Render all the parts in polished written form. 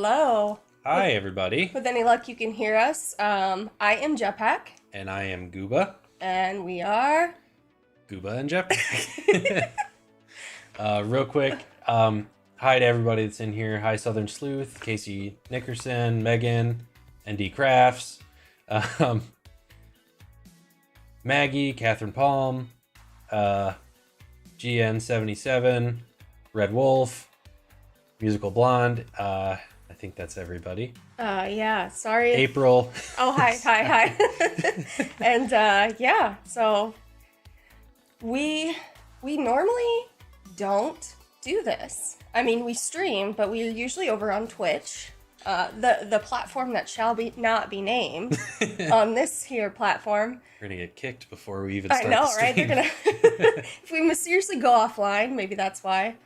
Hello. Hi, everybody, With any luck, you can hear us. I am Jetpack, and I am Gooba, and we are. Gooba and Jetpack. Real quick, hi to everybody that's in here. Hi, Southern Sleuth, Casey Nickerson, Megan, ND Crafts, um, Maggie, Catherine Palm, GN77, Red Wolf, Musical Blonde. I think that's everybody. Yeah, sorry. April. Oh, hi. And, yeah, so we normally don't do this. I mean, we stream, but we're usually over on Twitch, the platform that shall not be named on this here platform. We're gonna get kicked before we even I start know, the stream. right? They're gonna if we mysteriously go offline, maybe that's why.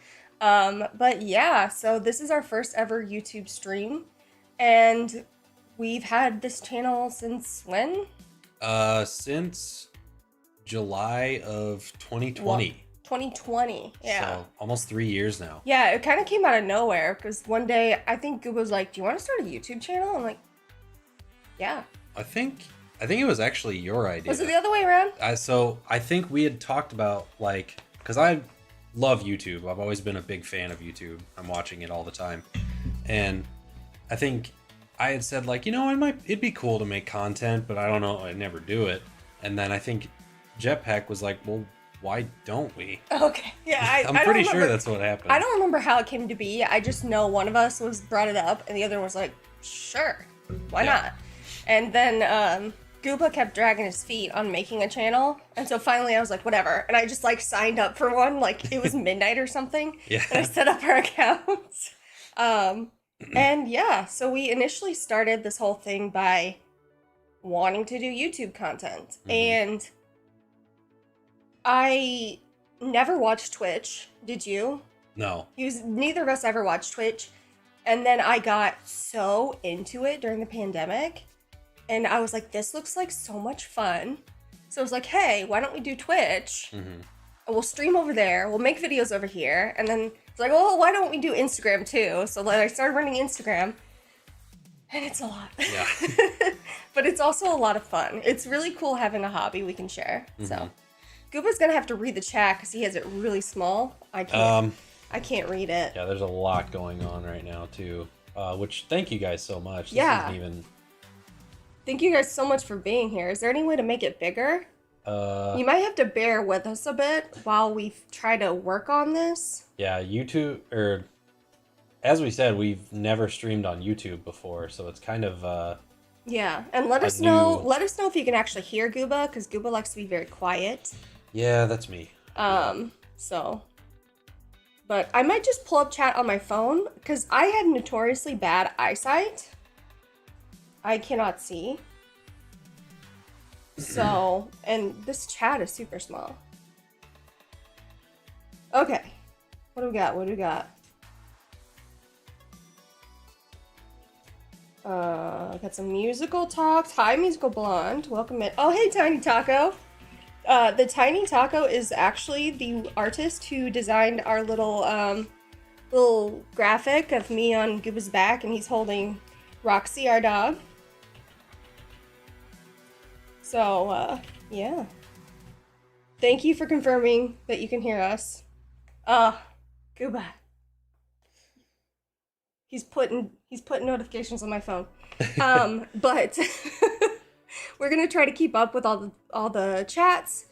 But yeah, so this is our first ever YouTube stream, and we've had this channel since when? Since July of 2020. 2020. Yeah. So almost 3 years now. Yeah, it kind of came out of nowhere because one day I think Google was like, "Do you want to start a YouTube channel?" I'm like, "Yeah." I think it was actually your idea. Was it the other way around? So I think we had talked about because I love YouTube. I've always been a big fan of YouTube. I'm watching it all the time, and I think I had said it'd be cool to make content, but I don't know, I'd never do it. And then I think Jetpack was like, well, why don't we? Okay. Yeah, I'm I pretty don't sure remember, that's what happened. I don't remember how it came to be. I just know one of us brought it up, and the other was like, "Sure, why Yeah. not?" And then Gooba kept dragging his feet on making a channel, and so finally I was like, "Whatever," and I just signed up for one. Like it was midnight or something, Yeah. and I set up our account. And yeah, so we initially started this whole thing by wanting to do YouTube content, and I never watched Twitch. Did you? No. Neither of us ever watched Twitch. And then I got so into it during the pandemic. And I was like, this looks like so much fun. So I was like, hey, why don't we do Twitch? And we'll stream over there. We'll make videos over here. And then it's like, well, why don't we do Instagram too? So then I started running Instagram. And it's a lot. Yeah. But it's also a lot of fun. It's really cool having a hobby we can share. So Gooba's gonna have to read the chat because he has it really small. I can't read it. Yeah, there's a lot going on right now too. Which thank you guys so much. Yeah. Isn't even. Thank you guys so much for being here. Is there any way to make it bigger? You might have to bear with us a bit while we try to work on this. Yeah, YouTube, or as we said, we've never streamed on YouTube before, so it's kind of Yeah, and let us know if you can actually hear Gooba, because Gooba likes to be very quiet. Yeah, that's me. So, but I might just pull up chat on my phone because I have notoriously bad eyesight. I cannot see. So, and this chat is super small. Okay. What do we got? Got some musical talks. Hi, Musical Blonde. Welcome in. Oh, hey, Tiny Taco. The Tiny Taco is actually the artist who designed our little graphic of me on Gooba's back, and he's holding Roxy, our dog. So, yeah. Thank you for confirming that you can hear us. Gooba. He's putting notifications on my phone. But we're gonna try to keep up with all the chats.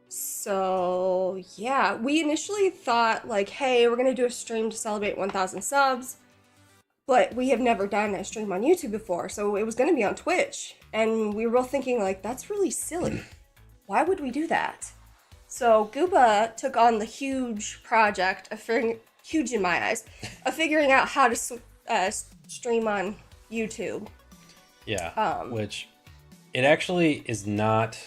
So yeah, we initially thought hey, we're gonna do a stream to celebrate 1,000 subs, but we have never done a stream on YouTube before, so it was gonna be on Twitch, and we were both thinking that's really silly. Why would we do that? So Gooba took on the huge project of huge in my eyes, of figuring out how to stream on YouTube. Yeah, which it actually is not.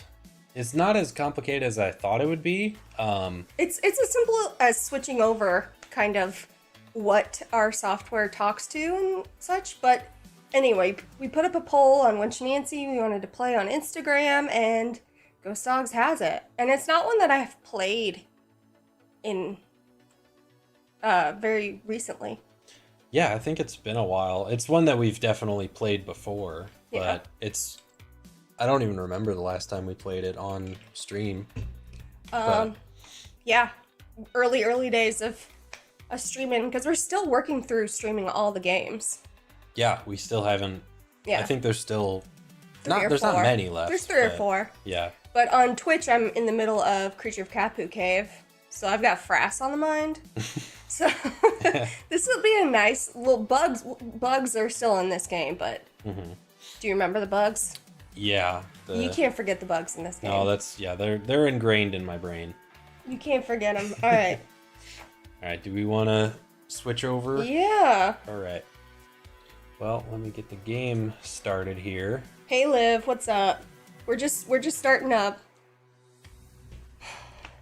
It's not as complicated as I thought it would be. It's as simple as switching over kind of what our software talks to and such. But anyway, we put up a poll on Winch Nancy we wanted to play on Instagram, and Ghost Dogs has it. And it's not one that I've played in very recently. Yeah, I think it's been a while. It's one that we've definitely played before, Yeah. but I don't even remember the last time we played it on stream. But Yeah, early days of streaming, because we're still working through streaming all the games. yeah, we still haven't. Yeah. I think there's still Three or there's not four. many left. There's 3 or but 4. Yeah. But on Twitch, I'm in the middle of Creature of Capu Cave, so I've got Frass on the mind. So this will be a nice little bugs. Bugs are still in this game, but do you remember the bugs? Yeah. You can't forget the bugs in this game. No, they're ingrained in my brain. You can't forget them. All right. All right, do we want to switch over? Yeah. All right. Well, let me get the game started here. Hey Liv, what's up? We're just starting up.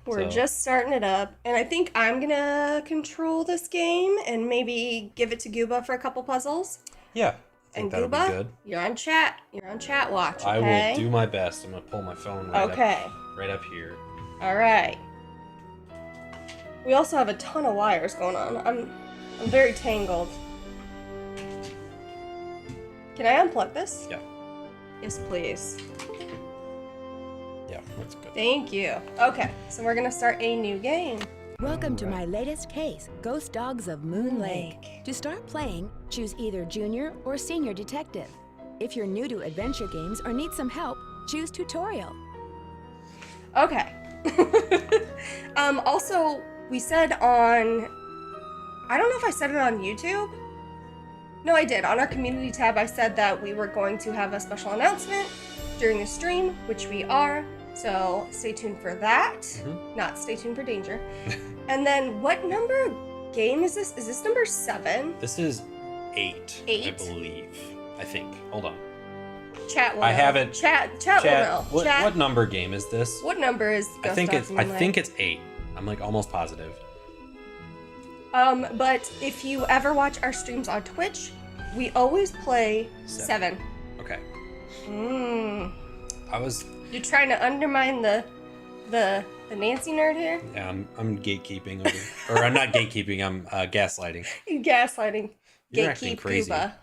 We're So- just starting it up, and I think I'm gonna control this game and maybe give it to Gooba for a couple puzzles. Yeah, I think And that'll Gooba, be good. you're on chat. You're on chat watch. Okay? I will do my best. I'm gonna pull my phone Okay. right up here. All right. We also have a ton of wires going on. I'm very tangled. Can I unplug this? Yeah, Yes, please. yeah, that's good. Thank you. Okay, so we're gonna start a new game. Welcome to my latest case, Ghost Dogs of Moon Lake. To start playing, choose either Junior or Senior Detective. If you're new to adventure games or need some help, choose Tutorial. Okay. Also, we said on, I don't know if I said it on YouTube. No, I did. On our community tab, I said that we were going to have a special announcement during the stream, which we are. So stay tuned for that. Not stay tuned for danger. And then what number game is this? Is this number 7? This is 8, I 8? believe. I think. Hold on. Chat will I know. have it. Chat will know. What number game is this? What number is Ghost Dogs of I Moonlight? think it's 8. I'm like almost positive. But if you ever watch our streams on Twitch, we always play 7. Okay. Mm. I was You're trying to undermine the Nancy nerd here? Yeah, I'm gatekeeping over, or I'm not gatekeeping. I'm gaslighting. You gaslighting. You're acting Gatekeep crazy. Gooba.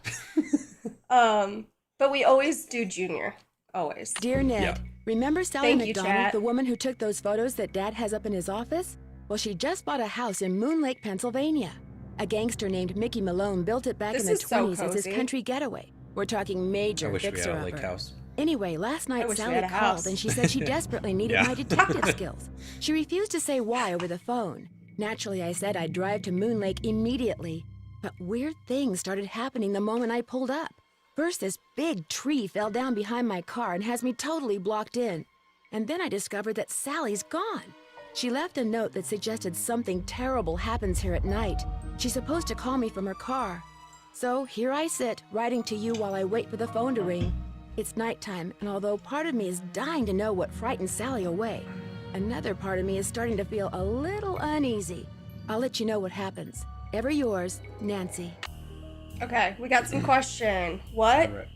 But we always do Junior. Always. Dear Ned, Yeah. remember Sally Thank you, McDonald, chat. the woman who took those photos that Dad has up in his office? Well, she just bought a house in Moon Lake, Pennsylvania. A gangster named Mickey Malone built it back This in the is so 20s as his cozy. country getaway. We're talking I major wish we had a fixer-upper. lake house. Anyway, last night wish we Sally had a called house. and she said she desperately needed Yeah. my detective skills. She refused to say why over the phone. Naturally, I said I'd drive to Moon Lake immediately. But weird things started happening the moment I pulled up. First, this big tree fell down behind my car and has me totally blocked in. And then I discovered that Sally's gone. She left a note that suggested something terrible happens here at night. She's supposed to call me from her car. So here I sit, writing to you while I wait for the phone to ring. It's nighttime, and although part of me is dying to know what frightened Sally away, another part of me is starting to feel a little uneasy. I'll let you know what happens. Ever yours, Nancy. Okay, we got some question. What? All right.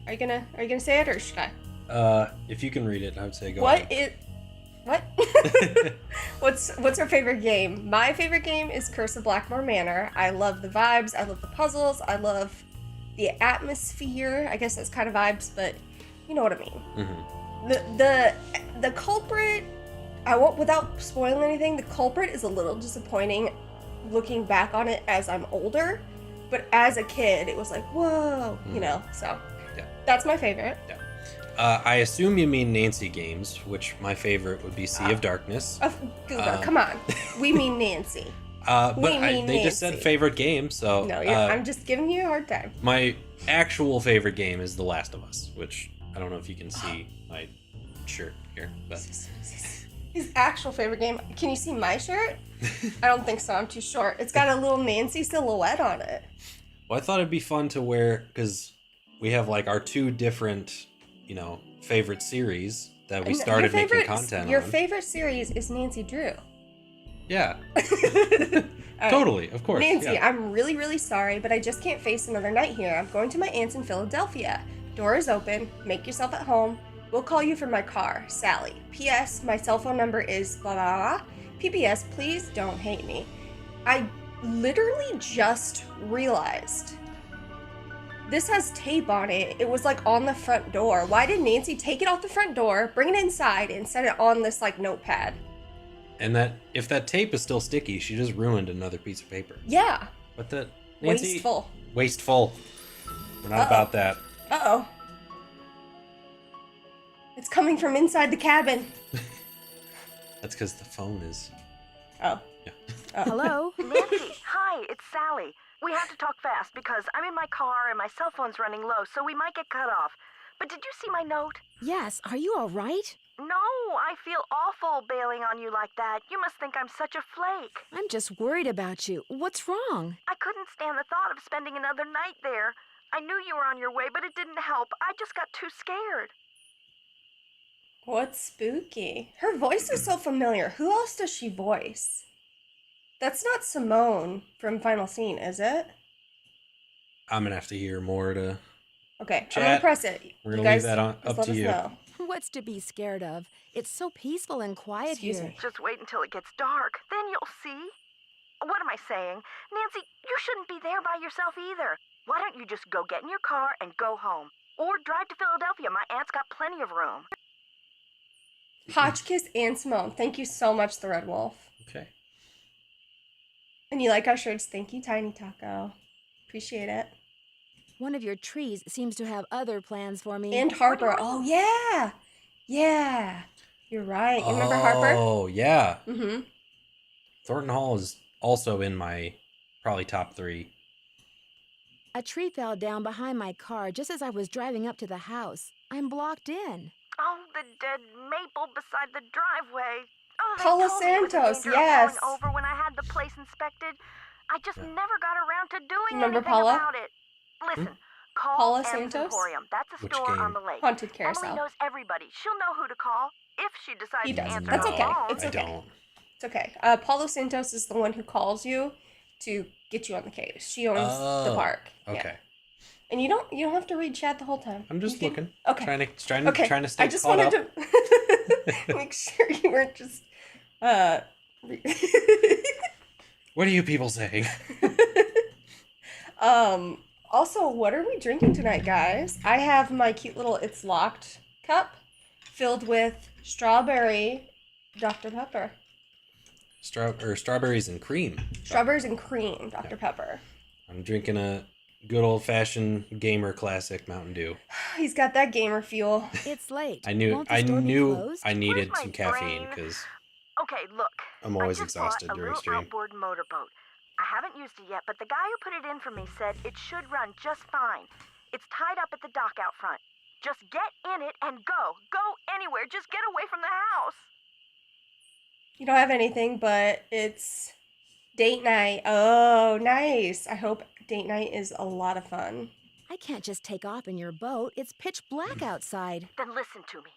Are you gonna say it or should I? If you can read it, I would say go What ahead. What? What's our favorite game? My favorite game is Curse of Blackmore Manor. I love the vibes. I love the puzzles. I love the atmosphere. I guess that's kind of vibes, but you know what I mean. The culprit. I won't, without spoiling anything. The culprit is a little disappointing, looking back on it as I'm older. But as a kid, it was like whoa, you know. So Yeah. that's my favorite. Yeah. I assume you mean Nancy games, which my favorite would be Sea of Darkness. Come on, we mean Nancy. But we mean they just said Nancy. favorite game, so No, I'm just giving you a hard time. my actual favorite game is The Last of Us, which I don't know if you can see my shirt here, but His actual favorite game. Can you see my shirt? I don't think so. I'm too short. It's got a little Nancy silhouette on it. well, I thought it'd be fun to wear because we have like our 2 different, favorite series that we And started your making favorite- content Your on. favorite series is Nancy Drew. Yeah, All right. totally, of course. Nancy, yeah. I'm really, really sorry, but I just can't face another night here. I'm going to my aunt's in Philadelphia. Door is open. Make yourself at home. We'll call you from my car, Sally. P.S. My cell phone number is blah blah blah. P.P.S. Please don't hate me. I literally just realized this has tape on it. It was like on the front door. Why did Nancy take it off the front door, bring it inside, and set it on this like notepad? And that if that tape is still sticky, she just ruined another piece of paper. Yeah. But that Nancy, Wasteful. Wasteful. We're not Uh-oh. about that. Uh-oh. It's coming from inside the cabin. That's because the phone is. Oh. Yeah. Oh. Hello? Nancy, hi, it's Sally. We have to talk fast because I'm in my car and my cell phone's running low, so we might get cut off. But did you see my note? Yes, are you all right? No, I feel awful bailing on you like that. You must think I'm such a flake. I'm just worried about you. What's wrong? I couldn't stand the thought of spending another night there. I knew you were on your way, but it didn't help. I just got too scared. What's spooky? Her voice is so familiar. Who else does she voice? That's not Simone from Final Scene, is it? I'm gonna have to hear more to. Okay, I'm Chat. gonna press it. We're You gonna leave guys that on- just up let to us you. know. What's to be scared of? It's so peaceful and quiet Excuse here. me. Just wait until it gets dark. Then you'll see. What am I saying? Nancy, you shouldn't be there by yourself either. Why don't you just go get in your car and go home? Or drive to Philadelphia. My aunt's got plenty of room. Hotchkiss and Simone, thank you so much, the Red Wolf. Okay. And you like our shirts? Thank you, Tiny Taco. Appreciate it. One of your trees seems to have other plans for me. And Harper. Oh, yeah. Yeah. You're right. You remember Harper? Oh yeah. Mm-hmm. Thornton Hall is also in my probably top 3. A tree fell down behind my car just as I was driving up to the house. I'm blocked in. Oh, the dead maple beside the driveway. Oh, they Paula told me it was in Santos, danger of yes. falling over when I had the place inspected. I just Yeah. never got around to doing Remember anything Paula? about it. Listen, call Paula M's Santos? Emporium. That's a Which store on game? the lake. Haunted Emily Carousel. knows everybody. She'll know who to call if she decides He to does. answer That's the okay. phone. It's okay. I don't. It's okay. Paulo Santos is the one who calls you to get you on the case. She owns the Oh, park. Yeah. Okay. And you don't have to read chat the whole time. I'm just You can- looking. Okay. Trying Okay. to stay I just caught wanted up. to make sure you weren't just What are you people saying? Also, what are we drinking tonight, guys? I have my cute little It's Locked cup filled with strawberry Dr. Pepper. Strawberries and cream. Strawberries and cream Dr. Pepper. I'm drinking a good old fashioned gamer classic Mountain Dew. He's got that gamer fuel. It's late. I knew Won't the store be closed? I needed Where's my some caffeine brain? because Okay, look. I'm always I just exhausted bought a during little stream. outboard motorboat. I haven't used it yet, but the guy who put it in for me said it should run just fine. It's tied up at the dock out front. Just get in it and go. Go anywhere. Just get away from the house. You don't have anything, but it's date night. Oh, nice. I hope date night is a lot of fun. I can't just take off in your boat. It's pitch black outside. Then listen to me.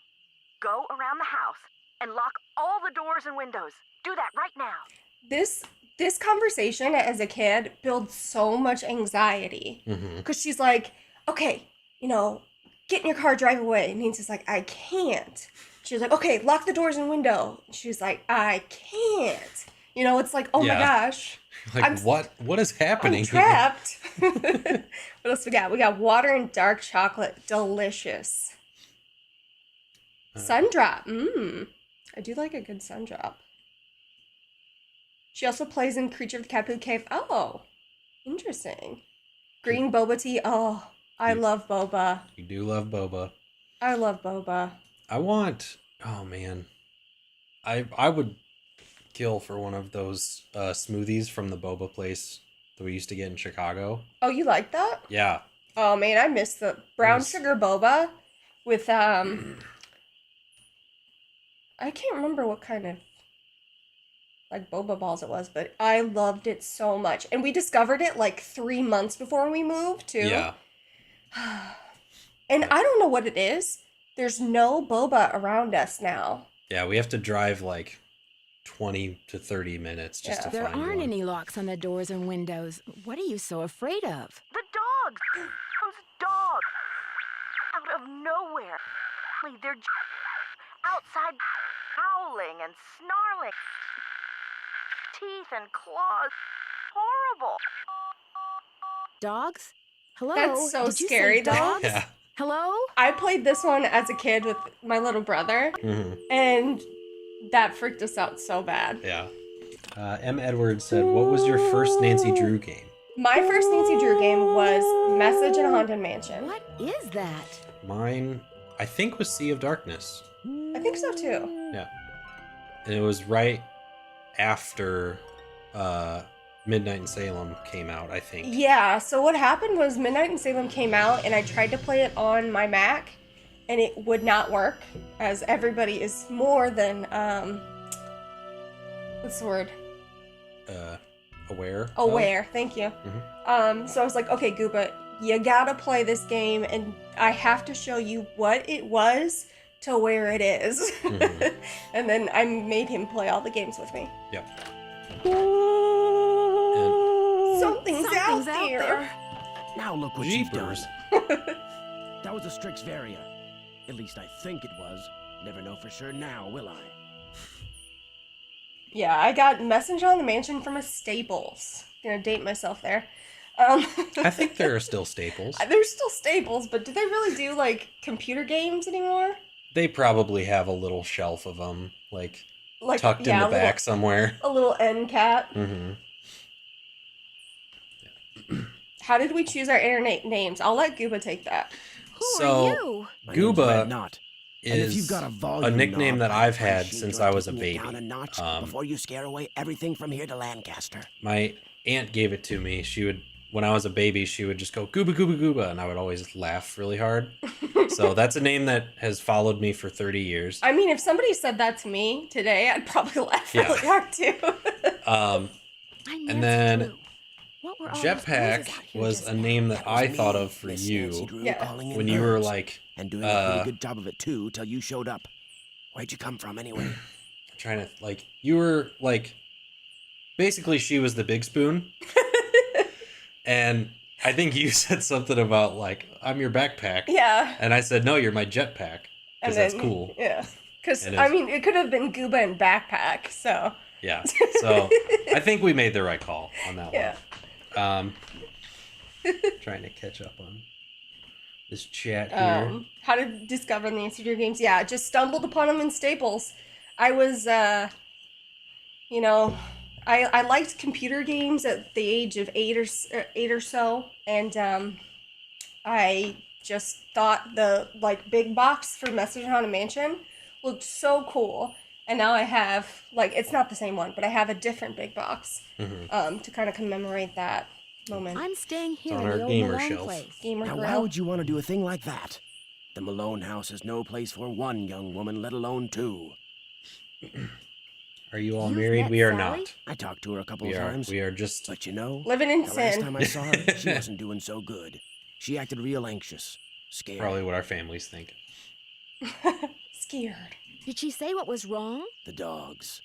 Go around the house and lock all the doors and windows. Do that right now. This conversation as a kid builds so much anxiety. Mm-hmm. Because she's like, okay, get in your car, drive away. And Nancy's like, I can't. She's like, okay, lock the doors and window. She's like, I can't. It's like, oh my Yeah. gosh, Like what is happening? I'm trapped. What else we got? We got water and dark chocolate. Delicious. Sundrop. I do like a good sundrop. She also plays in Creature of the Caput Cave. Oh, interesting. Green boba tea. Oh, I love boba. You do love boba. I love boba. Oh man. I would kill for one of those smoothies from the boba place that we used to get in Chicago. Oh, you like that? Yeah. Oh man, I miss the brown Yes. sugar boba with I can't remember what kind of like boba balls it was, but I loved it so much. And we discovered it like 3 months before we moved too. Yeah. And I don't know what it is. There's no boba around us now. Yeah, we have to drive like 20 to 30 minutes just Yeah. to There find aren't one. any locks on the doors and windows. What are you so afraid of? The dogs! Those dogs! Out of nowhere. They're outside howling and snarling. Teeth and claws. horrible. Dogs? Hello? That's so Did you say scary, though. dogs? Yeah. Hello? I played this one as a kid with my little brother, and that freaked us out so bad. Yeah. M. Edwards said, "What was your first Nancy Drew game?" My first Nancy Drew game was Message in a Haunted Mansion. What is that? Mine, I think, was Sea of Darkness. I think so too. Yeah. And it was right after Midnight in Salem came out, I think. Yeah, so what happened was Midnight in Salem came out, and I tried to play it on my Mac, and it would not work, as everybody is more than, what's the word? Aware? Aware, thank you. So I was like, okay, Gooba, you gotta play this game, and I have to show you what it was to where it is. And then I made him play all the games with me. Yep. Something's out there. Now look what you've done. Jeepers. That was a Strixvaria. At least I think it was. Never know for sure now, will I? Yeah, I got Messenger on the Mansion from a Staples. Gonna date myself there. I think there are still staples. There's still Staples, but do they really do like computer games anymore? They probably have a little shelf of them, like tucked in yeah, the back somewhere. a little end cap. How did we choose our internet names? I'll let Gooba take that. Who So- are you? My name's Gooba Red Knot. And if you've Is got a a volume nickname knob, that I've I had appreciate since your I was a taking it baby. down a notch Um, before you scare away everything from here to Lancaster. My aunt gave it to me. She would, when I was a baby, she would just go gooba gooba gooba, and I would always laugh really hard. So that's a name that has followed me for 30 years. I mean, if somebody said that to me today, I'd probably laugh Yeah. really hard too. I'm And Nancy then Drew. What were all those noises Jetpack out here was just a now? name that I was thought me, of for Miss you Nancy Drew, Yeah. calling in when you were birds, like and doing a pretty good job of it too till you showed up. Where'd you come from anyway? trying to you were like basically she was the big spoon. And I think you said something about like, I'm your backpack. Yeah. And I said, no, you're my jetpack. Because that's cool. Yeah. Because, It I is. mean, it could have been Gooba and Backpack, so. Yeah. So I think we made the right call on that Yeah. one. Trying to catch up on this chat here. How to discover the Nancy Drew games. Yeah, just stumbled upon them in Staples. I was, you know, I liked computer games at the age of eight or so, and I just thought the like big box for Message on a Mansion looked so cool, and now I have like it's not the same one, but I have a different big box to kind of commemorate that moment. I'm staying here on in our the old gamer Malone shelf. place. Gamer Now, Grill. why would you want to do a thing like that? The Malone house is no place for one young woman, let alone two. Are you all You've married? met We are Sally? not. I talked to her a couple We of are. times. We are just. But you know, Living in the last sin. time I saw her, she wasn't doing so good. She acted real anxious, scared. Probably what our families think. Scared. Did she say what was wrong? The dogs.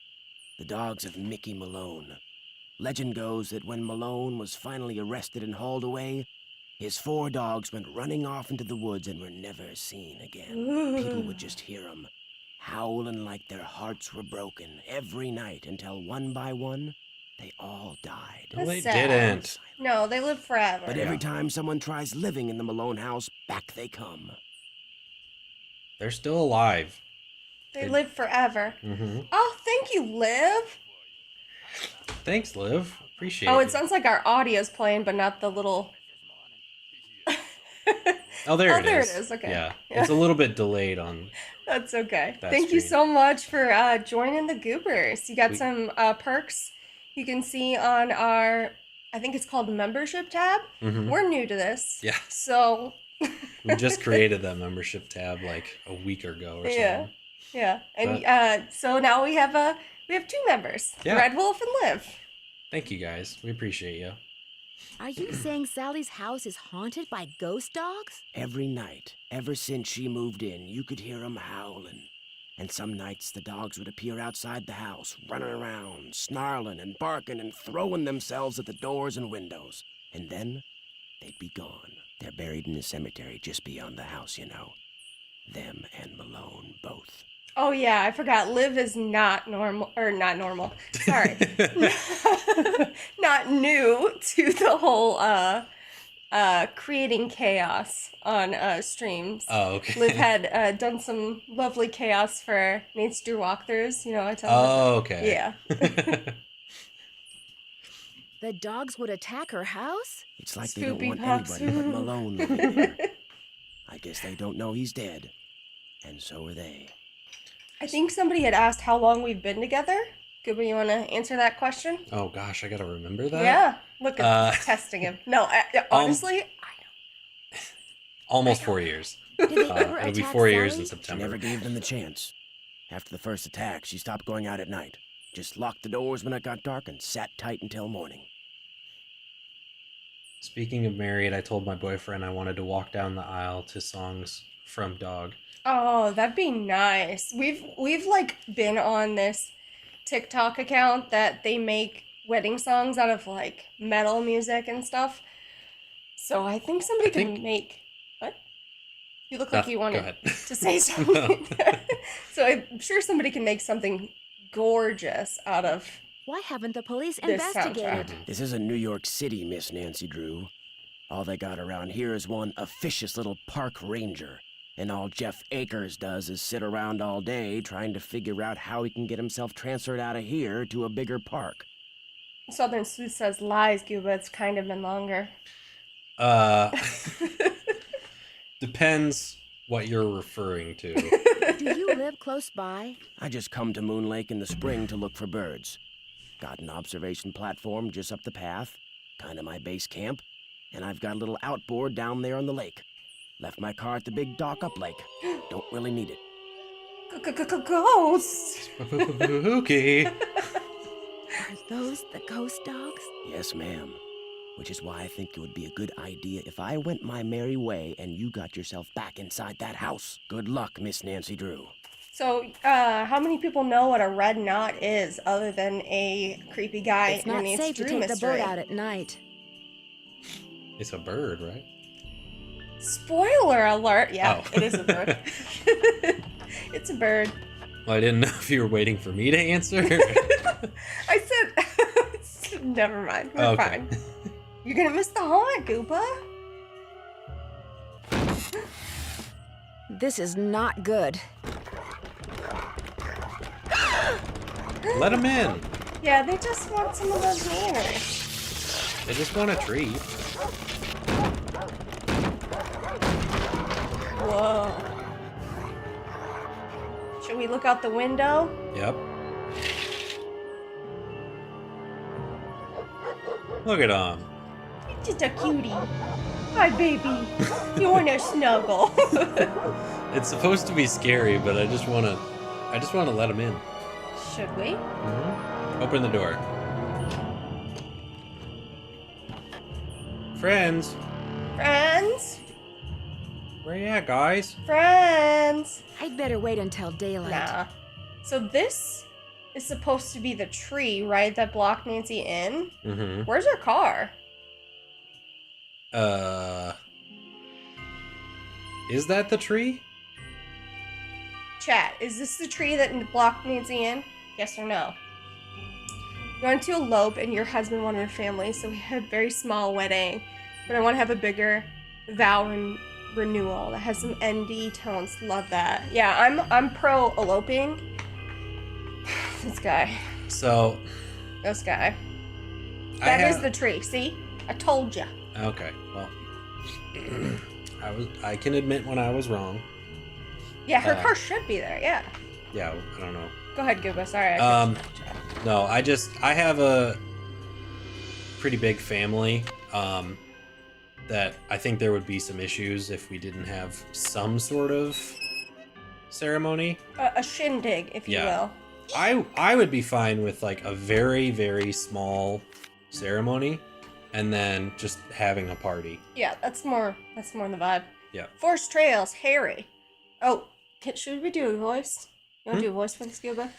The dogs of Mickey Malone. Legend goes that when Malone was finally arrested and hauled away, his 4 dogs went running off into the woods and were never seen again. People would just hear them, howling like their hearts were broken every night until one by one, they all died. No, they sad. didn't. No, they live forever. But every time someone tries living in the Malone house, back they come. They're still alive. They live forever. Mm-hmm. Oh, thank you, Liv. Thanks, Liv. Appreciate Oh, it. it sounds like our audio's playing, but not the little. Oh, there Oh, it is. there it is, okay. Yeah. Yeah. It's a little bit delayed on. That's okay. That Thank you stream. so much for joining the Goobers. You got We- some perks you can see on our, I think it's called membership tab. Mhm. We're new to this. Yeah. So, We just created that membership tab like a week ago or something. yeah. Yeah. And so now we have 2 members, Yeah. Red Wolf and Liv. Thank you guys. We appreciate you. Are you saying Sally's house is haunted by ghost dogs? Every night, ever since she moved in, you could hear 'em howling. And some nights the dogs would appear outside the house, running around, snarling and barking and throwing themselves at the doors and windows. And then they'd be gone. They're buried in the cemetery just beyond the house, you know. Them and Malone both. Oh yeah, I forgot. Liv is not normal, or not normal. Sorry, not new to the whole creating chaos on streams. Oh, okay. Liv had done some lovely chaos for Nate's Drew walkthroughs. You know, I tell Oh, her. okay. Yeah. The dogs would attack her house? It's like they don't Spoopy want pops. anybody but Malone living here. I guess they don't know he's dead. And so are they. I think somebody had asked how long we've been together. Goober, you want to answer that question? Oh gosh, I gotta remember that. Yeah. Look at testing him. No, honestly, I know. Almost 4 years. Did they ever It'll be attack 4 years Sally? in She September. never gave them the chance. After the first attack, she stopped going out at night. Just locked the doors when it got dark and sat tight until morning. Speaking of married, I told my boyfriend I wanted to walk down the aisle to songs from Dog. Oh, that'd be nice. We've like been on this TikTok account that they make wedding songs out of like metal music and stuff. So I think somebody can make what? You look like you Go wanted ahead. to say something. So I'm sure somebody can make something gorgeous out of Why haven't the police this investigated? soundtrack. This isn't New York City, Miss Nancy Drew. All they got around here is one officious little park ranger. And all Jeff Akers does is sit around all day trying to figure out how he can get himself transferred out of here to a bigger park. Southern Sleuth says lies, Cuba. It's kind of been longer. Depends what you're referring to. Do you live close by? I just come to Moon Lake in the spring to look for birds. Got an observation platform just up the path, kind of my base camp, and I've got a little outboard down there on the lake. Left my car at the big dock up lake. Don't really need it. Ghosts. Okay. Are those the ghost dogs? Yes, ma'am. Which is why I think it would be a good idea if I went my merry way and you got yourself back inside that house. Good luck, Miss Nancy Drew. So, how many people know what a red knot is other than a creepy guy It's in not an safe to Drew take mystery? the boat out at night. It's a bird, right? Spoiler alert! Yeah, Oh. it is a bird. It's a bird. Well, I didn't know if you were waiting for me to answer. I said, never mind. We're Okay. fine. You're gonna miss the haunt, Goopa. This is not good. Let them in. Yeah, they just want some of those manners. They just want a treat. Whoa. Should we look out the window? Yep. Look at them. Just a cutie. Hi, baby. You want to snuggle? It's supposed to be scary, but I just want to let them in. Should we? Open the door. Friends, Friends? where you at, guys? Friends? I'd better wait until daylight. Nah. So this is supposed to be the tree, right? That blocked Nancy in? Mm-hmm. Where's her car? Is that the tree? Chat, is this the tree that blocked Nancy in? Yes or no? You wanted to elope and your husband wanted a family, so we had a very small wedding. But I want to have a bigger vow renewal that has some ND tones. Love that. Yeah, I'm pro eloping. This guy. So, This guy. I That is have- the tree. See? I told ya. Okay, well, I can admit when I was wrong. Yeah, her car should be there. Yeah. Yeah, I don't know. Go ahead, Gooba. Sorry. I No, I have a pretty big family. That I think there would be some issues if we didn't have some sort of ceremony. a shindig, if you Yeah. will. I would be fine with like a very, very small ceremony and then just having a party. Yeah, that's more the vibe. Yeah. Forest Trails, Harry. Oh, should we do a voice? You want to do a voice for the scuba?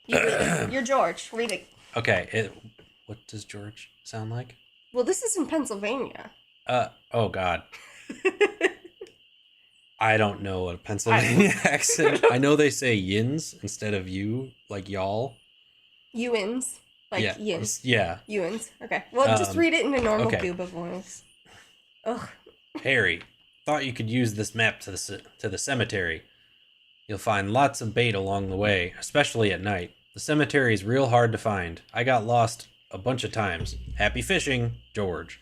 You read it. You're George. Read it. Okay, what does George sound like? Well, this is in Pennsylvania. Oh God. I don't know a Pennsylvania accent. I know they say yins instead of you, like y'all. Ewins. Like Yeah. yins. Yeah. Ewins. Okay. Well, just read it in a normal okay. Gooba voice. Ugh. Harry, thought you could use this map to the cemetery. You'll find lots of bait along the way, especially at night. The cemetery is real hard to find. I got lost a bunch of times. Happy fishing, George.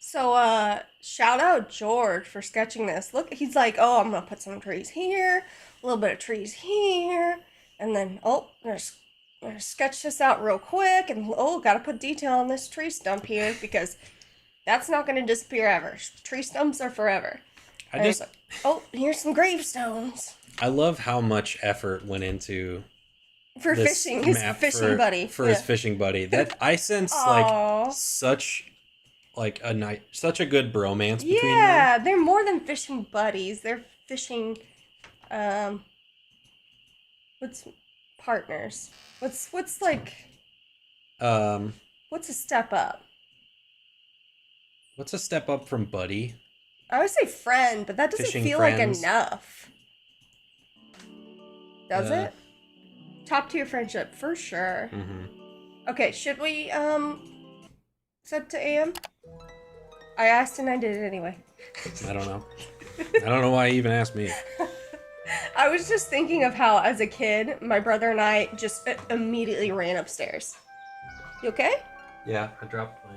So, shout out George for sketching this. Look, he's like, oh, I'm gonna put some trees here, a little bit of trees here, and then, oh, I'm gonna sketch this out real quick, and oh, gotta put detail on this tree stump here, because that's not gonna disappear ever. Tree stumps are forever. I just, like, oh, here's some gravestones. I love how much effort went into For this fishing, his map fishing buddy. for his fishing buddy. That I sense like such a good bromance between them. Yeah, they're more than fishing buddies. They're fishing, what's partners? What's like, what's a step up? What's a step up from buddy? I would say friend, but that doesn't Fishing feel friends. like enough. Does Uh, it? Top tier friendship, for sure. Mm-hmm. Okay, should we, set to AM? I asked and I did it anyway. I don't know. I don't know why you even asked me. I was just thinking of how, as a kid, my brother and I just immediately ran upstairs. You okay? Yeah, I dropped my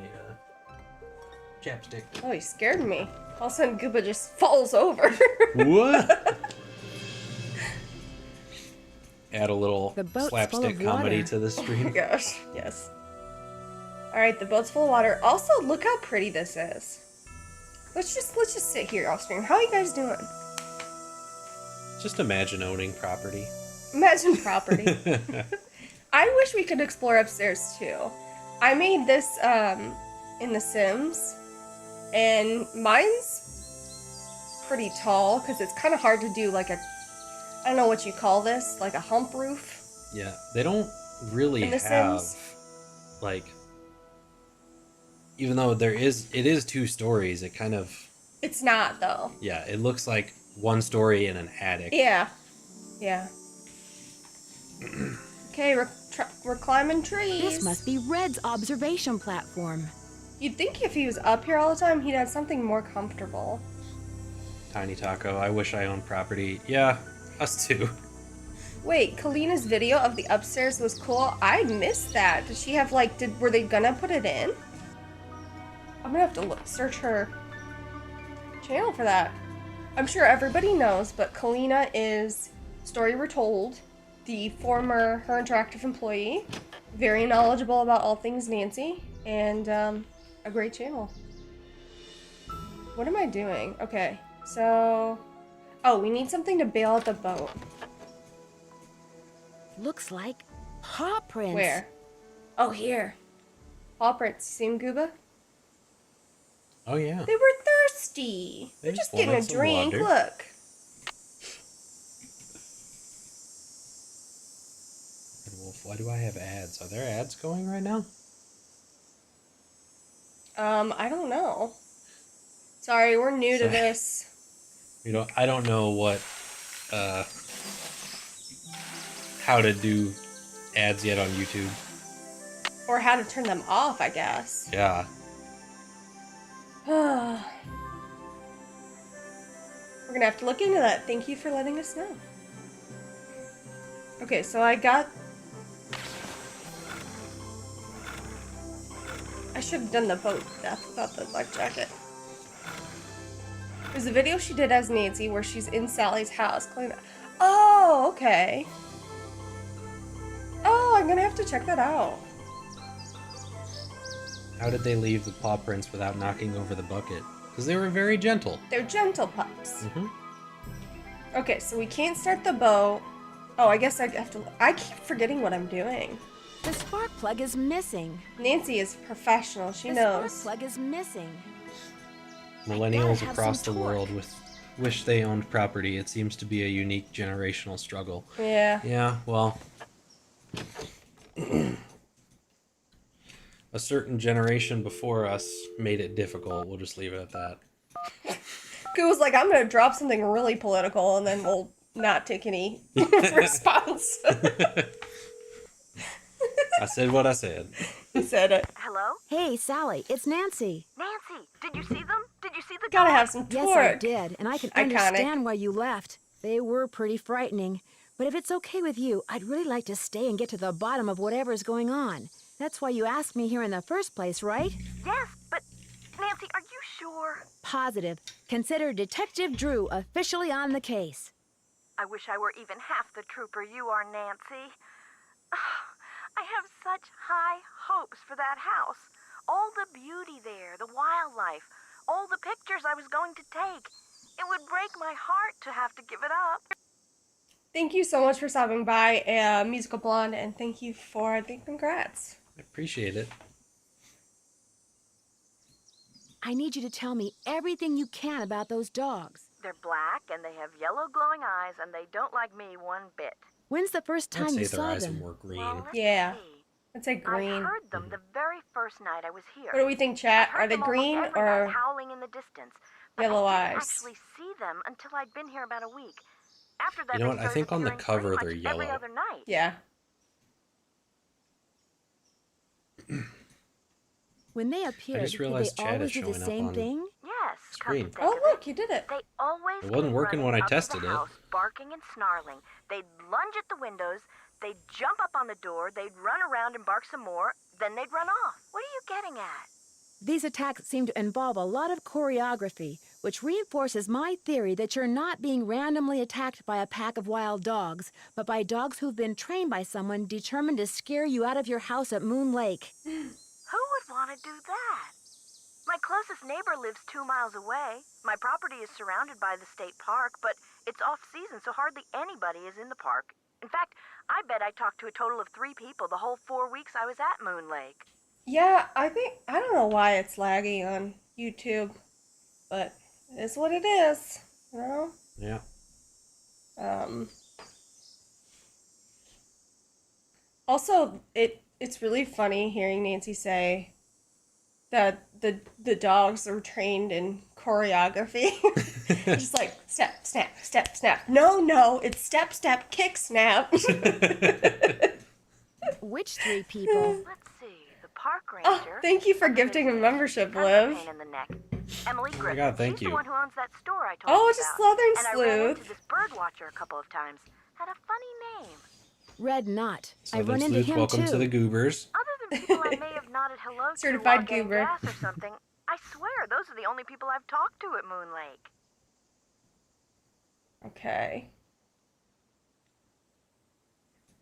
chapstick. Oh, you scared me. All of a sudden, Gooba just falls over. What? Add a little The boat's full slapstick of comedy water. to the Oh my stream. gosh, yes. Alright, the boat's full of water. Also, look how pretty this is. Let's just sit here off stream. How are you guys doing? Just imagine owning property. Imagine property. I wish we could explore upstairs too. I made this in The Sims, and mine's pretty tall because it's kind of hard to do like a, I don't know what you call this, like a hump roof. Yeah, they don't really In The have Sims? like, even though it is 2 stories, it kind of, It's not though. yeah, it looks like 1 story in an attic. Yeah. Yeah. Okay, we're climbing trees. This must be Red's observation platform. You'd think if he was up here all the time, he'd have something more comfortable. Tiny Taco, I wish I owned property. Yeah, us too. Wait, Kalina's video of the upstairs was cool. I missed that. Did she have like? Were they gonna put it in? I'm gonna have to search her channel for that. I'm sure everybody knows, but Kalina is Story Retold, the former Her Interactive employee, very knowledgeable about all things Nancy, and a great channel. What am I doing? Okay, so, oh, we need something to bail out the boat. Looks like paw prints. Where? Oh, here. Paw prints. See 'em, Gooba? Oh yeah. They were thirsty. They They're just just getting a wanted some drink. water. Look. Wolf, why do I have ads? Are there ads going right now? I don't know. Sorry, we're new to Sorry. this. You know, I don't know what how to do ads yet on YouTube. Or how to turn them off, I guess. Yeah. We're gonna have to look into that. Thank you for letting us know. Okay, so I should have done the boat death without the life jacket. There's a video she did as Nancy where she's in Sally's house cleaning. Oh, okay. Oh, I'm gonna have to check that out. How did they leave the paw prints without knocking over the bucket? Because they were very gentle. They're gentle pups. Mm-hmm. Okay, so we can't start the boat. Oh, I guess I have to. I keep forgetting what I'm doing. The spark plug is missing. Nancy is professional. She The knows. spark plug is missing. Millennials have across the some torque. world wish they owned property. It seems to be a unique generational struggle. Yeah. Yeah, well, a certain generation before us made it difficult. We'll just leave it at that. It was like, I'm gonna drop something really political and then we'll not take any response. I said what I said. He said it. Hello? Hey, Sally, it's Nancy. Nancy, did you see them? Did you see the Gotta dogs? have some Yes, I torque. did, and I can Iconic. understand why you left. They were pretty frightening. But if it's okay with you, I'd really like to stay and get to the bottom of whatever's going on. That's why you asked me here in the first place, right? Yes, but Nancy, are you sure? Positive. Consider Detective Drew officially on the case. I wish I were even half the trooper you are, Nancy. I have such high hopes for that house. All the beauty there, the wildlife, all the pictures I was going to take. It would break my heart to have to give it up. Thank you so much for stopping by, Musical Blonde, and thank you for the congrats. I appreciate it. I need you to tell me everything you can about those dogs. They're black and they have yellow glowing eyes and they don't like me one bit. When's the first I'd time say you their saw eyes are them? more green. Well, let's Yeah. see. Let's say green. I heard them the very first night I was here. What do we think, I chat? heard Are they them almost green every night or howling in the distance? But yellow I didn't eyes? actually see them until I'd been here about a week. After that, You know they what? I started think on the appearing cover pretty they're much every yellow. other night. Yeah. When they appeared, just did realized they Chad always is do the showing up same on thing? Yes, screen. come to think Oh, of look, it, you did it. they always It wasn't came working when I running up to tested the it. house, barking and snarling. They'd lunge at the windows, they'd jump up on the door, they'd run around and bark some more, then they'd run off. What are you getting at? These attacks seem to involve a lot of choreography, which reinforces my theory that you're not being randomly attacked by a pack of wild dogs, but by dogs who've been trained by someone determined to scare you out of your house at Moon Lake. Who would want to do that? My closest neighbor lives 2 miles away. My property is surrounded by the state park, but it's off-season, so hardly anybody is in the park. In fact, I bet I talked to a total of 3 people the whole 4 weeks I was at Moon Lake. Yeah, I don't know why it's laggy on YouTube, but it is what it is, you know? Yeah. Also, it's really funny hearing Nancy say that the dogs are trained in choreography. Just like step, snap, step, snap. No, it's step, step, kick, snap. Which 3 people? Let's see, the park Oh, ranger. thank you for That's gifting a Liz. membership, Kind of a Liv. pain in the neck. Emily Griffin. God, thank She's you. the one who owns that store I told Oh, you just about. Southern And I ran Sleuth. into this bird watcher a couple of times. Had a funny name. Red Knot. I Southern run into Sleuth, him welcome too. to the Goobers. Other than people I may have nodded hello to Certified while getting goober. gas or something, I swear those are the only people I've talked to at Moon Lake. Okay.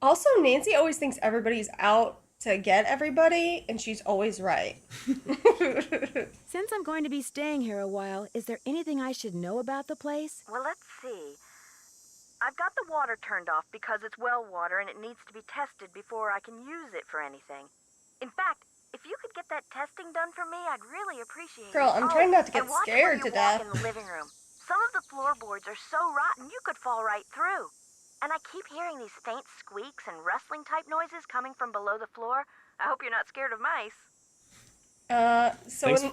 Also, Nancy always thinks everybody's out to get everybody, and she's always right. Since I'm going to be staying here a while, is there anything I should know about the place? Well, let's see. I've got the water turned off because it's well water and it needs to be tested before I can use it for anything. In fact, if you could get that testing done for me, I'd really appreciate Girl, it. I'm trying not to get and watch scared where you to walk death. in the living room. Some of the floorboards are so rotten you could fall right through. And I keep hearing these faint squeaks and rustling type noises coming from below the floor. I hope you're not scared of mice. So Thanks. when,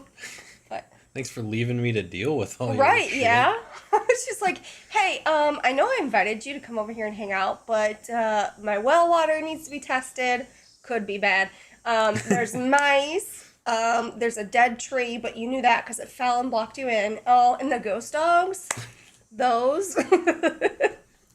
what? Thanks for leaving me to deal with all your Right, shit. yeah. She's like, hey, I know I invited you to come over here and hang out, but my well water needs to be tested. Could be bad. There's mice. There's a dead tree, but you knew that because it fell and blocked you in. Oh, and the ghost dogs. Those.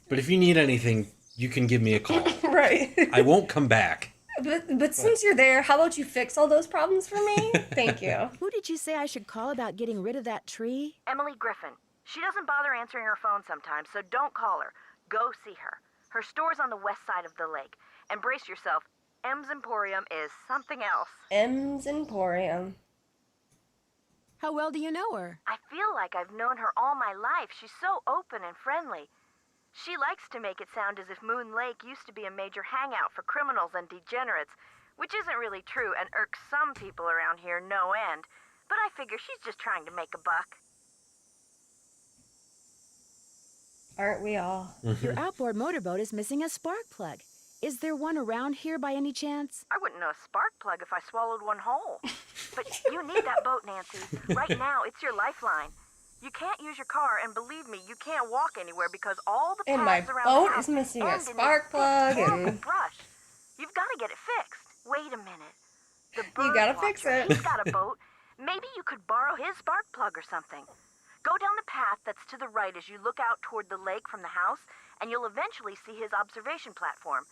But if you need anything, you can give me a call. Right. I won't come back. But since you're there, how about you fix all those problems for me? Thank you. Who did you say I should call about getting rid of that tree? Emily Griffin. She doesn't bother answering her phone sometimes, so don't call her. Go see her. Her store's on the west side of the lake. And brace yourself, M's Emporium is something else. M's Emporium. How well do you know her? I feel like I've known her all my life. She's so open and friendly. She likes to make it sound as if Moon Lake used to be a major hangout for criminals and degenerates, which isn't really true and irks some people around here no end. But I figure she's just trying to make a buck. Aren't we all? Your outboard motorboat is missing a spark plug. Is there one around here by any chance? I wouldn't know a spark plug if I swallowed one whole. But you need that boat, Nancy. Right now, it's your lifeline. You can't use your car, and believe me, you can't walk anywhere because all the And my paths around boat the house is missing a end in this spark thick, plug horrible and brush. You've got to get it fixed. Wait a minute. The bird you gotta fix watcher, it. he's got a boat. Maybe you could borrow his spark plug or something. Go down the path that's to the right as you look out toward the lake from the house, and you'll eventually see his observation platform.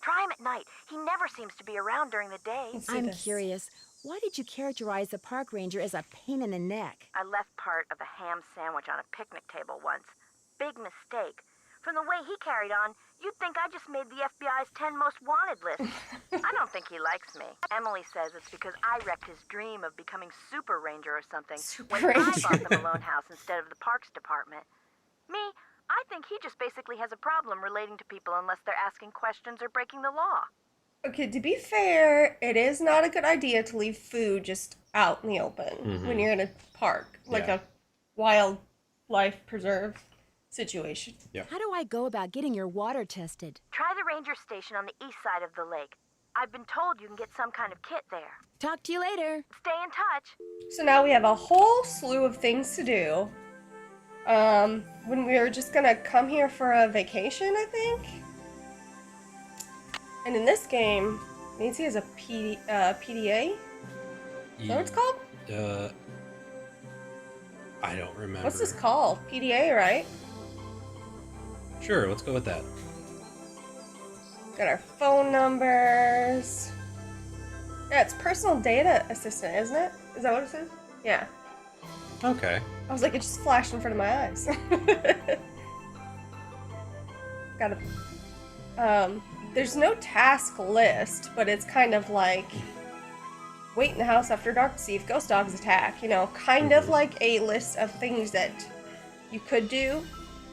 Try him at night. He never seems to be around during the day. Let's see I'm this. curious. Why did you characterize the park ranger as a pain in the neck? I left part of a ham sandwich on a picnic table once. Big mistake. From the way he carried on, you'd think I just made the FBI's 10 most wanted list. I don't think he likes me. Emily says it's because I wrecked his dream of becoming Super Ranger or something Super when I Ranger. bought the Malone house instead of the Parks Department. Me, I think he just basically has a problem relating to people unless they're asking questions or breaking the law. Okay, to be fair, it is not a good idea to leave food just out in the open when you're in a park, like Yeah. a wildlife preserve situation. How do I go about getting your water tested? Try the ranger station on the east side of the lake. I've been told you can get some kind of kit there. Talk to you later. Stay in touch. So now we have a whole slew of things to do. When we were just gonna come here for a vacation, I think. And in this game, Nancy has a PDA. Is that what it's called? I don't remember. What's this called? PDA, right? Sure, let's go with that. Got our phone numbers. Yeah, it's personal data assistant, isn't it? Is that what it says? Yeah. Okay. I was like, it just flashed in front of my eyes. Got a. There's no task list, but it's kind of like wait in the house after dark to see if ghost dogs attack. You know, kind of like a list of things that you could do.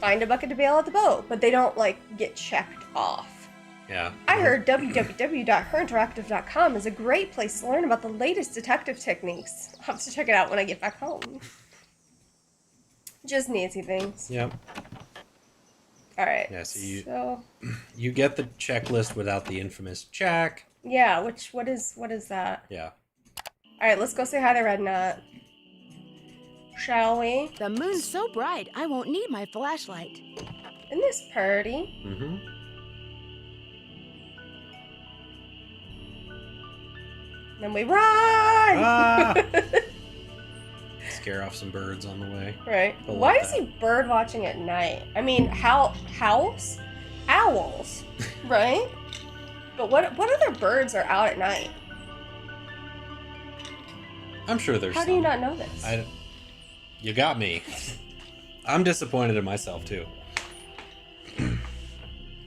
Find a bucket to bail out the boat, but they don't like get checked off. Yeah. I heard www.herinteractive.com is a great place to learn about the latest detective techniques. I'll have to check it out when I get back home. Just Nancy things. Yep. Alright. Yeah, so so you get the checklist without the infamous check. yeah, what is that? Yeah. Alright, let's go say hi to Red Nut. Shall we? The moon's so bright, I won't need my flashlight. Isn't this pretty? Mm-hmm. Then we run! Ah! Scare off some birds on the way. Right. I like Why is that. he bird watching at night? I mean, howls? Owls, right? But what other birds are out at night? I'm sure there's How some. do you not know this? You got me. I'm disappointed in myself too.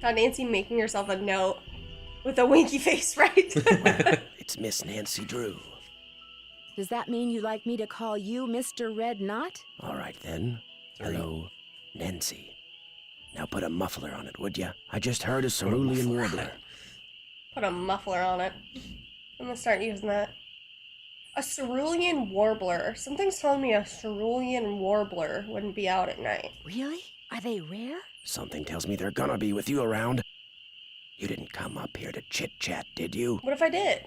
Got Nancy making herself a note with a winky face, right? It's Miss Nancy Drew. Does that mean you'd like me to call you Mr. Red Knot? All right then. Hello, Nancy. Now put a muffler on it, would ya? I just heard a cerulean warbler. Put a muffler on it. I'm gonna start using that. A cerulean warbler. Something's telling me a cerulean warbler wouldn't be out at night. Really? Are they rare? Something tells me they're gonna be with you around. You didn't come up here to chit-chat, did you? What if I did?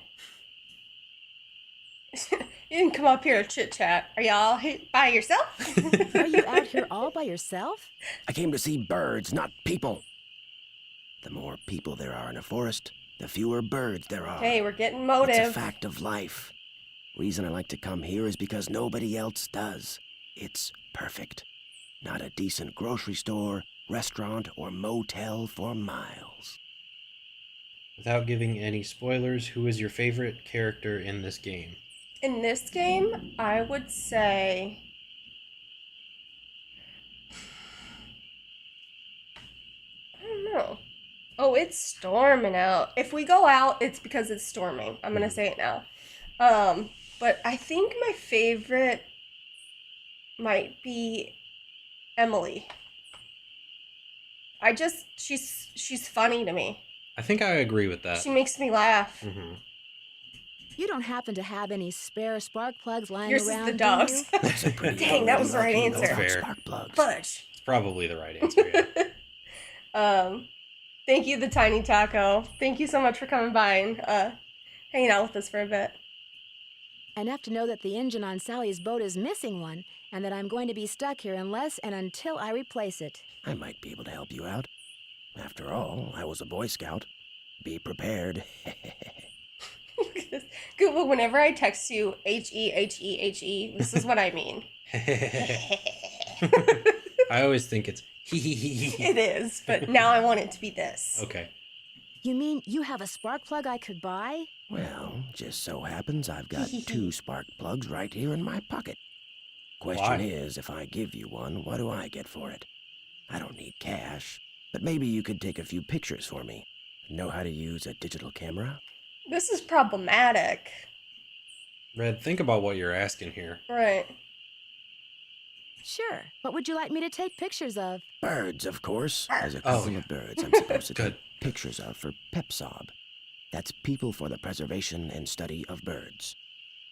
You didn't come up here to chit chat. Are y'all by yourself? Are you out here all by yourself? I came to see birds, not people. The more people there are in a forest, the fewer birds there are. Hey, we're getting It's motive. a fact of life. Reason I like to come here is because nobody else does. It's perfect. Not a decent grocery store, restaurant, or motel for miles. Without giving any spoilers, who is your favorite character in this game? In this game, I would say I don't know. Oh, it's storming out. If we go out, it's because it's storming. I'm gonna say it now. But I think my favorite might be Emily. She's funny to me. I think I agree with that. She makes me laugh. Hmm. You don't happen to have any spare spark plugs lying Yours is around, the do dogs. you? That's a pretty Dang, that was the right lucky answer. those Fair. Spark plugs. Fudge. It's probably the right answer. Yeah. Thank you, the Tiny Taco. Thank you so much for coming by and hanging out with us for a bit. Enough to know that the engine on Sally's boat is missing one, and that I'm going to be stuck here unless and until I replace it. I might be able to help you out. After all, I was a Boy Scout. Be prepared. Google, whenever I text you H-E-H-E-H-E, this is what I mean. I always think it's hee hee hee hee. It is, but now I want it to be this. Okay. You mean you have a spark plug I could buy? Well, just so happens I've got 2 spark plugs right here in my pocket. Question Why? is, if I give you one, what do I get for it? I don't need cash, but maybe you could take a few pictures for me. Know how to use a digital camera? This is problematic. Red, think about what you're asking here. Right. Sure. What would you like me to take pictures of? Birds, of course. There's a Oh, couple yeah. of birds I'm supposed to Good. take pictures of for PEPSOB. That's People for the Preservation and Study of Birds.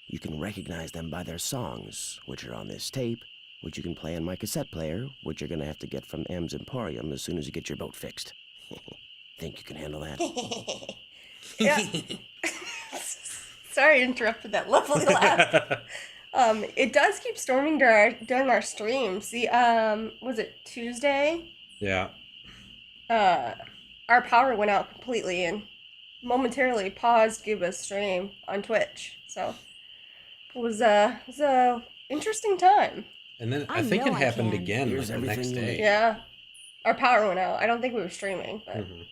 You can recognize them by their songs, which are on this tape, which you can play on my cassette player, which you're gonna have to get from M's Emporium as soon as you get your boat fixed. Think you can handle that? Yeah. Sorry I interrupted that lovely laugh. It does keep storming during our streams. The was it Tuesday? Yeah. Our power went out completely and momentarily paused Guba's stream on Twitch. So it was a interesting time. And then I I think know it I happened can. again Here's like the next everything you day. need. Yeah. Our power went out. I don't think we were streaming, but Mhm.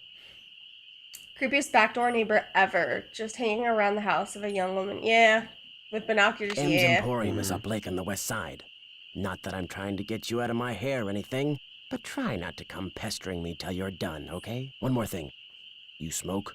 creepiest backdoor neighbor ever. Just hanging around the house of a young woman. Yeah. With binoculars, M's yeah. Emporium is up lake on the west side. Not that I'm trying to get you out of my hair or anything, but try not to come pestering me till you're done, okay? One more thing. You smoke?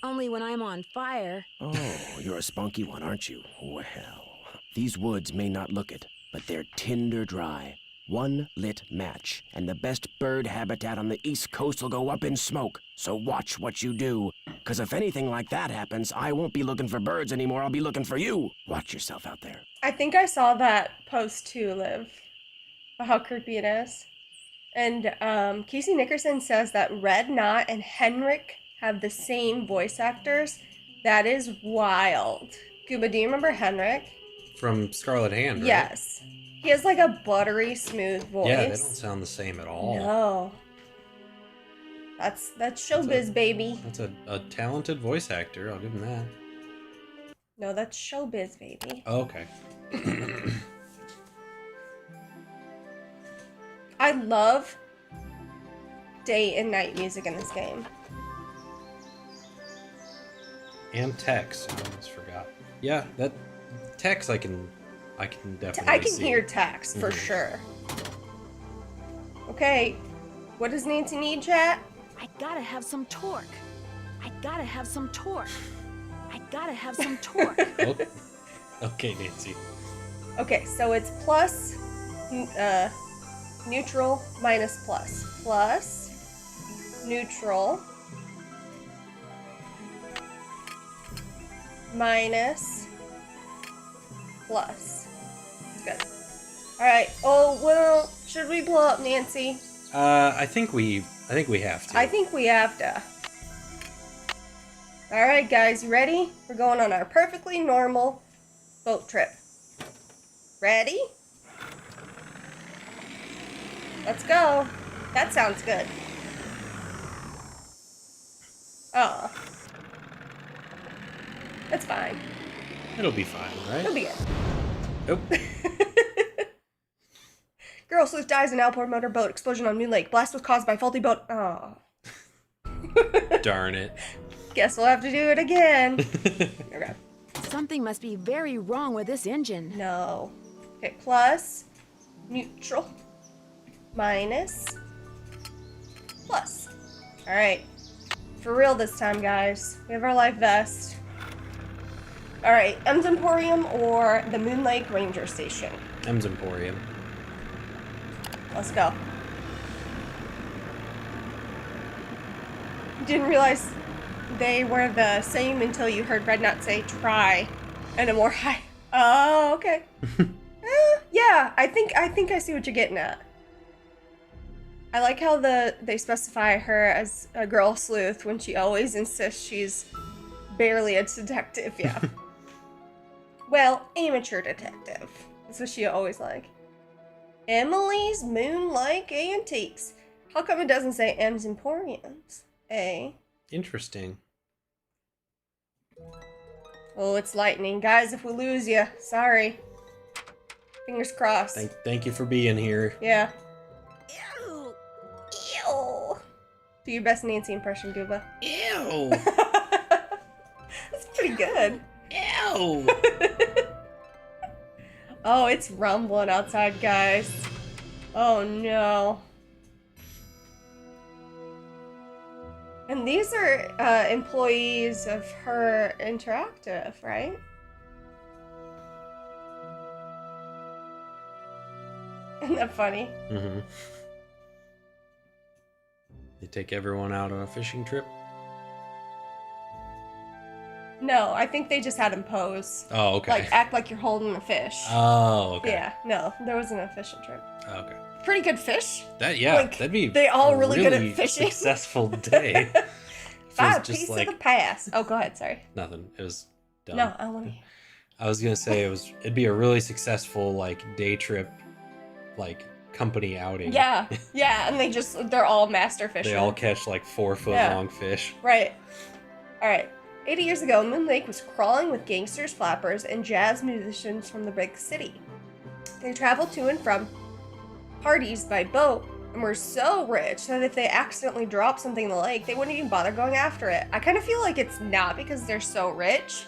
Only when I'm on fire. Oh, you're a spunky one, aren't you? Well, these woods may not look it, but they're tinder dry. One lit match, and the best bird habitat on the East Coast will go up in smoke. So watch what you do, because if anything like that happens, I won't be looking for birds anymore. I'll be looking for you. Watch yourself out there. I think I saw that post too, Liv. About how creepy it is. And Casey Nickerson says that Red Knot and Henrik have the same voice actors. That is wild. Guba, do you remember Henrik? From Scarlet Hand, right? Yes. He has like a buttery smooth voice. Yeah, they don't sound the same at all. No. That's showbiz, baby. That's a talented voice actor. I'll give him that. No, that's showbiz, baby. Oh, okay. I love day and night music in this game. And Tex. I almost forgot. Yeah, that Tex I can definitely I can see. hear Tax for sure. Okay, what does Nancy need, chat? I gotta have some torque. I gotta have some torque. I gotta have some torque. Oh. Okay, Nancy. Okay, so it's plus, neutral minus plus. Plus, neutral, minus, plus. Good. Alright, oh, well, should we blow up Nancy? I think we have to. I think we have to. Alright, guys, you ready? We're going on our perfectly normal boat trip. Ready? Let's go. That sounds good. Oh. That's fine. It'll be fine, It'll right? be good. Nope. Girl sleuth dies in outboard motor boat. Explosion on Moon Lake. Blast was caused by faulty boat. Oh. Darn it. Guess we'll have to do it again. Okay. Something must be very wrong with this engine. No. Okay, plus, neutral, minus, plus. Alright. For real this time, guys. We have our life vest. Alright, M's Emporium or the Moon Lake Ranger Station. M's Emporium. Let's go. Didn't realize they were the same until you heard Red Knot say try and a more high. Oh, okay. Yeah, I think I see what you're getting at. I like how they specify her as a girl sleuth when she always insists she's barely a detective. Yeah. Well, amateur detective. That's what she always like. Emily's Moonlake Antiques. How come it doesn't say M's Emporiums? Interesting. Oh, it's lightning. Guys, if we lose you, sorry. Fingers crossed. Thank you for being here. Yeah. Ew. Ew. Do your best Nancy impression, Gooba. Ew. That's pretty good. Ew. Oh, it's rumbling outside, guys. Oh no. And these are employees of Her Interactive, right? Isn't that funny? Mm-hmm. They take everyone out on a fishing trip? No, I think they just had him pose. Oh, okay. Like, act like you're holding a fish. Oh, okay. Yeah, no, there wasn't a fishing trip. Okay. Pretty good fish. That'd be they all a really good at fishing. Successful day. If it was Five piece of the past. Oh, go ahead, sorry. nothing. It was done. No, I want to. I was gonna say it'd be a really successful like day trip, like company outing. Yeah, yeah, and they're all master They fishermen. all catch like 4 foot Yeah. long fish. Right. All right. 80 years ago, Moon Lake was crawling with gangsters, flappers, and jazz musicians from the big city. They traveled to and from parties by boat and were so rich that if they accidentally dropped something in the lake, they wouldn't even bother going after it. I kind of feel like it's not because they're so rich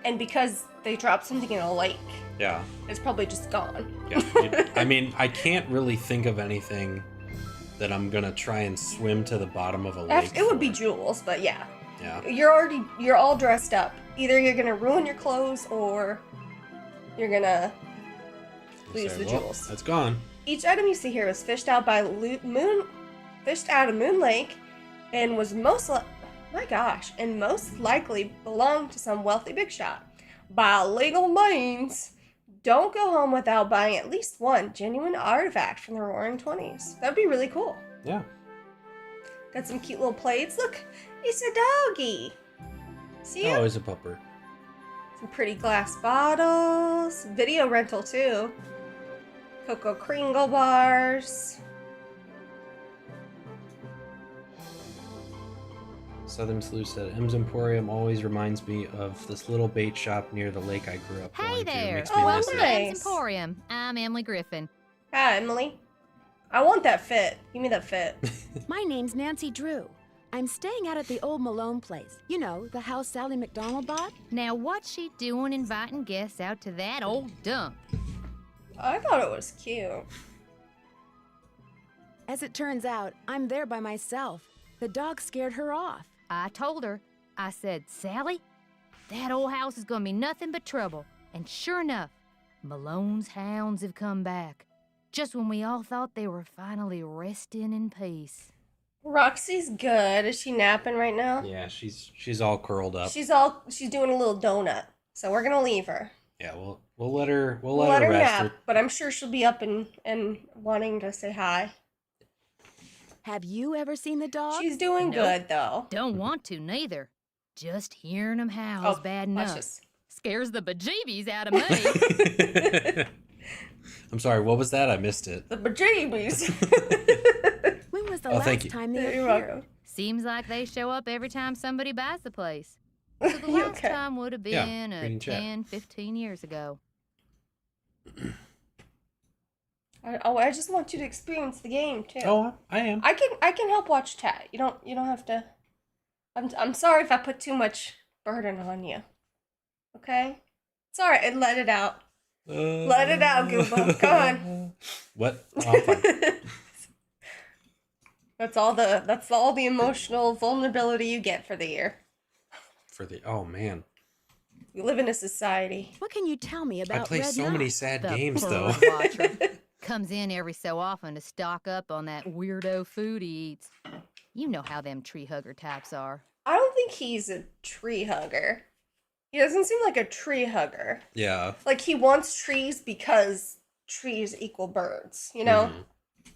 and because they dropped something in a lake. Yeah. It's probably just gone. Yeah. I mean, I can't really think of anything that I'm gonna try and swim to the bottom of a lake. It would be for. jewels, but yeah. Yeah. You're all dressed up. Either you're gonna ruin your clothes or you're gonna lose Say, the well, jewels. That's gone. Each item you see here was fished out of Moon Lake, and was most likely belonged to some wealthy big shot. By legal means, don't go home without buying at least one genuine artifact from the Roaring Twenties. That'd be really cool. Yeah. Got some cute little plates. Look, it's a doggy. See Oh, him? it's a pupper. Some pretty glass bottles. Video rental too. Cocoa Kringle bars. Southern Sleuth said, M's Emporium always reminds me of this little bait shop near the lake I grew up Hey going to. there. Makes me Oh, miss nice. it. M's Emporium. I'm Emily Griffin. Hi, Emily. I want that fit. Give me that fit. My name's Nancy Drew. I'm staying out at the old Malone place. You know, the house Sally McDonald bought? Now, what's she doing inviting guests out to that old dump? I thought it was cute. As it turns out, I'm there by myself. The dog scared her off. I told her. I said, Sally, that old house is gonna be nothing but trouble. And sure enough, Malone's hounds have come back. Just when we all thought they were finally resting in peace. Roxy's good. Is she napping right now? Yeah, she's all curled up. She's doing a little donut. So we're gonna leave her. Yeah, we'll let her Let her rest. nap, but I'm sure she'll be up and wanting to say hi. Have you ever seen the dog? She's doing Nope. good though. Don't want to, neither. Just hearing them howl is bad enough. luscious. Scares the bejeebies out of me. I'm sorry, what was that? I missed it. The bejeebies. When was the Oh, thank last you. time they You're appeared? welcome. Seems like they show up every time somebody buys the place. So the last Okay. time would have Yeah, been reading chat. 10, 15 years ago. I just want you to experience the game too. Oh, I am. I can help watch chat. You don't have to. I'm sorry if I put too much burden on you. Okay? It's alright, and let it out. Let it out, Gooba. Come on. What? Oh, I'm fine. That's all the emotional vulnerability you get for the year. Oh man, We live in a society. What can you tell me about I play Red so many Knox? sad The games though. bird watcher comes in every so often to stock up on that weirdo food he eats. You know how them tree hugger types are. I don't think he's a tree hugger. He doesn't seem like a tree hugger. Yeah. Like he wants trees because trees equal birds, you know? Mhm.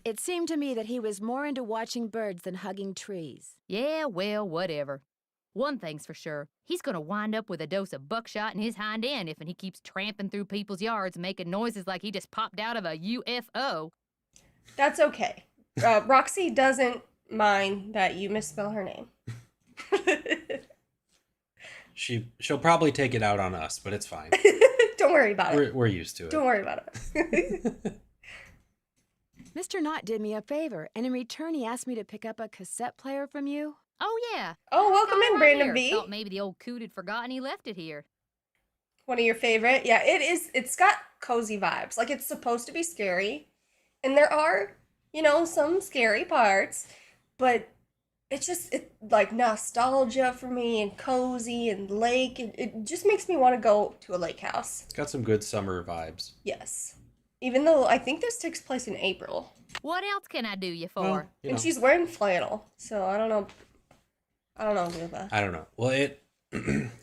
It seemed to me that he was more into watching birds than hugging trees. Yeah, well, whatever. One thing's for sure, he's gonna wind up with a dose of buckshot in his hind end if he keeps tramping through people's yards making noises like he just popped out of a UFO. That's okay. Roxy doesn't mind that you misspell her name. She'll probably take it out on us, but it's fine. Don't worry about it. We're used to it. Don't worry about it. Mr. Knott did me a favor, and in return, he asked me to pick up a cassette player from you. Oh, yeah. Oh, welcome in, Right Brandon here. B. Thought maybe the old coot had forgotten he left it here. One of your favorite. Yeah, it is. It's got cozy vibes. Like, it's supposed to be scary. And there are, some scary parts. But it's just, like, nostalgia for me and cozy and lake. It just makes me want to go to a lake house. It's got some good summer vibes. Yes. Even though I think this takes place in April. What else can I do you for? Well, And she's wearing flannel. So I don't know. Luba. I don't know. Well, it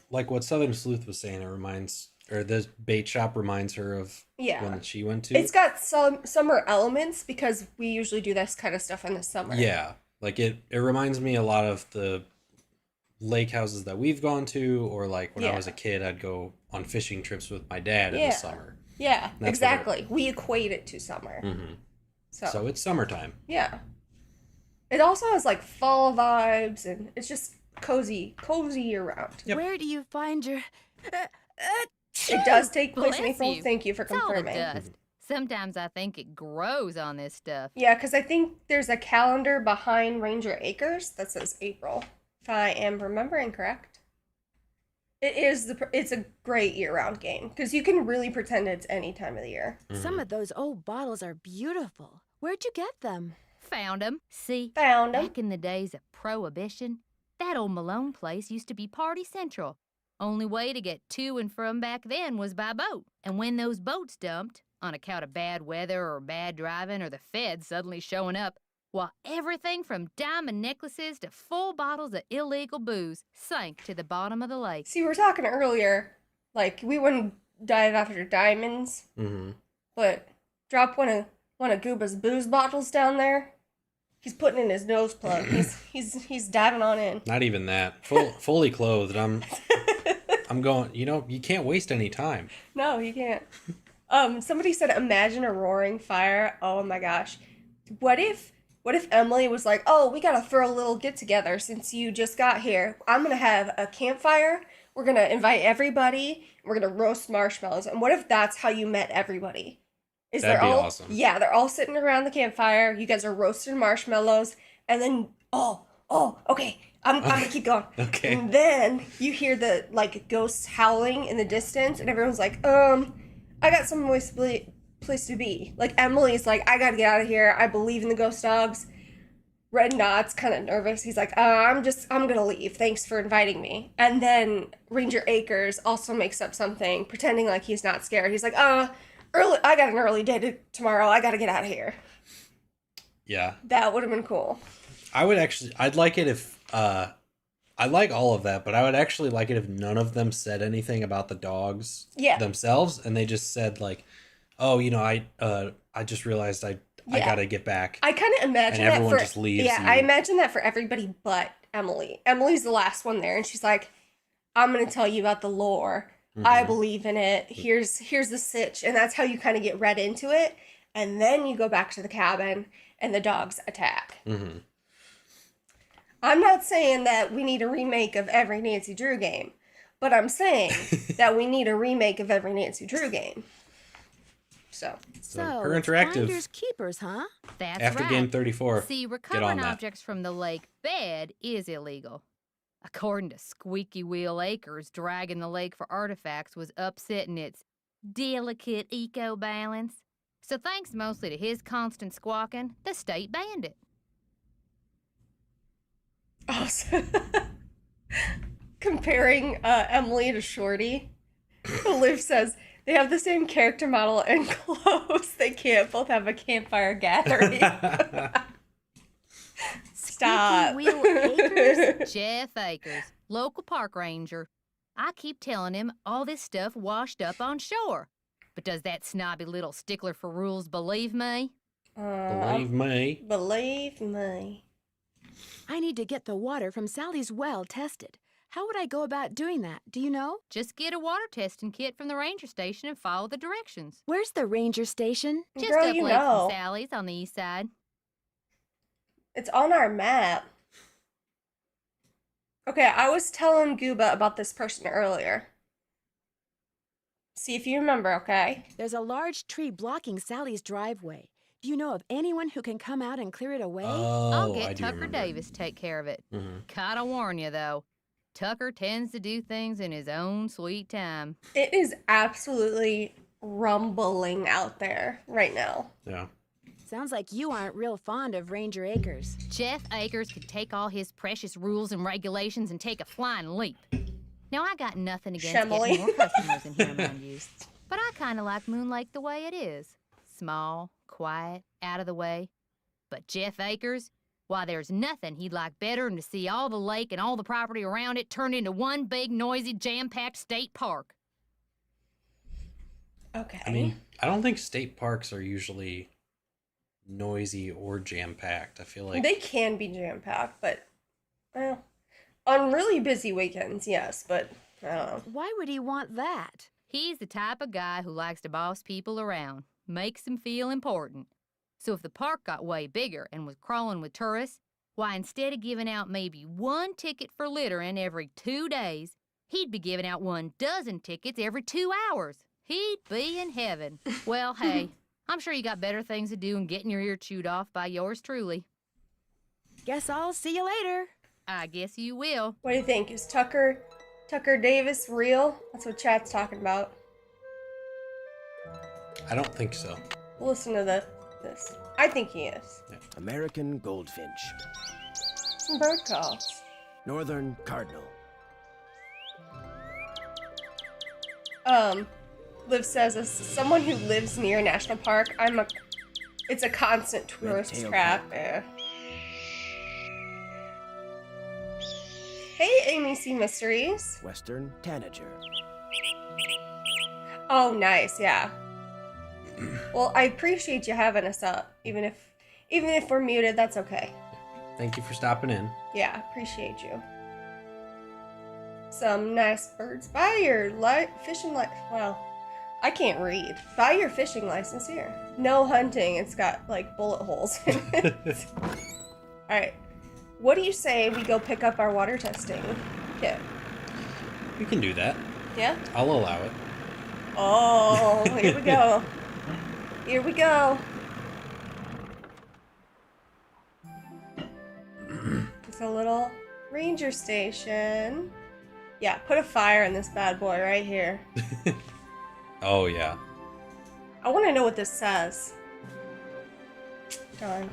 like what Southern Sleuth was saying. It reminds, or the bait shop reminds her of Yeah. when she went to. It's got some summer elements because we usually do this kind of stuff in the summer. Yeah, like it reminds me a lot of the lake houses that we've gone to, or like when I Yeah. was a kid, I'd go on fishing trips with my dad in Yeah. the summer. Yeah, That's exactly. We equate it to summer. Hmm. So, So it's summertime. yeah. It also has like fall vibes and it's just cozy year round. Yep. Where do you find your... It does take place in Bless April. you. Thank you for It's all the confirming. dust. Sometimes I think it grows on this stuff. Yeah, because I think there's a calendar behind Ranger Acres that says April, if I am remembering correct. It's a great year-round game because you can really pretend it's any time of the year. Some of those old bottles are beautiful. Where'd you get them? Found 'em. See, Found 'em. back in the days of Prohibition, that old Malone place used to be party central. Only way to get to and from back then was by boat. And when those boats dumped, on account of bad weather or bad driving or the feds suddenly showing up, well, everything from diamond necklaces to full bottles of illegal booze sank to the bottom of the lake. See, we were talking earlier, like we wouldn't dive after diamonds, Hmm. but drop one of Gooba's booze bottles down there. He's putting in his nose plug. He's diving on in. Not even that. Fully clothed. I'm going. You can't waste any time. No, you can't. Somebody said, imagine a roaring fire. Oh my gosh. What if Emily was like, oh, we gotta throw a little get together since you just got here. I'm gonna have a campfire. We're gonna invite everybody. We're gonna roast marshmallows. And what if that's how you met everybody? That'd be awesome. Yeah, they're all sitting around the campfire. You guys are roasting marshmallows, and then okay, I'm gonna keep going. Okay. And then you hear the like ghosts howling in the distance, and everyone's like, I got some place to be. Like Emily's like, I gotta get out of here. I believe in the ghost dogs. Red Knot's kind of nervous. He's like, I'm gonna leave. Thanks for inviting me. And then Ranger Acres also makes up something, pretending like he's not scared. He's like, I got an early day tomorrow. I gotta get out of here. Yeah. That would have been cool. I'd like it if, I like all of that, but I would actually like it if none of them said anything about the dogs Yeah. themselves, and they just said like, oh, I just realized I Yeah. gotta get back. I kind of imagine And that everyone for just leaves yeah. you. I imagine that for everybody but Emily. Emily's the last one there, and she's like, "I'm gonna tell you about the lore. I Mhm. believe in it. Here's the sitch," and that's how you kind of get read into it. And then you go back to the cabin, and the dogs attack. Mhm. I'm not saying that we need a remake of every Nancy Drew game, but I'm saying that we need a remake of every Nancy Drew game. So. So, So, her it's interactive finders keepers, huh? That's after right. game 34. See, on recovering that. objects from the lake bed is illegal. According to Squeaky Wheel Acres, dragging the lake for artifacts was upsetting its delicate eco balance. So thanks mostly to his constant squawking, the state banned it. Also, comparing Emily to Shorty, Liv says they have the same character model and clothes. They can't both have a campfire gathering. Stop. Squeaky Wheel Acres? Jeff Akers, local park ranger. I keep telling him all this stuff washed up on shore. But does that snobby little stickler for rules believe me? Believe me. Believe me. I need to get the water from Sally's well tested. How would I go about doing that? Do you know? Just get a water testing kit from the ranger station and follow the directions. Where's the ranger station? Just Girl, up you Lake know. from Sally's on the east side. It's on our map. Okay, I was telling Gooba about this person earlier. See if you remember, okay? There's a large tree blocking Sally's driveway. Do you know of anyone who can come out and clear it away? I'll Oh, I get do Tucker remember. Davis to take care of it. Mhm. Gotta warn you, though. Tucker tends to do things in his own sweet time. It is absolutely rumbling out there right now. Yeah. Sounds like you aren't real fond of Ranger Acres. Jeff Akers could take all his precious rules and regulations and take a flying leap. Now, I got nothing against Shemily. getting more customers in here, mind you. But I kind of like Moon Lake the way it is. Small, quiet, out of the way. But Jeff Akers, why, there's nothing he'd like better than to see all the lake and all the property around it turned into one big, noisy, jam-packed state park. Okay. I mean, I don't think state parks are usually noisy or jam-packed. I feel like they can be jam-packed, but, well, on really busy weekends, yes, but I don't know. Why would he want that? He's the type of guy who likes to boss people around, makes them feel important. So if the park got way bigger and was crawling with tourists, why, instead of giving out maybe one ticket for littering every 2 days, he'd be giving out 12 tickets every 2 hours. He'd be in heaven. Well, hey, I'm sure you got better things to do than getting your ear chewed off by yours truly. Guess I'll see you later. I guess you will. What do you think? Is Tucker Davis real? That's what chat's talking about. I don't think so. Listen to this. I think he is. American goldfinch. Some bird calls. Northern cardinal. Liv says, as someone who lives near a national park, it's a constant tourist Red-tailed trap. hawk. Eh. Hey, Amy C. Mysteries. Western tanager. Oh, nice, yeah. Well, I appreciate you having us up, even if we're muted. That's okay. Thank you for stopping in. Yeah, appreciate you. Some nice birds. Buy your fishing well, I can't read. Buy your fishing license here. No hunting. It's got like bullet holes in it. All right. What do you say we go pick up our water testing kit? We can do that. Yeah? I'll allow it. Oh, here we go. Here we go. It's a little ranger station. Yeah, put a fire in this bad boy right here. Oh, yeah. I want to know what this says. Darn.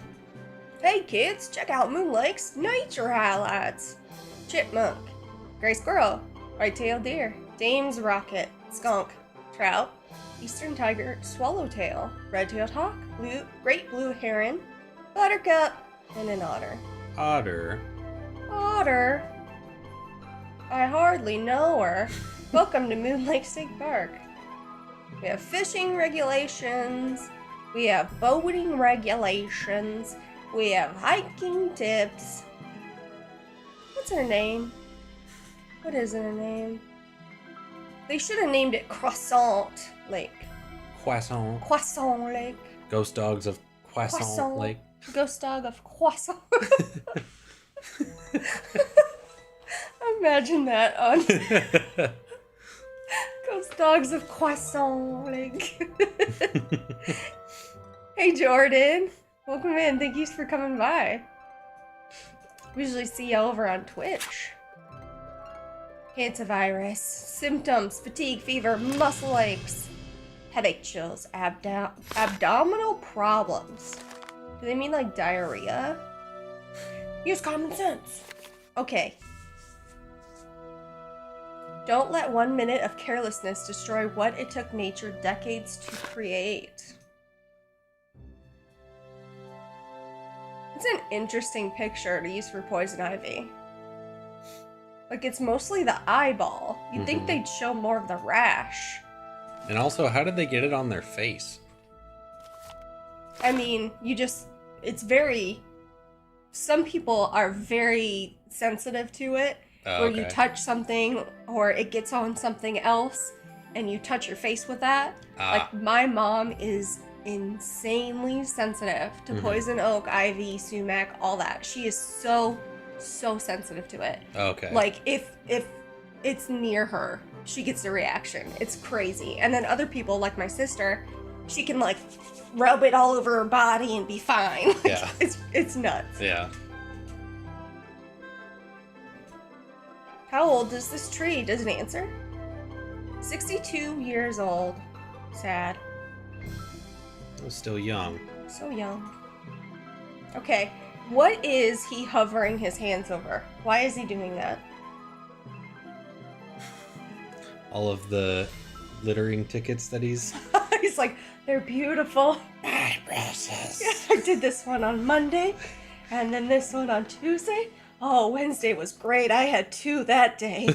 Hey kids, check out Moon Lake's nature highlights. Chipmunk, gray squirrel, white-tailed deer, Dame's rocket, skunk, trout, eastern tiger, swallowtail, red-tailed hawk, great blue heron, buttercup, and an otter. Otter. Otter? I hardly know her. Welcome to Moon Lake State Park. We have fishing regulations. We have boating regulations. We have hiking tips. What's her name? What is her name? They should have named it Croissant Lake. Croissant. Croissant Lake. Ghost dogs of Croissant Croissant. Lake. Ghost dog of Croissant. Imagine that on Ghost dogs of Croissant Lake. Hey Jordan, welcome in. Thank you for coming by. We usually see you over on Twitch. Hantavirus, symptoms, fatigue, fever, muscle aches, headache, chills, abdominal problems. Do they mean like diarrhea? Use common sense. Okay. Don't let 1 minute of carelessness destroy what it took nature decades to create. It's an interesting picture to use for poison ivy. Like, it's mostly the eyeball. You'd think they'd show more of the rash. And also, how did they get it on their face? I mean, it's very... Some people are very sensitive to it, where you okay. touch something or it gets on something else and you touch your face with that. Like, my mom is insanely sensitive to poison oak, ivy, sumac, all that. She is so sensitive to it. Okay. Like, if it's near her, she gets a reaction. It's crazy. And then other people, like my sister, she can like rub it all over her body and be fine. Like, Yeah. It's nuts. Yeah. How old is this tree? Doesn't answer. 62 years old. Sad. I was still young. So young. Okay. What is he hovering his hands over? Why is he doing that? All of the littering tickets that he's. He's like, they're beautiful. My precious. Yeah, I did this one on Monday, and then this one on Tuesday. Oh, Wednesday was great. I had 2 that day.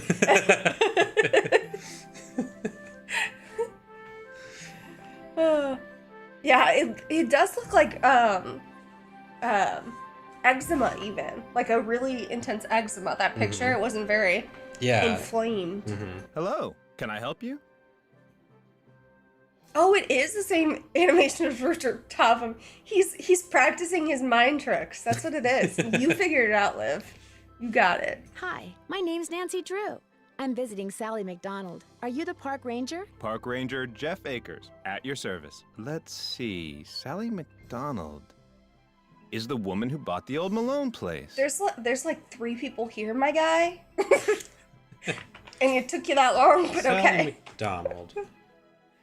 Yeah, it does look like eczema, even like a really intense eczema. That picture, it wasn't very Yeah. inflamed. Hello, can I help you? Oh, it is the same animation as Richard Topham. He's practicing his mind tricks. That's what it is. You figured it out, Liv. You got it. Hi, my name's Nancy Drew. I'm visiting Sally McDonald. Are you the park ranger? Park Ranger Jeff Akers, at your service. Let's see, Sally McDonald is the woman who bought the old Malone place. There's like 3 people here, my guy. And it took you that long, but Sally okay. McDonald.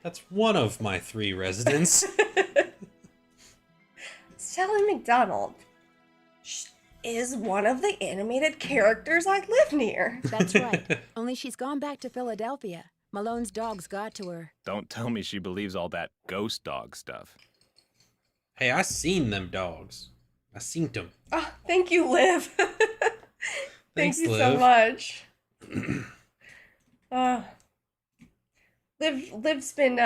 That's one of my 3 residents. Sally McDonald is one of the animated characters I live near. That's right. Only she's gone back to Philadelphia. Malone's dogs got to her. Don't tell me she believes all that ghost dog stuff. Hey, I seen them dogs. I seen them. Oh, thank you, Liv. Thank Thanks, you so Liv. much. Liv's been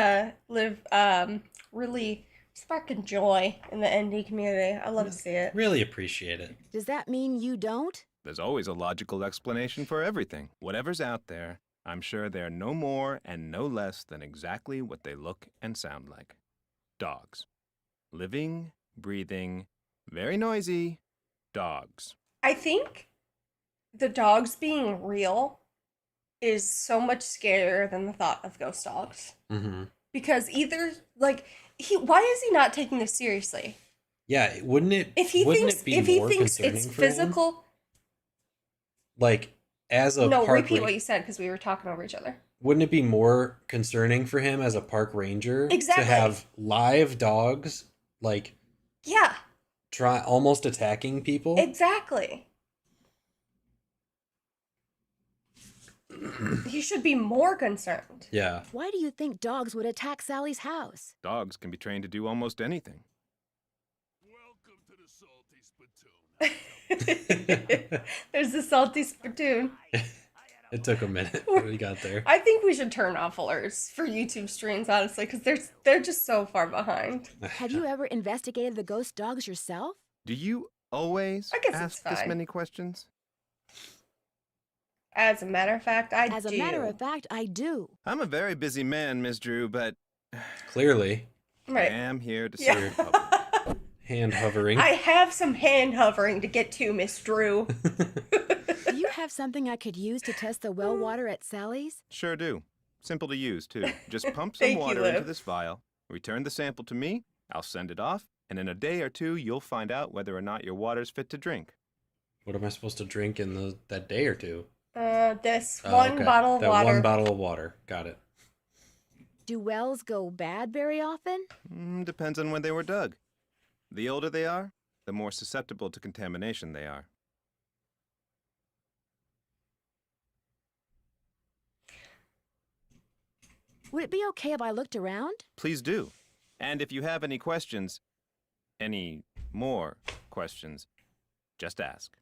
really sparking joy in the indie community. I love to see it. Really appreciate it. Does that mean you don't? There's always a logical explanation for everything. Whatever's out there, I'm sure they're no more and no less than exactly what they look and sound like. Dogs. Living, breathing, very noisy dogs. I think the dogs being real is so much scarier than the thought of ghost dogs. Mm-hmm. Because either, like, why is he not taking this seriously? Yeah, wouldn't it? If he wouldn't thinks it be if he more thinks concerning it's for him? physical, Like, as a no, park repeat ranger, what you said because we were talking over each other. wouldn't it be more concerning for him as a park ranger Exactly. to have live dogs like Yeah, try almost attacking people? exactly. He should be more concerned. Yeah. Why do you think dogs would attack Sally's house? Dogs can be trained to do almost anything. There's the salty spittoon. It took a minute, but we got there. I think we should turn off alerts for YouTube streams, honestly, because they're just so far behind. Have you ever investigated the ghost dogs yourself? Do you always I guess it's ask this fine. many questions? As a matter of fact, I As a do. matter of fact, I do. I'm a very busy man, Miss Drew, but Clearly, I Right. am here to Yeah. serve the public. hand hovering. I have some hand hovering to get to, Miss Drew. Do you have something I could use to test the well water at Sally's? Sure do. Simple to use, too. Just pump some Thank you, water into Liv. this vial, return the sample to me, I'll send it off, and in a day or 2, you'll find out whether or not your water's fit to drink. What am I supposed to drink in that day or two? This Oh, one okay. bottle of that water. one bottle of water. Got it. Do wells go bad very often? Depends on when they were dug. The older they are, the more susceptible to contamination they are. Would it be okay if I looked around? Please do. And if you have any questions, any more questions, just ask.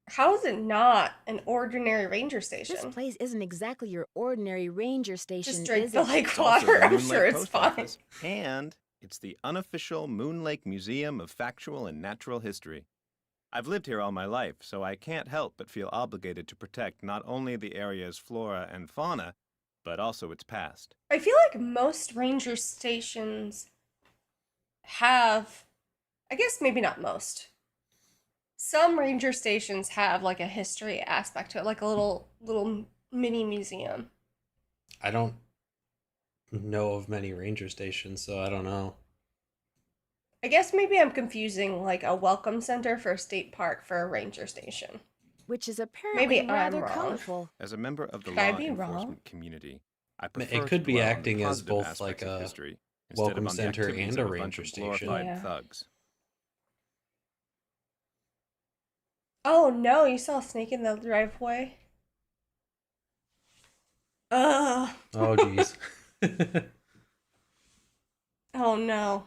How is it not an ordinary ranger station? This place isn't exactly your ordinary ranger station, Just drink is the it? lake It's also water. the I'm Moon sure Lake it's Post fine. Office, and it's the unofficial Moon Lake Museum of Factual and Natural History. I've lived here all my life, so I can't help but feel obligated to protect not only the area's flora and fauna, but also its past. I feel like most ranger stations have, I guess maybe not most. Some ranger stations have like a history aspect to it, like a little mini museum. I don't know of many ranger stations, so I don't know. I guess maybe I'm confusing like a welcome center for a state park for a ranger station. Which is apparently Maybe I'm rather wrong. colorful. As a member of the Could I law be enforcement wrong? community, I It prefer could to be dwell on the acting as positive both, aspects like, of a history instead of welcome on the center activities and a of bunch ranger of station. glorified Yeah. thugs. Oh no, you saw a snake in the driveway? Ugh. Oh, jeez. Oh no.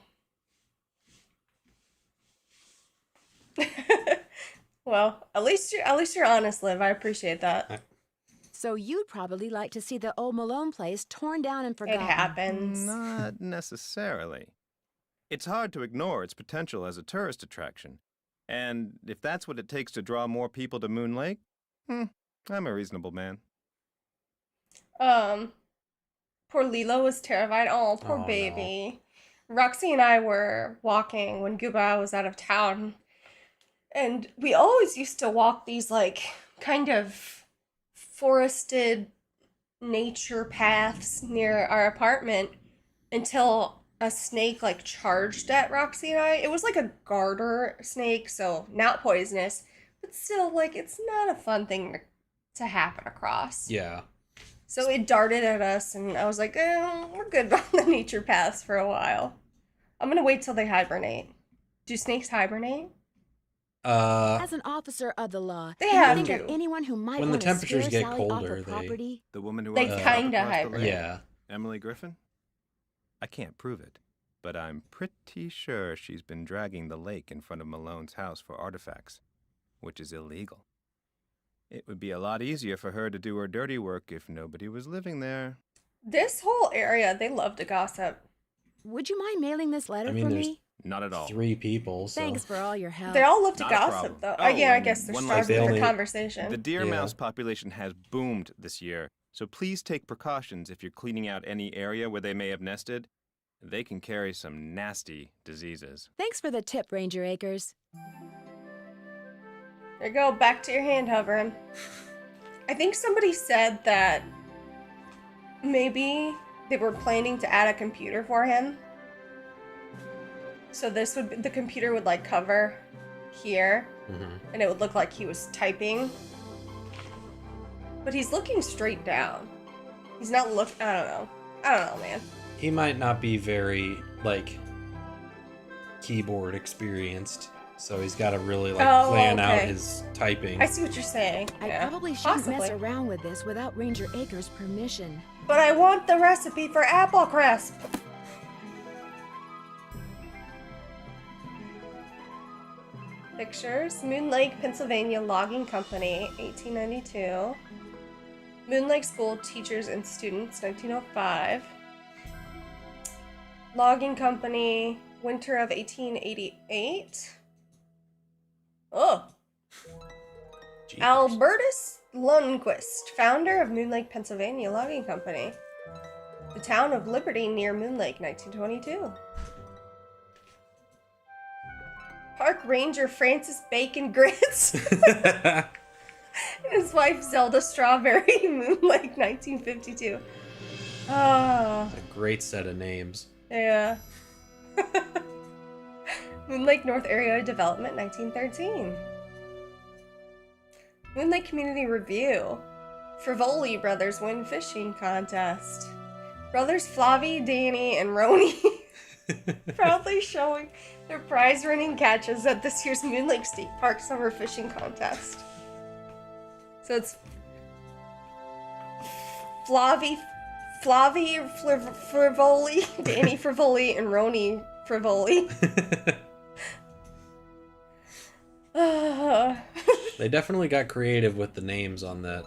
Well, at least you're honest, Liv. I appreciate that. So you'd probably like to see the old Malone place torn down and It forgotten. happens. Not necessarily. It's hard to ignore its potential as a tourist attraction. And if that's what it takes to draw more people to Moon Lake, I'm a reasonable man. Poor Lilo was terrified. Oh, poor Oh, no. baby. Roxy and I were walking when Guba was out of town. And we always used to walk these, like, kind of forested nature paths near our apartment until a snake, like, charged at Roxy and I. It was like a garter snake, so not poisonous, but still, like, it's not a fun thing to happen across. Yeah. So it darted at us, and I was like, we're good on the nature paths for a while. I'm gonna wait till they hibernate. Do snakes hibernate? As an officer of the law, They do you have think to. of anyone who might When the want to temperatures scare get Sally off colder, her they- property? The woman who They owns the kinda shop across the hibernate. lake, Yeah. Emily Griffin? I can't prove it, but I'm pretty sure she's been dragging the lake in front of Malone's house for artifacts, which is illegal. It would be a lot easier for her to do her dirty work if nobody was living there. This whole area, they love to gossip. Would you mind mailing this letter I mean, for there's me? Not at all. 3 people, so. Thanks for all your help. They all love to Not a gossip, problem. though. Oh, Yeah, I and guess they're one starving last thing. for They only- conversation. The deer Yeah. mouse population has boomed this year, so please take precautions if you're cleaning out any area where they may have nested. They can carry some nasty diseases. Thanks for the tip, Ranger Acres. There you go, back to your hand hovering. I think somebody said that maybe they were planning to add a computer for him. So this would be, the computer would like cover here, and it would look like he was typing. But he's looking straight down. He's not looking. I don't know, man. He might not be very, like, keyboard experienced, so he's got to really, like, Oh, plan out okay. his typing. I see what you're saying. I Yeah, probably shouldn't mess possibly. around with this without Ranger Acres' permission. But I want the recipe for apple crisp. Pictures. Moon Lake, Pennsylvania Logging Company, 1892. Moon Lake School Teachers and Students, 1905. Logging Company, winter of 1888. Oh. Jeepers. Albertus Lundquist, founder of Moon Lake, Pennsylvania Logging Company. The town of Liberty near Moon Lake, 1922. Park Ranger Francis Bacon Grits and his wife Zelda Strawberry, Moon Lake, 1952. Oh, A great set of names. yeah. Moon Lake North Area Development, 1913. Moon Lake Community Review. Frivoli Brothers win fishing contest. Brothers Flavi, Danny, and Roni proudly showing their prize-winning catches at this year's Moon Lake State Park Summer Fishing Contest. So it's Frivoli, Danny Frivoli, and Roni Frivoli. They definitely got creative with the names on that.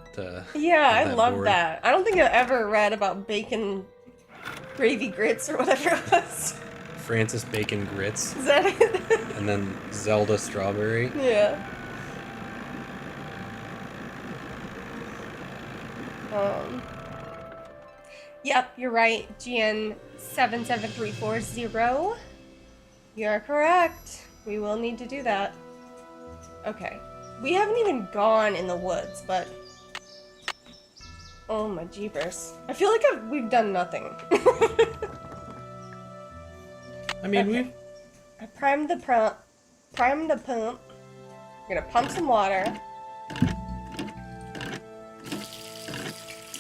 Yeah, on I that love board. that. I don't think I ever read about bacon gravy grits or whatever it was. Francis Bacon Grits. Is that it? And And then Zelda Strawberry. Yeah. Yep, you're right. GN77340. You're correct. We will need to do that. Okay. We haven't even gone in the woods, but... Oh my jeepers. I feel like we've done nothing. I mean, Okay. I primed the pump. I'm gonna pump some water.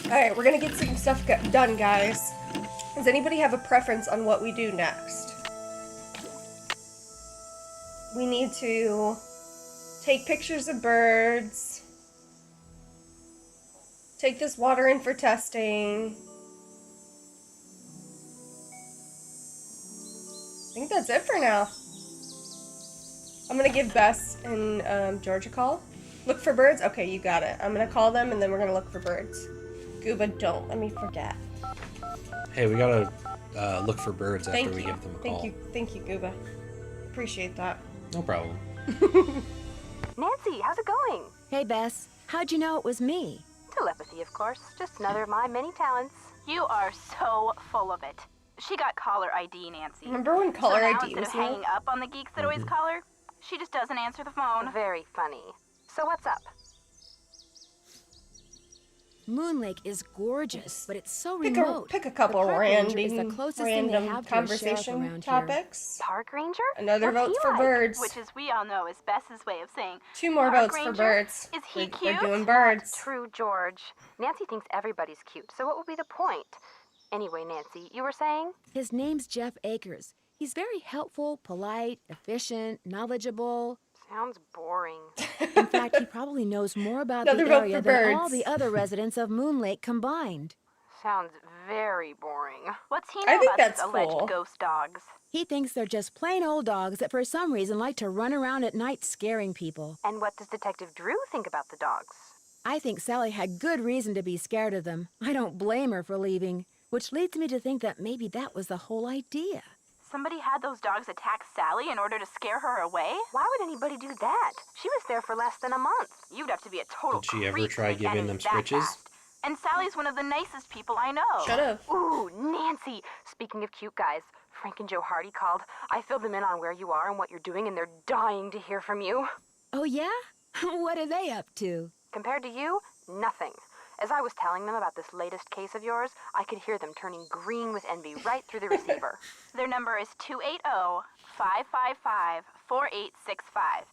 Alright, we're gonna get some stuff done, guys. Does anybody have a preference on what we do next? We need to take pictures of birds. Take this water in for testing. I think that's it for now. I'm gonna give Bess and George a call. Look for birds? Okay, you got it. I'm gonna call them and then we're gonna look for birds. Gooba, don't let me forget. hey, we gotta look for birds after Thank we you. give them a call. Thank you, Gooba. Appreciate that. No problem. Nancy, how's it going? Hey, Bess. How'd you know it was me? Telepathy, of course. Just another of my many talents. You are so full of it. She got caller ID, Nancy. Remember when caller so now, ID instead was of new? hanging up on the geeks that always call her, she just doesn't answer the phone. Very funny. So what's up? Moon Lake is gorgeous, but it's so Pick remote. a couple The park ranger is the random closest thing they have to a sheriff conversation around here. topics. Park ranger? Another What's votes he for like? birds. Which, as we all know, is Bess's way of saying 2 more Park votes for ranger? birds. Is he We're cute? doing birds. True, George. Nancy thinks everybody's cute, so what would be the point? Anyway, Nancy, you were saying? His name's Jeff Akers. He's very helpful, polite, efficient, knowledgeable. Sounds boring. In fact, he probably knows more about Another the vote area for than all birds. the other residents of Moon Lake combined. Sounds very boring. What's he I know think about that's these alleged cool. ghost dogs? He thinks they're just plain old dogs that for some reason like to run around at night scaring people. And what does Detective Drew think about the dogs? I think Sally had good reason to be scared of them. I don't blame her for leaving, which leads me to think that maybe that was the whole idea. Somebody had those dogs attack Sally in order to scare her away? Why would anybody do that? She was there for less than a month. You'd have to be a total Did she ever creep try to make giving enemies them that stitches? fast. And Sally's one of the nicest people I know. Should've. Ooh, Nancy. Speaking of cute guys, Frank and Joe Hardy called. I filled them in on where you are and what you're doing, and they're dying to hear from you. Oh, yeah? What are they up to? Compared to you, nothing. As I was telling them about this latest case of yours, I could hear them turning green with envy right through the receiver. Their number is 280-555-4865.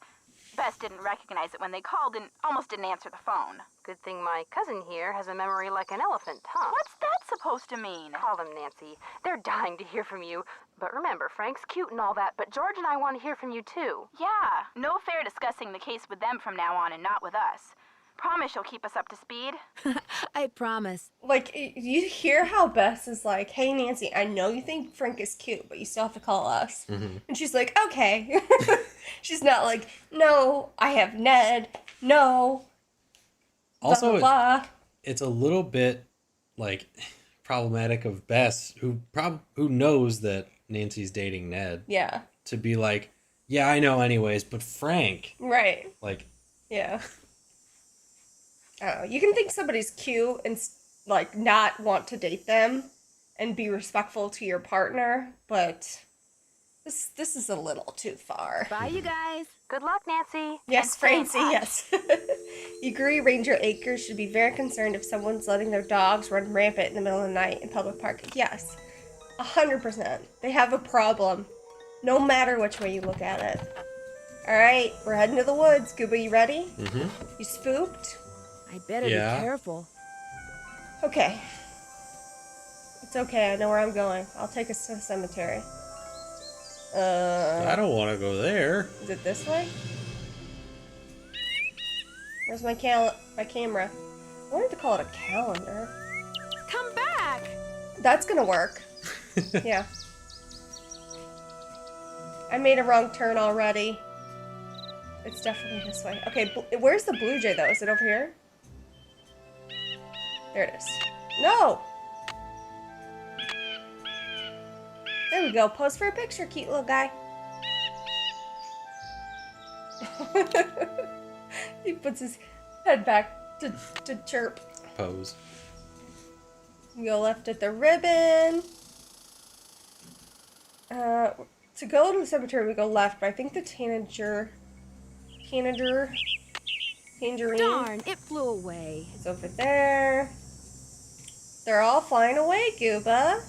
Bess didn't recognize it when they called and almost didn't answer the phone. Good thing my cousin here has a memory like an elephant, huh? What's that supposed to mean? Call them, Nancy. They're dying to hear from you. But remember, Frank's cute and all that, but George and I want to hear from you too. Yeah, no fair discussing the case with them from now on and not with us. Promise you'll keep us up to speed. I promise. Like, you hear how Bess is like, hey, Nancy, I know you think Frank is cute, but you still have to call us. And she's like, okay. She's not like, no, I have Ned. No. Also, blah, blah, blah. it's a little bit like problematic of Bess, who knows that Nancy's dating Ned, Yeah. to be like, yeah, I know anyways, but Frank, Right. like, Yeah. I don't know. You can think somebody's cute and like not want to date them and be respectful to your partner, but this is a little too far. Bye, you guys. Good luck, Nancy. Yes, And stay in Francie, touch. yes. You agree Ranger Akers should be very concerned if someone's letting their dogs run rampant in the middle of the night in public park. Yes. 100%. They have a problem. No matter which way you look at it. Alright, we're heading to the woods. Gooba, you ready? You spooked? I better Yeah. be careful. Okay. It's okay, I know where I'm going. I'll take us to the cemetery. I don't want to go there. Is it this way? Where's my camera? I wanted to call it a calendar. Come back! That's gonna work. Yeah. I made a wrong turn already. It's definitely this way. Okay, where's the blue jay though? Is it over here? There it is. No! There we go. Pose for a picture, cute little guy. He puts his head back to chirp. Pose. We go left at the ribbon. To go to the cemetery, we go left, but I think the tangerine Darn, it flew away. is over there. They're all flying away, Gooba.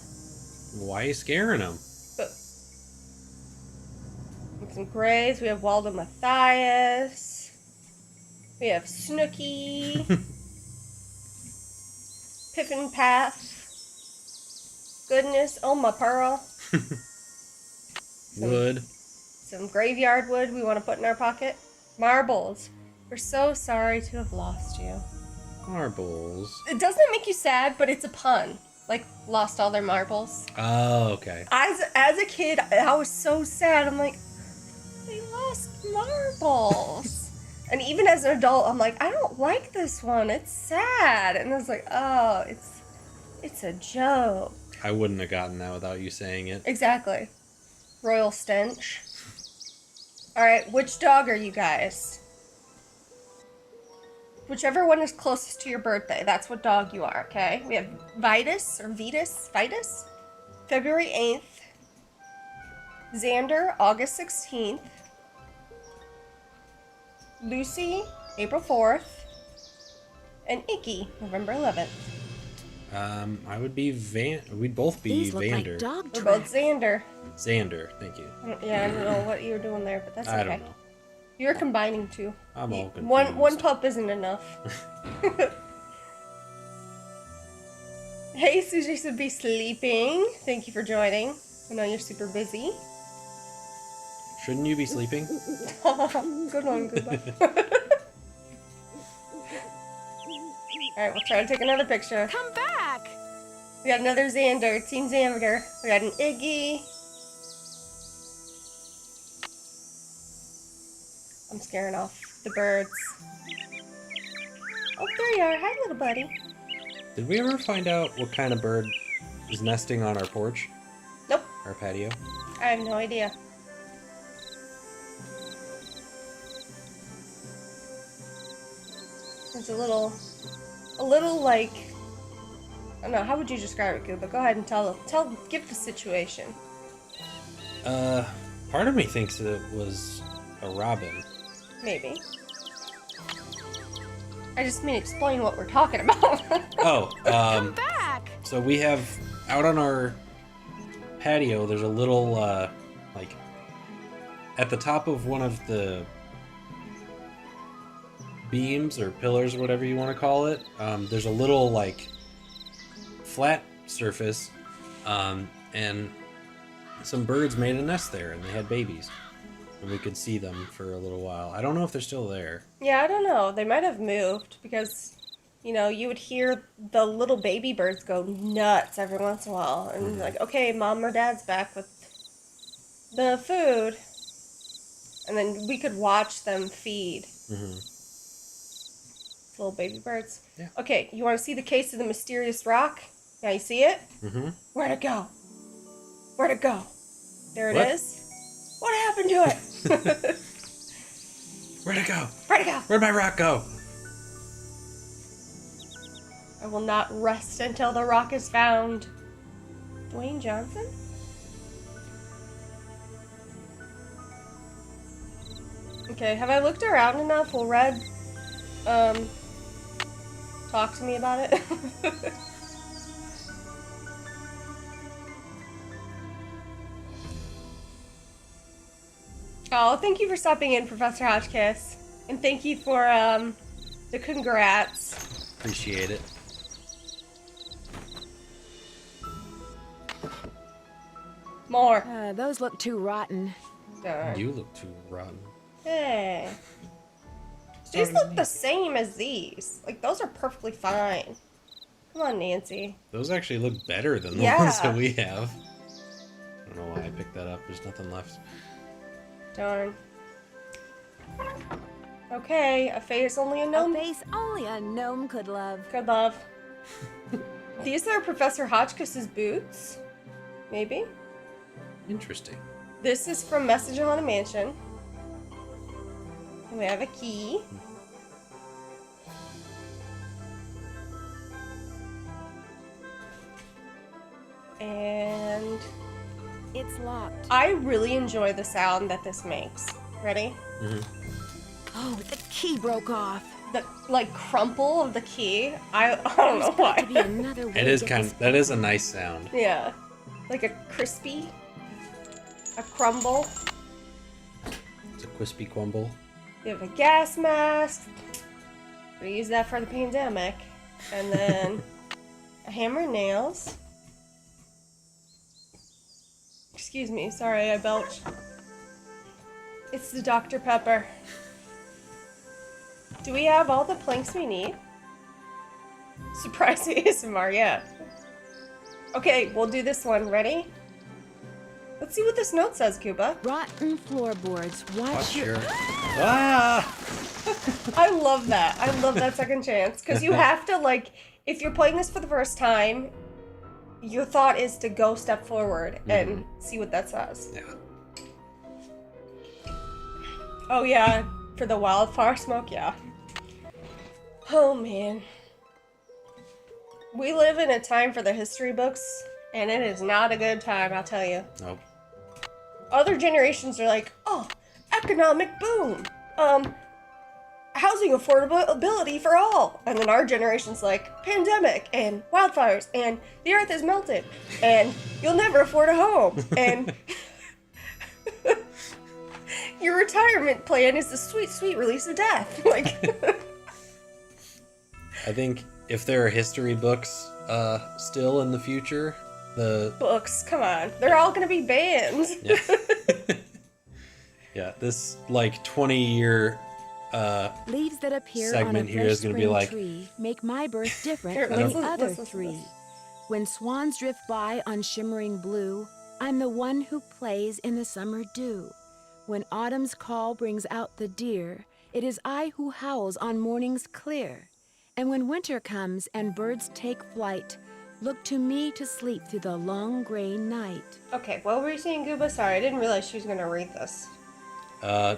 Why are you scaring them? But with some graves, we have Waldo Matthias. We have Snooky. Pippin Path. Goodness, oh my pearl. Wood. Some graveyard wood we want to put in our pocket. Marbles. We're so sorry to have lost you. Marbles. It doesn't make you sad, but it's a pun. Like, lost all their marbles. Oh, okay. As a kid, I was so sad. I'm like, they lost marbles. And even as an adult, I'm like, I don't like this one. It's sad. And I was like, oh, it's a joke. I wouldn't have gotten that without you saying it. Exactly. Royal stench. Alright, which dog are you guys? Whichever one is closest to your birthday, that's what dog you are, okay? We have Vitus, February 8th. Xander, August 16th. Lucy, April 4th. And Icky, November 11th. I would be We'd both be These look Vander. like dog We're both tracks. Xander. Xander, thank you. Yeah, I don't know what you were doing there, but that's okay. I don't know. You're combining two. I'm all confused. One pup isn't enough. Hey, Suji should be sleeping. Thank you for joining. I know you're super busy. Shouldn't you be sleeping? Good one, goodbye. Alright, we'll try to take another picture. Come back! We got another Xander, Team Xander. We got an Iggy. I'm scaring off the birds. Oh, there you are. Hi, little buddy. Did we ever find out what kind of bird is nesting on our porch? Nope. Our patio? I have no idea. It's a little like, I don't know, how would you describe it, Gooba? Go ahead and give the situation. Part of me thinks it was a robin. Maybe. I just mean explain what we're talking about. Oh, Come back! so we have out on our patio, there's a little, like, at the top of one of the beams or pillars, whatever you want to call it, there's a little, like, flat surface, and some birds made a nest there, and they had babies. And we could see them for a little while. I don't know if they're still there. Yeah, I don't know. They might have moved because, you know, you would hear the little baby birds go nuts every once in a while. And like, okay, mom or dad's back with the food. And then we could watch them feed. Little baby birds. Yeah. Okay, you want to see the case of the mysterious rock? Now you see it? Where'd it go? Where'd it go? There it What? is. What happened to it? Where'd it go? Where'd it go? Where'd my rock go? I will not rest until the rock is found. Dwayne Johnson? Okay, have I looked around enough? Will Red, talk to me about it? Oh, thank you for stopping in, Professor Hotchkiss. And thank you for, the congrats. Appreciate it. More. Those look too rotten. Darn. You look too rotten. Hey. These look the same as these. Like, those are perfectly fine. Come on, Nancy. Those actually look better than the Yeah. ones that we have. I don't know why I picked that up. There's nothing left. Darn. Okay, a face only a A gnome. face only a gnome could love. Good love. These are Professor Hotchkiss's boots. Maybe. Interesting. This is from Message in Haunted Mansion. And we have a key. And It's locked. I really enjoy the sound that this makes. Ready? Oh, the key broke off. The like crumple of the key. I don't know Got to be why. another way It to is get kind this- of, that is a nice sound. Yeah. Like a crispy, a crumble. It's a crispy crumble. We have a gas mask. We use that for the pandemic. And then a hammer and nails. Excuse me, sorry, I belched. It's the Dr. Pepper. Do we have all the planks we need? Surprise ASMR, yeah. Okay, we'll do this one. Ready? Let's see what this note says, Cuba. Rotten floorboards. Watch Watch your. your... Ah! I love that. I love that second chance. Because you have to, like, if you're playing this for the first time, your thought is to go step forward and see what that says. Yeah. Oh, yeah. For the wildfire smoke, yeah. Oh, man. We live in a time for the history books, and it is not a good time, I'll tell you. Nope. Other generations are like, oh, economic boom. Housing affordability for all. And then our generation's like, pandemic and wildfires and the earth is melted and you'll never afford a home. And your retirement plan is the sweet, sweet release of death. Like, I think if there are history books still in the future, the books, come on. They're all gonna be banned. yeah, yeah, this like 20-year Leaves that appear on a segment here fresh is gonna be spring like- tree make my birth different Here, from let's the listen- other let's listen to three. this. When swans drift by on shimmering blue, I'm the one who plays in the summer dew. When autumn's call brings out the deer, it is I who howls on mornings clear. And when winter comes and birds take flight, look to me to sleep through the long gray night. Okay, what were you saying, Gooba? Sorry, I didn't realize she was gonna read this. I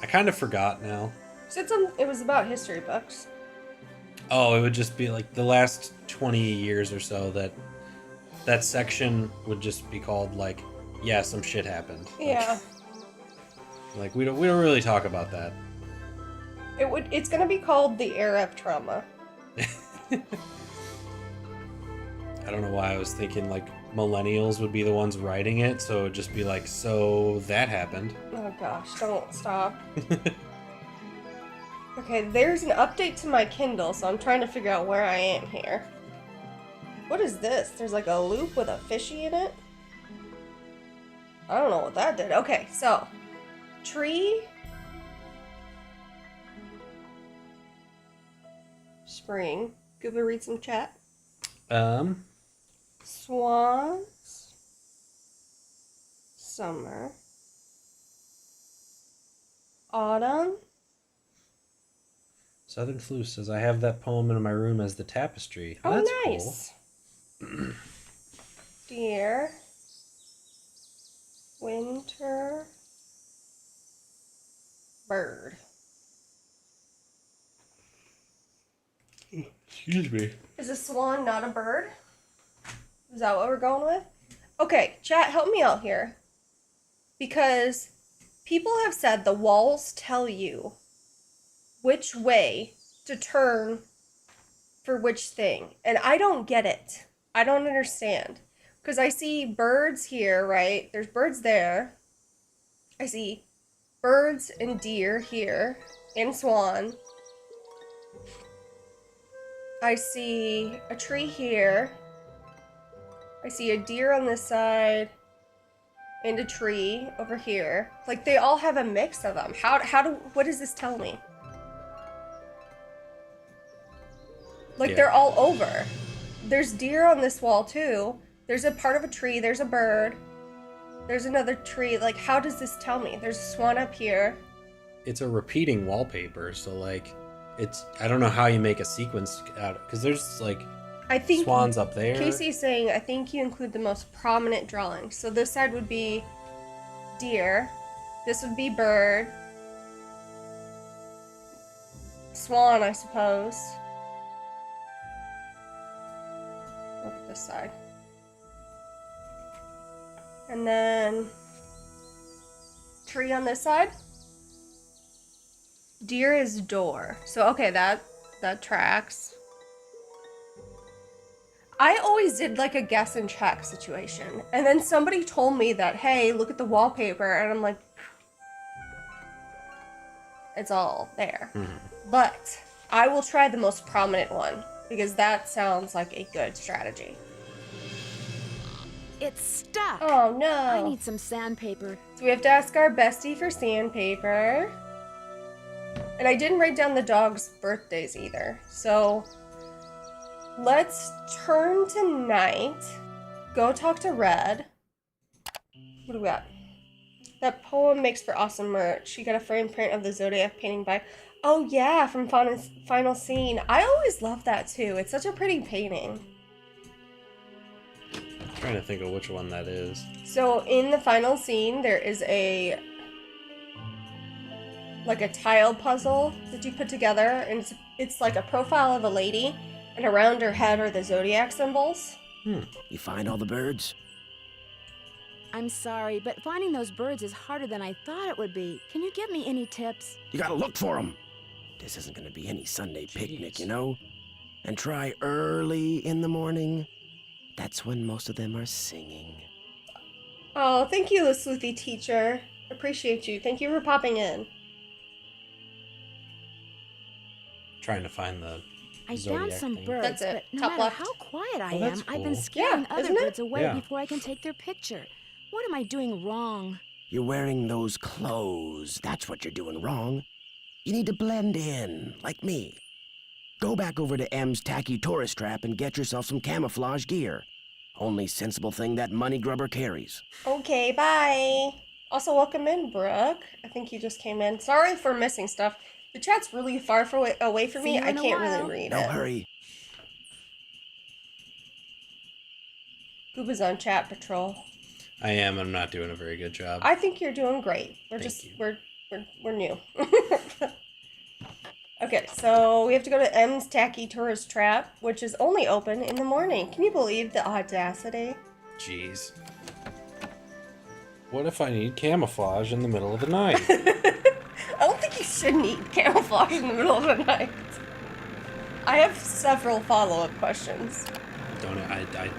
kind of forgot now. Said it was about history books. Oh, it would just be like the last 20 years or so that section would just be called like, yeah, some shit happened. Yeah. Like we don't really talk about that. It's gonna be called the era of trauma. I don't know why I was thinking like millennials would be the ones writing it, so it would just be like, so that happened. Oh gosh, don't stop. Okay, there's an update to my Kindle, so I'm trying to figure out where I am here. What is this? There's like a loop with a fishy in it? I don't know what that did. Okay, so tree, spring. Gooba, read some chat. Swans, summer, autumn. Southern Flute says I have that poem in my room as the tapestry. Oh, That's nice. Deer, winter, bird. Cool. Excuse me. Is a swan not a bird? Is that what we're going with? Okay, chat, help me out here. Because people have said the walls tell you which way to turn for which thing. And I don't get it. I don't understand. Because I see birds here, right? There's birds there. I see birds and deer here. And swan. I see a tree here. I see a deer on this side. And a tree over here. Like, they all have a mix of them. What does this tell me? Like, Yeah. they're all over. There's deer on this wall, too. There's a part of a tree. There's a bird. There's another tree. Like, how does this tell me? There's a swan up here. It's a repeating wallpaper, so like I don't know how you make a sequence out, because there's like I think swans up there. Casey's saying, I think you include the most prominent drawings. So this side would be deer. This would be bird. Swan, I suppose. Look at this side. And then tree on this side. Deer is door. So okay, that tracks. I always did like a guess and check situation. And then somebody told me that, hey, look at the wallpaper, and I'm like, it's all there. But I will try the most prominent one because that sounds like a good strategy. It's stuck. Oh no. I need some sandpaper. So we have to ask our bestie for sandpaper. And I didn't write down the dog's birthdays either. So let's turn to night. Go talk to Red. What do we got? That poem makes for awesome merch. You got a frame print of the Zodiac painting by... Oh yeah, from Final Scene. I always love that too. It's such a pretty painting. I'm trying to think of which one that is. So in the final scene, there is a tile puzzle that you put together, and it's like a profile of a lady, and around her head are the zodiac symbols. You find all the birds? I'm sorry, but finding those birds is harder than I thought it would be. Can you give me any tips? You gotta look for them. This isn't gonna be any Sunday picnic, you know? And try early in the morning. That's when most of them are singing. Oh, thank you, the sleuthy teacher. Appreciate you. Thank you for popping in. Trying to find the I Zodiac found some thing. birds, That's it. but no Top matter left. how quiet I Oh, that's am, I've been cool. scaring Yeah, other isn't it? birds away Yeah. before I can take their picture. What am I doing wrong? You're wearing those clothes. That's what you're doing wrong. You need to blend in, like me. Go back over to M's tacky tourist trap and get yourself some camouflage gear. Only sensible thing that money grubber carries. Okay, bye. Also, welcome in, Brooke. I think you just came in. Sorry for missing stuff. The chat's really far away from See me. you I in a can't while. really read No it. hurry. Gooba's on chat patrol. I am. I'm not doing a very good job. I think you're doing great. We're Thank just you. we're new. Okay, so we have to go to M's Tacky Tourist Trap, which is only open in the morning. Can you believe the audacity? Jeez. What if I need camouflage in the middle of the night? I don't think you should need camouflage in the middle of the night. I have several follow-up questions. Don't I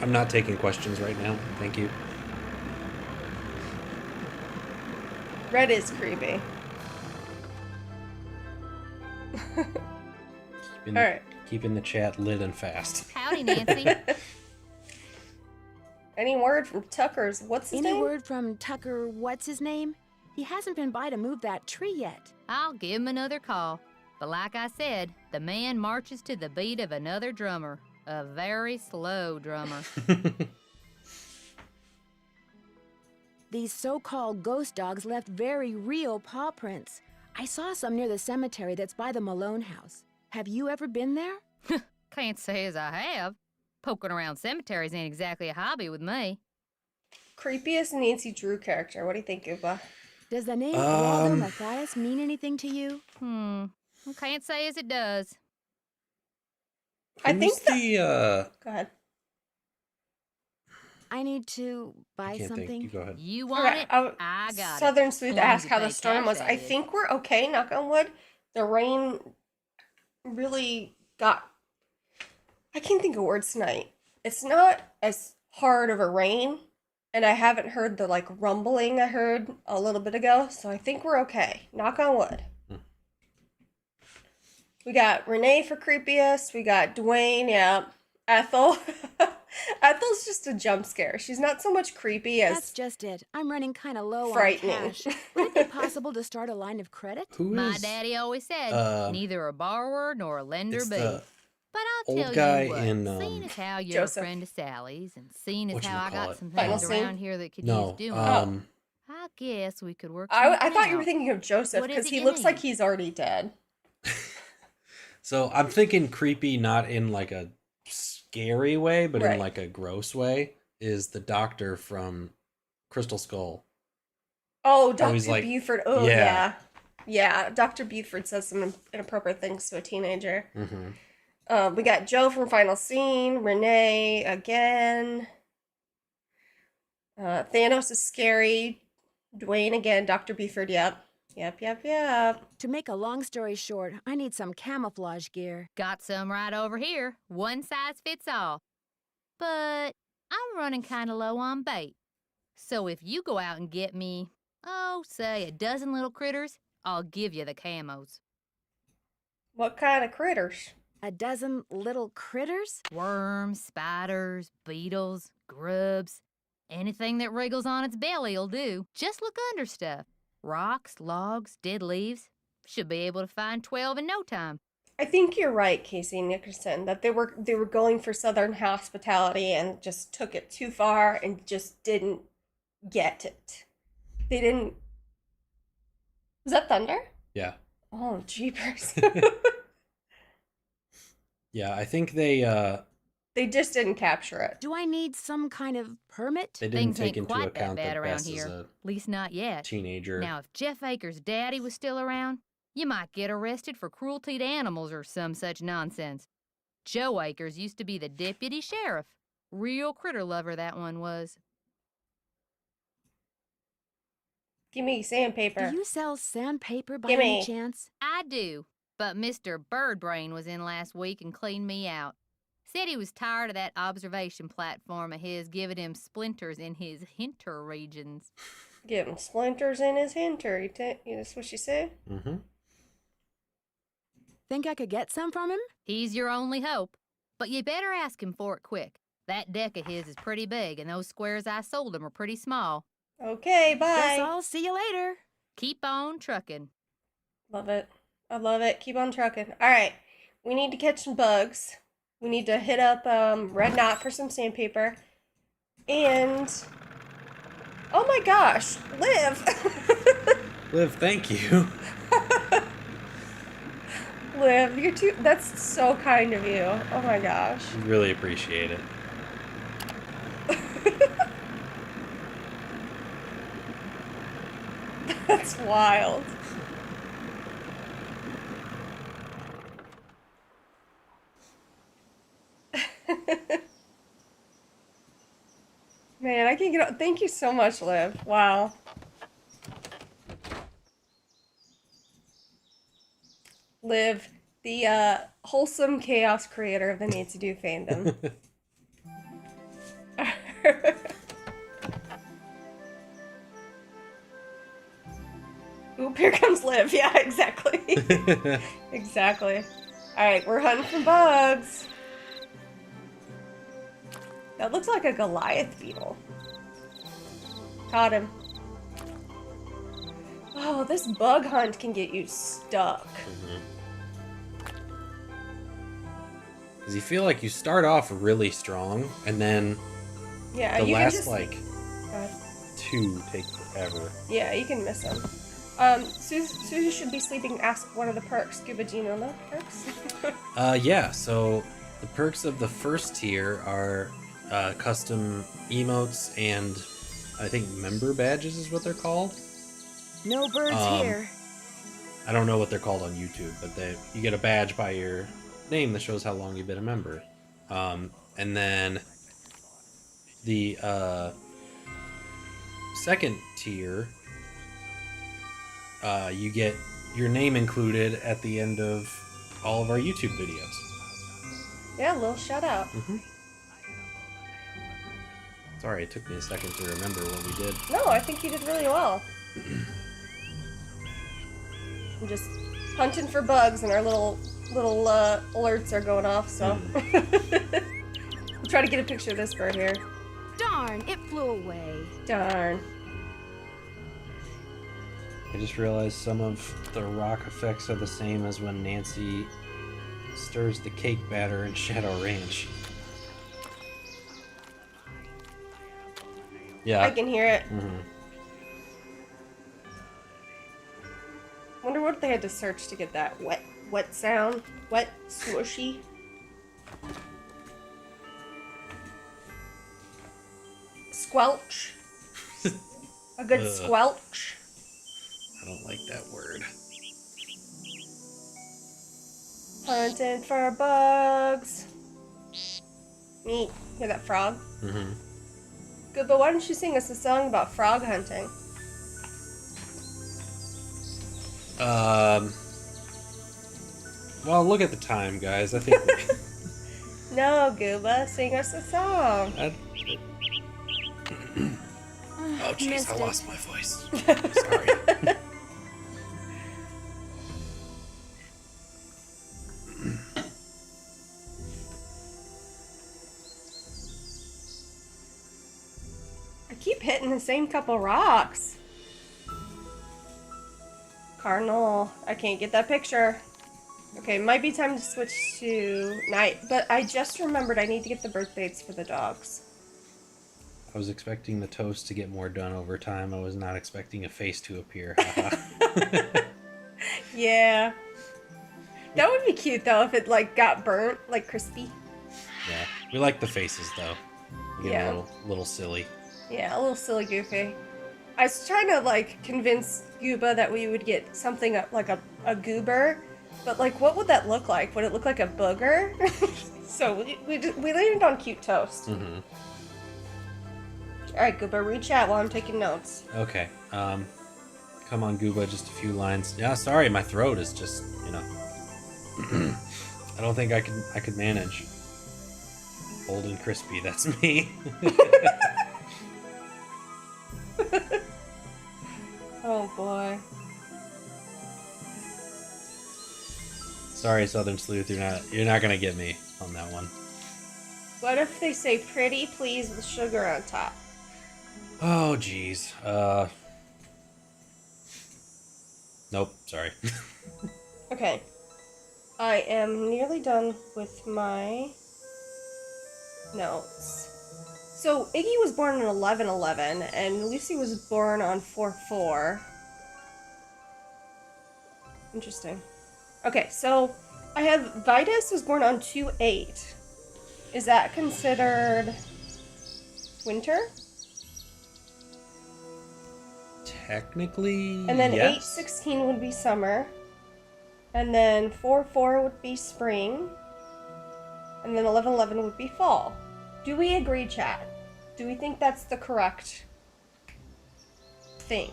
I'm not taking questions right now. Thank you. Red is creepy. Keeping, All right. keeping the chat lit and fast. Howdy, Nancy. Any word from Tucker's? What's his Any name? word from Tucker, what's his name? He hasn't been by to move that tree yet. I'll give him another call. But like I said, the man marches to the beat of another drummer. A very slow drummer. These so-called ghost dogs left very real paw prints. I saw some near the cemetery that's by the Malone house. Have you ever been there? Can't say as I have. Poking around cemeteries ain't exactly a hobby with me. Creepiest Nancy Drew character. What do you think, Gooba? Does the name Waldo Um, Matthias mean anything to you? Can't say as it does. I think Who's the Go ahead. I need to buy can't something. think. You go ahead. You want Okay, it? I got Southern it. Sleuth As long as asked you how the pay storm cash, was. that I is. think we're okay, knock on wood. The rain really got... I can't think of words tonight. It's not as hard of a rain, and I haven't heard the, rumbling I heard a little bit ago, so I think we're okay. Knock on wood. We got Renee for creepiest. We got Dwayne, yeah. Ethel. Ethel's just a jump scare. She's not so much creepy as... That's just it. I'm running kind of low frightening. on cash. Would it be possible to start a line of credit? Who My is daddy always said, neither a borrower nor a lender it's be. the But I'll old tell guy you what, in, seeing as how you're Joseph. a friend of Sally's, and seeing as how I whatchamacallit? got some Final things Scene? around here that could no? use doing, I guess we could work I something thought you were out. thinking of Joseph What is because it he you looks like need? he's already dead. So I'm thinking creepy, not in like a scary way, but Right. in like a gross way. Is the doctor from Crystal Skull? Oh, Dr. he's like- Buford. Oh, yeah. yeah. Yeah, Dr. Buford says some inappropriate things to a teenager. Mm-hmm. We got Joe from Final Scene, Renee again. Thanos is scary. Dwayne again, Dr. Buford, yep. Yep. To make a long story short, I need some camouflage gear. Got some right over here. One size fits all. But I'm running kind of low on bait. So if you go out and get me, say a dozen little critters, I'll give you the camos. What kind of critters? A dozen little critters? Worms, spiders, beetles, grubs. Anything that wriggles on its belly'll do. Just look under stuff. Rocks, logs, dead leaves. Should be able to find 12 in no time. I think you're right, Casey Nickerson, that they were going for Southern hospitality and just took it too far and just didn't get it. They didn't. Was that thunder? Yeah. Oh, jeepers. Yeah, I think they just didn't capture it. Do I need some kind of permit? didn't Things take ain't into quite that account bad that around Bess is here. a At least not yet. teenager. Now, if Jeff Akers' daddy was still around, you might get arrested for cruelty to animals or some such nonsense. Joe Akers used to be the deputy sheriff. Real critter lover, that one was. Give me sandpaper. Do you sell sandpaper by Gimme. any chance? I do, but Mr. Birdbrain was in last week and cleaned me out. Said he was tired of that observation platform of his giving him splinters in his hinter regions. Give him splinters in his hinter. That's what she said? Mm-hmm. Think I could get some from him? He's your only hope, but you better ask him for it quick. That deck of his is pretty big, and those squares I sold him are pretty small. Okay, bye. Guess I'll see you later. Keep on trucking. Love it. I love it. Keep on trucking. All right. We need to catch some bugs. We need to hit up Red Knot for some sandpaper. And... oh my gosh. Liv! Liv, thank you. Liv, you're too... that's so kind of you. Oh my gosh. Really appreciate it. That's wild. Man, I can't get... thank you so much, Liv. Wow. Liv, the wholesome chaos creator of the Nancy Drew fandom. Oop, here comes Liv. Yeah, exactly. Exactly. Alright, we're hunting for bugs. That looks like a Goliath beetle. Caught him. Oh, this bug hunt can get you stuck. Because you feel like you start off really strong, and then Yeah, the you last, can just... like, God. 2 take forever. Yeah, you can miss them. Susie should be sleeping. Ask one of the perks. Scuba, do you know the perks? Yeah, so the perks of the first tier are custom emotes and I think member badges is what they're called. No birds here. I don't know what they're called on YouTube, but you get a badge by your name that shows how long you've been a member. And then the second tier, you get your name included at the end of all of our YouTube videos. Yeah, a little shout out. Sorry, it took me a second to remember what we did. No, I think you did really well. I'm just hunting for bugs, and our little alerts are going off. So we'll try to get a picture of this bird here. Darn, it flew away. Darn. I just realized some of the rock effects are the same as when Nancy stirs the cake batter in Shadow Ranch. Yeah. I can hear it. Mm-hmm. Wonder what they had to search to get that wet sound. Wet, swooshy. Squelch. A good Ugh. squelch. I don't like that word. Hunting for bugs. Neat. Hear that frog? Mm-hmm. Good, but why don't you sing us a song about frog hunting? Well, look at the time, guys. I think. No, Gooba, sing us a song. Oh, jeez, Missed I it. lost my voice. Sorry. I keep hitting the same couple rocks. Cardinal, I can't get that picture. Okay, might be time to switch to night, but I just remembered I need to get the birth dates for the dogs. I was expecting the toast to get more done over time. I was not expecting a face to appear. Haha. Yeah. That would be cute though if it like got burnt, like crispy. Yeah, we like the faces though. You get Yeah. a little silly. Yeah, a little silly goofy. I was trying to like convince Gooba that we would get something like a goober, but like what would that look like? Would it look like a booger? So we landed on cute toast. Mm-hmm. All right, Gooba, reach out while I'm taking notes. Okay. Come on, Gooba, just a few lines. Yeah, sorry, my throat is just, you know. I don't think I could manage. Old and crispy, that's me. Oh boy. Sorry, Southern Sleuth, you're not gonna get me on that one. What if they say pretty please with sugar on top? Oh, jeez. Nope, sorry. Okay. I am nearly done with my notes. So Iggy was born on 11/11, and Lucy was born on 4/4. Interesting. Okay, so I have Vitus was born on 2/8. Is that considered winter? Technically, And then yes. 8/16 would be summer. And then 4/4 would be spring. And then 11/11 would be fall. Do we agree, Chad? Do we think that's the correct thing?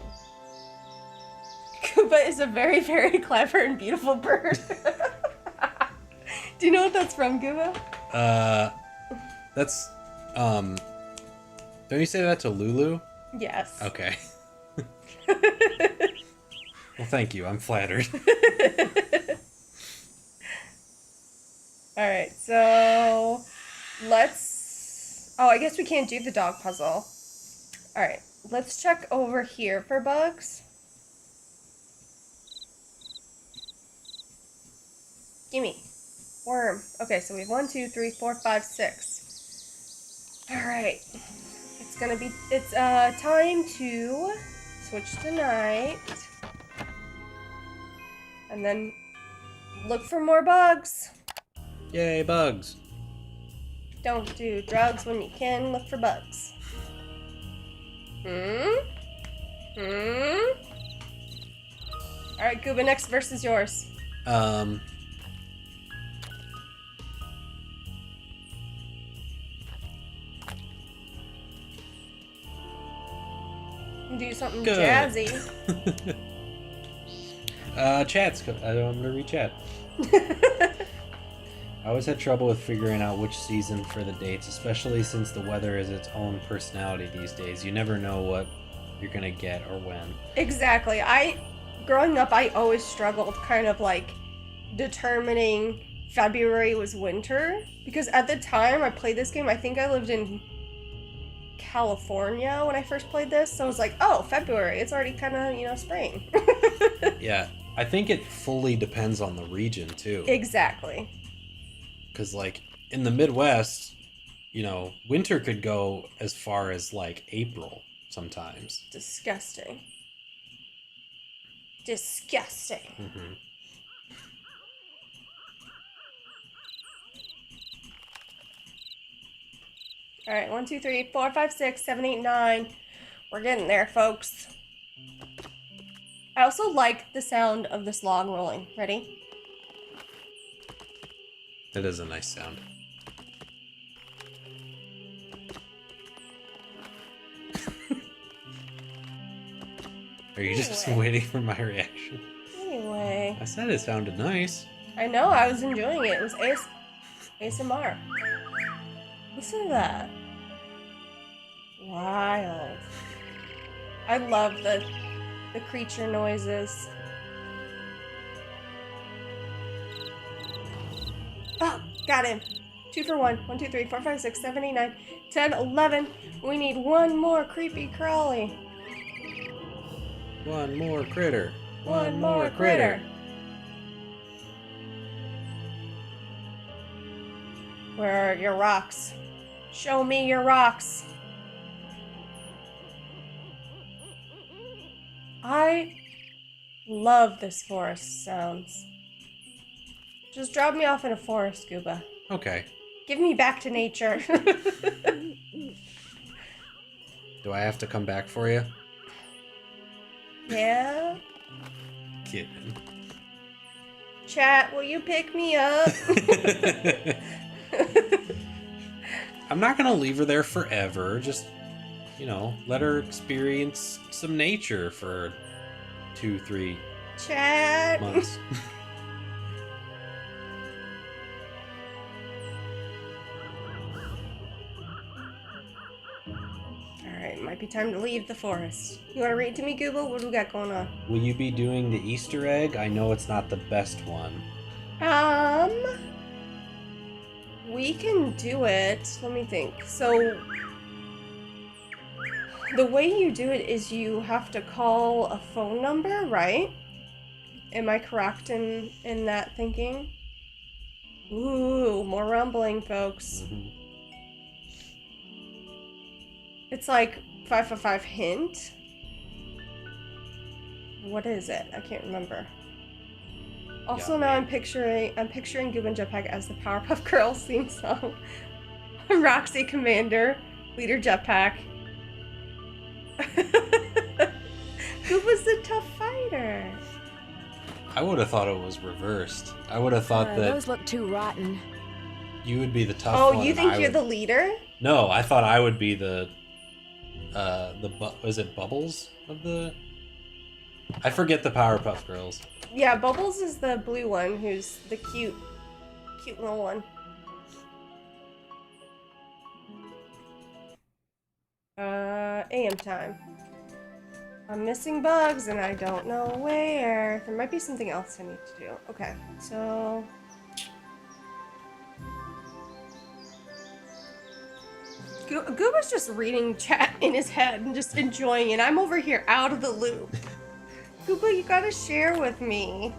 Koopa is a very, very clever and beautiful bird. Do you know what that's from, Koopa? That's, don't you say that to Lulu? Yes. Okay. Well, thank you. I'm flattered. Alright, so let's... Oh, I guess we can't do the dog puzzle. Alright, let's check over here for bugs. Gimme. Worm. Okay, so we have 1, 2, 3, 4, 5, 6. Alright. It's time to switch to night. And then look for more bugs. Yay, bugs. Don't do drugs when you can look for bugs. Alright, Gooba, next verse is yours. Do something Good. jazzy. I'm gonna read chat. I always had trouble with figuring out which season for the dates, especially since the weather is its own personality these days. You never know what you're gonna get or when. Exactly. Growing up, I always struggled kind of like determining February was winter. Because at the time I played this game, I think I lived in California when I first played this. So I was like, oh, February, it's already kind of, spring. Yeah, I think it fully depends on the region, too. Exactly. Because, like, in the Midwest, winter could go as far as, like, April sometimes. Disgusting. Disgusting. Mm-hmm. All right, 1, 2, 3, 4, 5, 6, 7, 8, 9. We're getting there, folks. I also like the sound of this log rolling. Ready? It is a nice sound. Are you just Anyway. waiting for my reaction? Anyway, I said it sounded nice. I know, I was enjoying it. It was ASMR. Listen to that. Wild. I love the creature noises. Oh, got him. 2 for 1. 1, 2, 3, 4, 5, 6, 7, 8, 9, 10, 11. We need one more creepy crawly. One more critter. One more critter. Where are your rocks? Show me your rocks. I love this forest sounds. Just drop me off in a forest, Gooba. Okay. Give me back to nature. Do I have to come back for you? Yeah? Kidding. Chat, will you pick me up? I'm not gonna leave her there forever. Just, you know, let her experience some nature for 2-3 Chat. months. Alright, might be time to leave the forest. You wanna read to me, Gooba? What do we got going on? Will you be doing the Easter egg? I know it's not the best one. We can do it. Let me think. So, the way you do it is you have to call a phone number, right? Am I correct in that thinking? Ooh, more rumbling, folks. Mhm. It's like 555 hint. What is it? I can't remember. Also, Yeah, now man. I'm picturing Goob and Jetpack as the Powerpuff Girls theme song. Roxy Commander, leader Jetpack. Goob was the tough fighter. I would have thought it was reversed. I would have thought that Those look too rotten. you would be the tough Oh, one. you and think I you're would... the leader? No, I thought I would be was it Bubbles of the... I forget the Powerpuff Girls. Yeah, Bubbles is the blue one, who's the cute little one. AM time. I'm missing bugs and I don't know where. There might be something else I need to do. Okay, so... Gooba's just reading chat in his head and just enjoying it. I'm over here out of the loop. Gooba, you gotta share with me.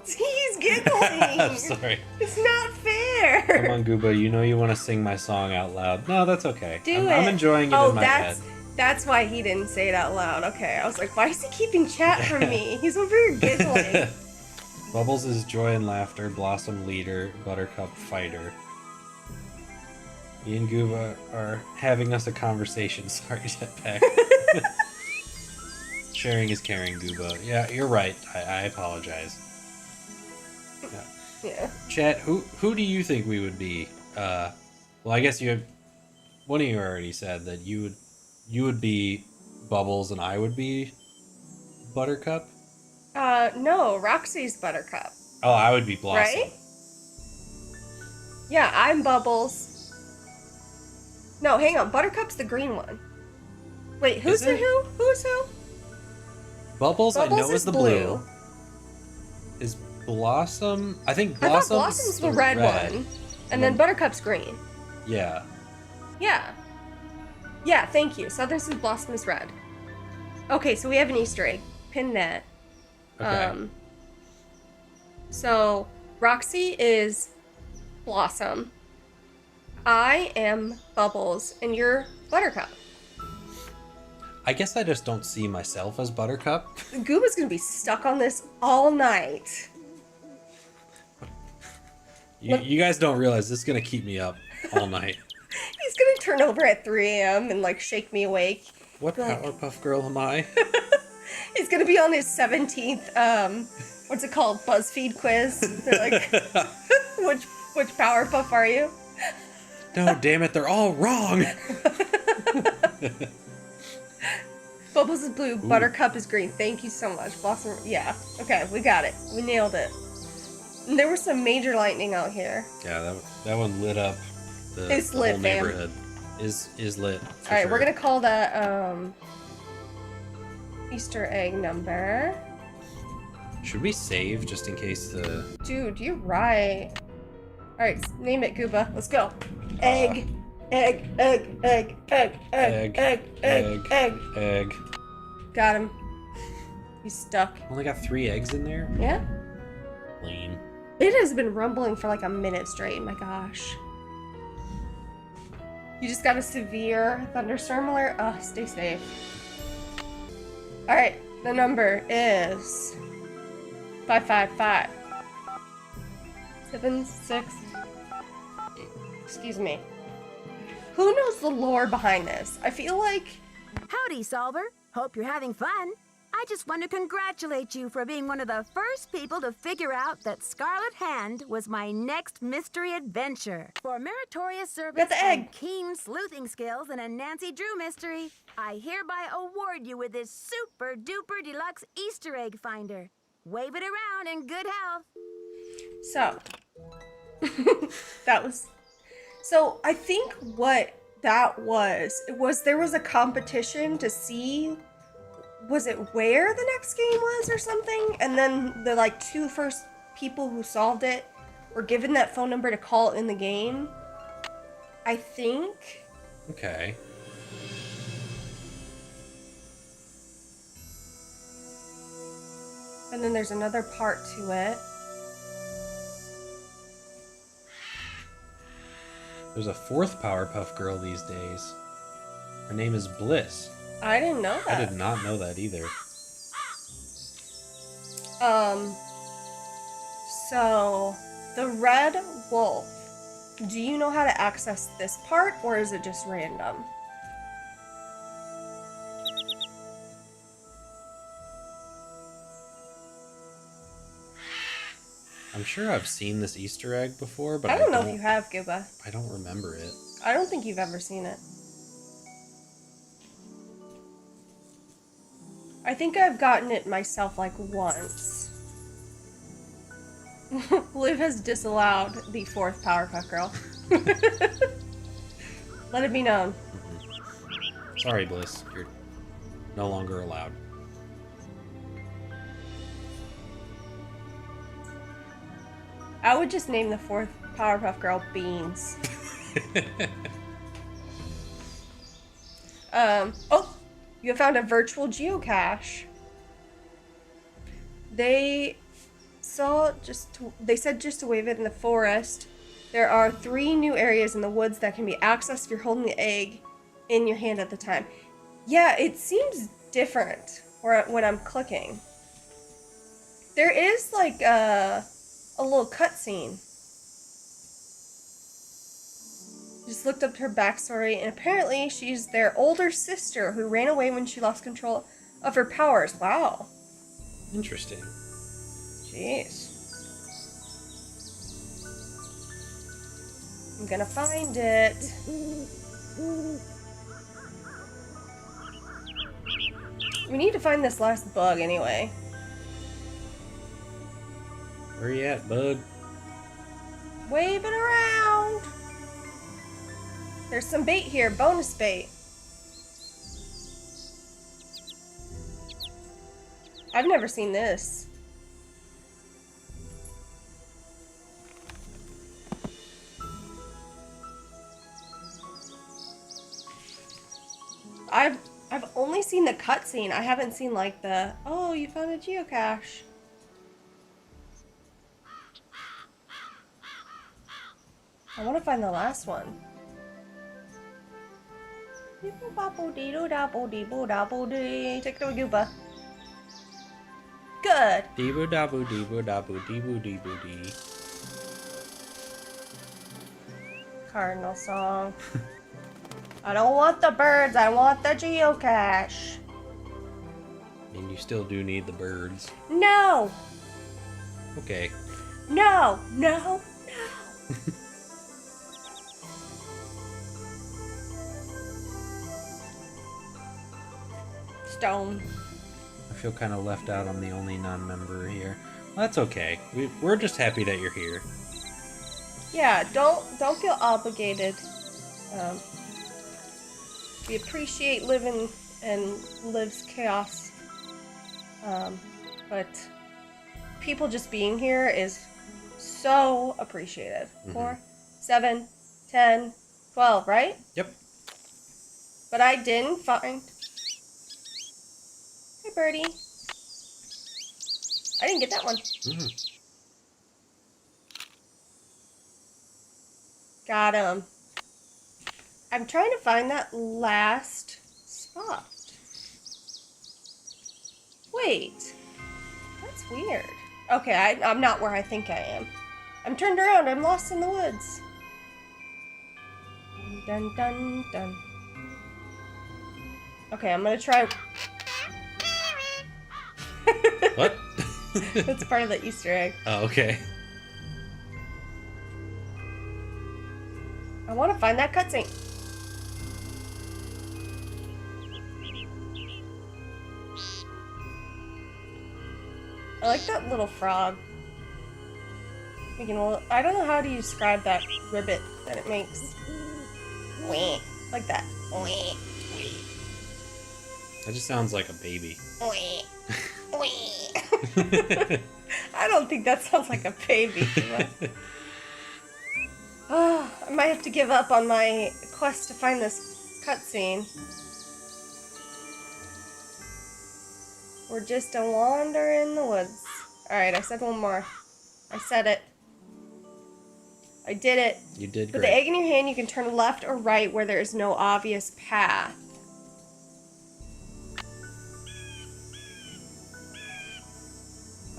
He's giggling. I'm sorry. It's not fair. Come on, Gooba. You know you want to sing my song out loud. No, that's okay. Do I'm it. enjoying it Oh, in my head. that's why he didn't say it out loud. Okay, I was like, why is he keeping chat from me? He's over here giggling. Bubbles is joy and laughter, Blossom leader, Buttercup fighter. Me and Gooba are having us a conversation. Sorry, Jetpack. Sharing is caring, Gooba. Yeah, you're right. I apologize. Yeah. Chat, who do you think we would be? Well, I guess one of you already said that you would be Bubbles and I would be Buttercup. No, Roxy's Buttercup. Oh, I would be Blossom. Right? Yeah, I'm Bubbles. No, hang on. Buttercup's the green one. Wait, who's Is the it? who? Who's who? Bubbles, I Bubbles know is the blue. Is Blossom? I think I thought Blossom's Blossom's the red one. And then Buttercup's green. Yeah. Yeah. Yeah, thank you. Southern Sea Blossom is red. Okay, so we have an Easter egg. Pin that. Okay. So Roxy is Blossom. I am Bubbles, and you're Buttercup. I guess I just don't see myself as Buttercup. Gooba's gonna be stuck on this all night. You guys don't realize this is gonna keep me up all night. He's gonna turn over at 3 a.m. and like shake me awake. What Like- Powerpuff Girl am I? He's gonna be on his 17th what's it called? BuzzFeed quiz. They're like, which Powerpuff are you? No, damn it, they're all wrong. Bubbles is blue, Buttercup is green. Thank you so much. Blossom, yeah. Okay, we got it. We nailed it. And there was some major lightning out here. Yeah, that one lit up It's the lit, whole fam. neighborhood. Is lit. All right, we're gonna call that Easter egg number. Should we save just in case the? Dude, you're right. All right, name it, Gooba. Let's go. Egg, egg, egg, egg, egg, egg, egg, egg, egg. Egg. Got him. He's stuck. Only got 3 eggs in there. Yeah. Lame. It has been rumbling for like a minute straight. My gosh. You just got a severe thunderstorm alert. Stay safe. All right, the number is 555 76. Excuse me. Who knows the lore behind this? I feel like Howdy, Solver. Hope you're having fun. I just want to congratulate you for being one of the first people to figure out that Scarlet Hand was my next mystery adventure. For meritorious service Got the egg. and keen sleuthing skills in a Nancy Drew mystery, I hereby award you with this super duper deluxe Easter egg finder. Wave it around in good health. so. That was. So I think what that was there was a competition to see. Was it where the next game was or something? And then the like 2 first people who solved it were given that phone number to call in the game. I think. Okay. And then there's another part to it. There's a 4th Powerpuff Girl these days. Her name is Bliss. I didn't know that. I did not know that either. So the red wolf. Do you know how to access this part, or is it just random? I'm sure I've seen this Easter egg before, but I don't know if you have, Gooba. I don't remember it. I don't think you've ever seen it. I think I've gotten it myself like once. Liv has disallowed the 4th Powerpuff Girl. Let it be known. Sorry, Bliss. You're no longer allowed. I would just name the 4th Powerpuff Girl Beans. Oh! You have found a virtual geocache. They said just to wave it in the forest. There are 3 new areas in the woods that can be accessed if you're holding the egg in your hand at the time. Yeah, it seems different when I'm clicking. There is like a little cutscene. Just looked up her backstory, and apparently she's their older sister who ran away when she lost control of her powers. Wow. Interesting. Jeez. I'm gonna find it. We need to find this last bug anyway. Where you at, bud? Wave it around. There's some bait here, bonus bait. I've never seen this. I've only seen the cutscene. I haven't seen like the, oh, you found a geocache. I want to find the last one. Take it away, Gooba. Good. Deebo dabu deebo dabu deebo deebo dee. Cardinal song. I don't want the birds, I want the geocache. And you still do need the birds. No! Okay. No, no, no. Stone. I feel kind of left out. I'm the only non-member here. Well, that's okay. We're just happy that you're here. Yeah, don't feel obligated. We appreciate living and Liv's chaos. But people just being here is so appreciated. 4, 7, 10, 12, right? Yep. But I didn't find... Hey, birdie. I didn't get that one. Got him. I'm trying to find that last spot. Wait. That's weird. Okay, I'm not where I think I am. I'm turned around. I'm lost in the woods. Dun, dun, dun. Okay, I'm gonna try... What? That's part of the Easter egg. Oh, okay. I want to find that cutscene. I like that little frog. Making a little, I don't know how to describe that ribbit that it makes. Wee. Like that. Wee. That just sounds like a baby. Wee. Wee. I don't think that sounds like a baby. Oh, I might have to give up on my quest to find this cutscene. We're just a wander in the woods. Alright, I said one more. I said it. I did it. You did With great. the egg in your hand, you can turn left or right where there is no obvious path.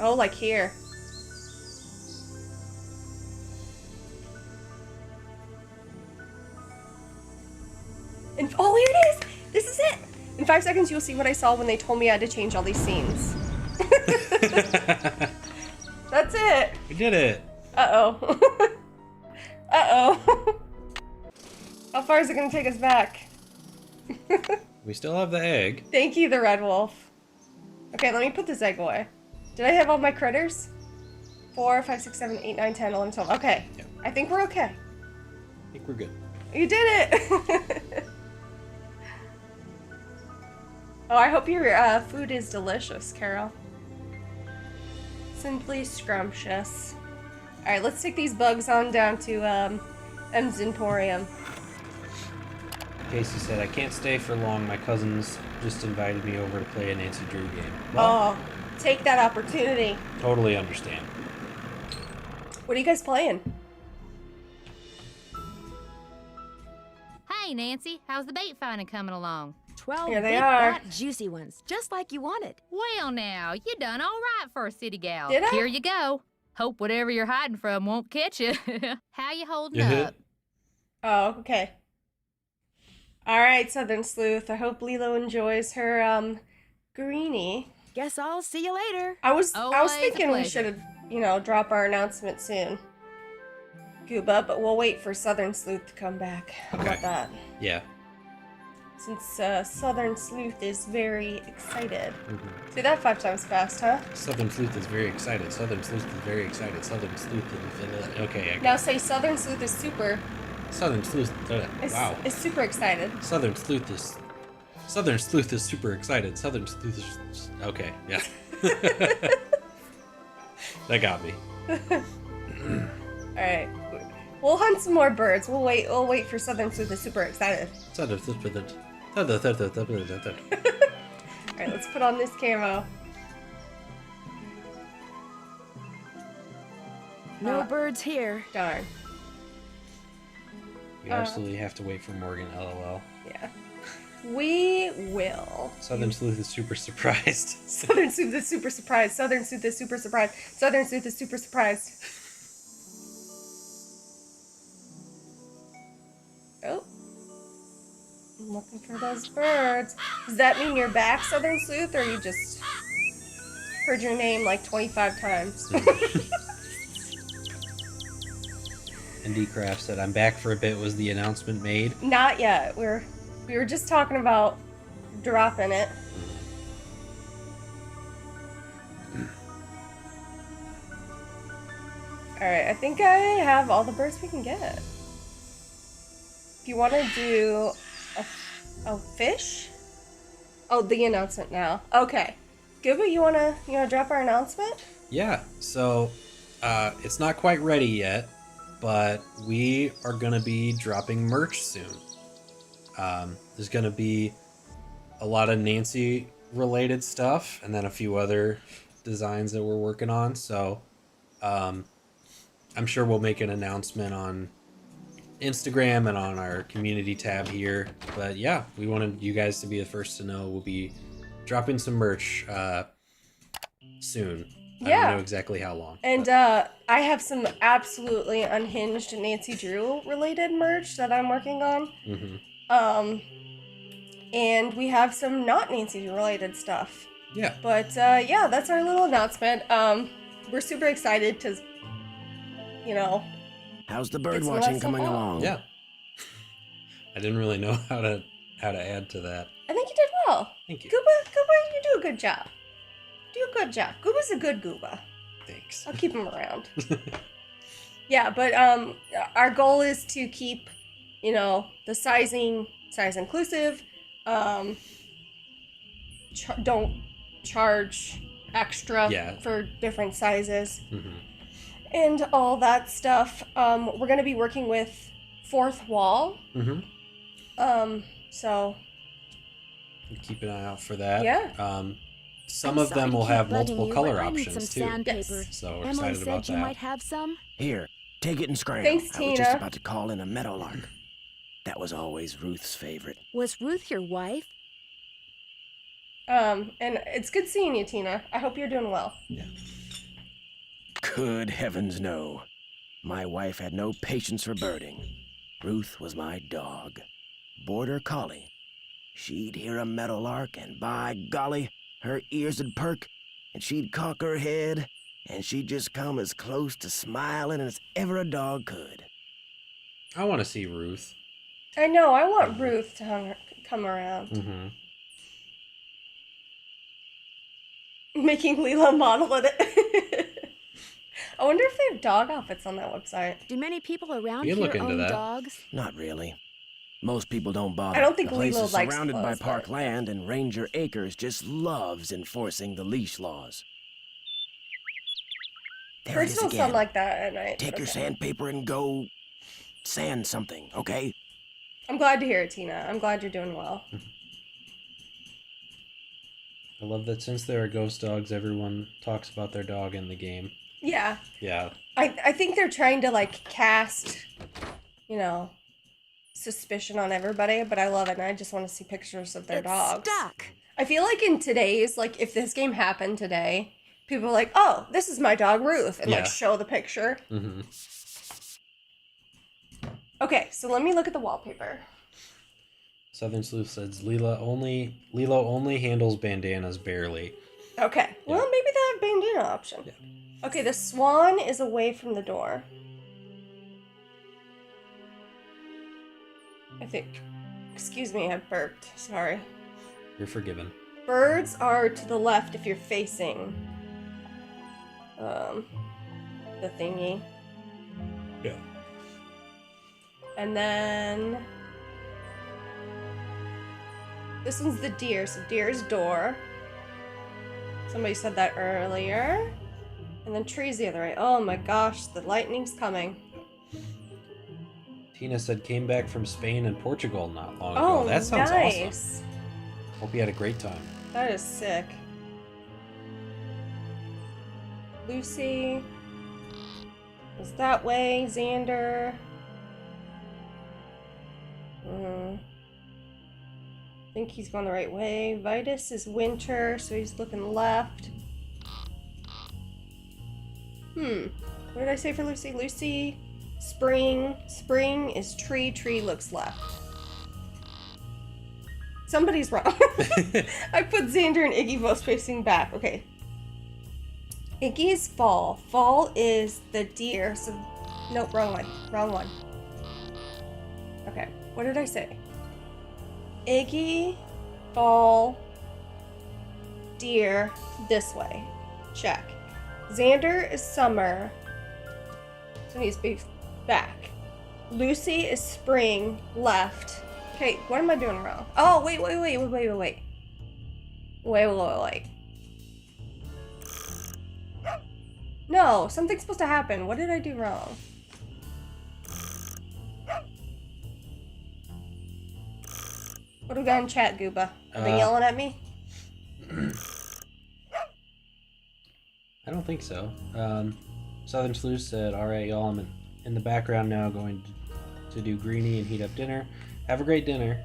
Oh, like here. And oh, here it is! This is it! In 5 seconds, you'll see what I saw when they told me I had to change all these scenes. That's it! We did it! Uh-oh. Uh-oh. How far is it gonna take us back? We still have the egg. Thank you, the red wolf. Okay, let me put this egg away. Did I have all my critters? 4, 5, 6, 7, 8, 9, 10, 11, 12. Okay. Yeah. I think we're okay. I think we're good. You did it! Oh, I hope your food is delicious, Carol. Simply scrumptious. Alright, let's take these bugs on down to M's Emporium. Casey said, I can't stay for long. My cousins just invited me over to play a Nancy Drew game. Well, Oh, take that opportunity. totally understand. What are you guys playing? Hey, Nancy, how's the bait finding coming along? 12 Here they big, are. fat, juicy ones, just like you wanted. Well, now, you done all right for a city gal. Did I? Here you go. Hope whatever you're hiding from won't catch you. How you holding Yeah. up? Oh, okay. Alright, Southern Sleuth. I hope Lilo enjoys her, greenie. Guess I'll see you later. I was Always a thinking we pleasure. should, drop our announcement soon. Gooba, but we'll wait for Southern Sleuth to come back. How Okay. about that? Yeah. Since Southern Sleuth is very excited. Mhm. Say that 5 times fast, huh? Southern Sleuth is very excited. Southern Sleuth is very excited. Southern Sleuth is... Okay, I got Now say Southern Sleuth is super. Southern Sleuth... wow. Is super excited. Southern Sleuth is super excited. Southern Sleuth is... Okay, yeah. That got me. Alright. We'll hunt some more birds. We'll wait for Southern Sleuth is super excited. Southern Sleuth is... Alright, let's put on this camo. No birds here. Darn. We absolutely have to wait for Morgan, lol. Yeah. We will. Southern Sleuth is super surprised. Southern Sleuth is super surprised. Southern Sleuth is super surprised. Southern Sleuth is super surprised. Oh. I'm looking for those birds. Does that mean you're back, Southern Sleuth, or you just... heard your name like 25 times. Indie Craft said, "I'm back for a bit. Was the announcement made?" Not yet. We were just talking about dropping it. Alright, I think I have all the birds we can get. If you want to do a fish? Oh, the announcement now. Okay. Gooba, you wanna drop our announcement? Yeah. So, it's not quite ready yet, but we are gonna be dropping merch soon. There's gonna be a lot of Nancy related stuff, and then a few other designs that we're working on. So, I'm sure we'll make an announcement on Instagram and on our community tab here. But yeah, we wanted you guys to be the first to know. We'll be dropping some merch soon. I don't know exactly how long. And I have some absolutely unhinged Nancy Drew related merch that I'm working on. And we have some not Nancy Drew related stuff. Yeah. But yeah, that's our little announcement. We're super excited to, How's the bird It's watching less coming so along? Yeah. I didn't really know how to add to that. I think you did well. Thank you. Gooba, you do a good job. Do a good job. Gooba's a good Gooba. Thanks. I'll keep him around. Yeah, but our goal is to keep, the size inclusive. Don't charge extra for different sizes. And all that stuff. We're going to be working with Fourth Wall. So keep an eye out for that. Yeah. Some I'm of them sorry to will keep have bugging multiple you, color but I need options some too. sandpaper. So we're Emily excited said about you that. might have some. Here, take it and scram. Thanks, I was just Tina. about to call in a meadowlark. That was always Ruth's favorite. Was Ruth your wife? And it's good seeing you, Tina. I hope you're doing well. Yeah. Good heavens, no. My wife had no patience for birding. Ruth was my dog. Border collie. She'd hear a meadowlark, and by golly, her ears would perk, and she'd cock her head, and she'd just come as close to smiling as ever a dog could. I want to see Ruth. I know. I want Ruth to come around. Making Leela model it. I wonder if they have dog outfits on that website. Do many people around You can here look into own that. dogs? Not really. Most people don't bother. I don't think the place Lilo is likes surrounded by clothes, park but- land, and Ranger Acres just loves enforcing the leash laws. There it Birds is don't again. sound like that at night. Take your Okay. sandpaper and go sand something, okay? I'm glad to hear it, Tina. I'm glad you're doing well. I love that since there are ghost dogs, everyone talks about their dog in the game. Yeah. Yeah. I think they're trying to, cast, suspicion on everybody, but I love it, and I just want to see pictures of their It's dogs. stuck. I feel like in today's, if this game happened today, people are like, oh, this is my dog Ruth, and, Yeah. show the picture. Okay, so let me look at the wallpaper. Southern Sleuth says Lilo only handles bandanas barely. Okay, well, maybe they have bandana option. Yeah. Okay, the swan is away from the door. I think. Excuse me, I burped. Sorry. You're forgiven. Birds are to the left if you're facing the thingy. Yeah. And then this one's the deer, so deer's door. Somebody said that earlier. And then trees the other way. Oh my gosh, the lightning's coming. Tina said came back from Spain and Portugal not long Oh, ago. That sounds awesome. nice. Hope you had a great time. That is sick. Lucy is that way. Xander. I think he's going the right way. Vitus is winter, so he's looking left. What did I say for Lucy? Lucy, spring. Spring is tree. Tree looks left. Somebody's wrong. I put Xander and Iggy both facing back. Okay. Iggy's fall. Fall is the deer. So, nope, wrong one. Wrong one. Okay, what did I say? Iggy, fall, deer, this way. Check. Xander is summer. So he needs to be back. Lucy is spring, left. Okay, what am I doing wrong? Oh, wait. Wait. No, something's supposed to happen. What did I do wrong? What do we got in chat, Gooba? Are they yelling at me? I don't think so. Southern Sleuth said, "Alright, y'all, I'm in the background now going to do greenie and heat up dinner. Have a great dinner."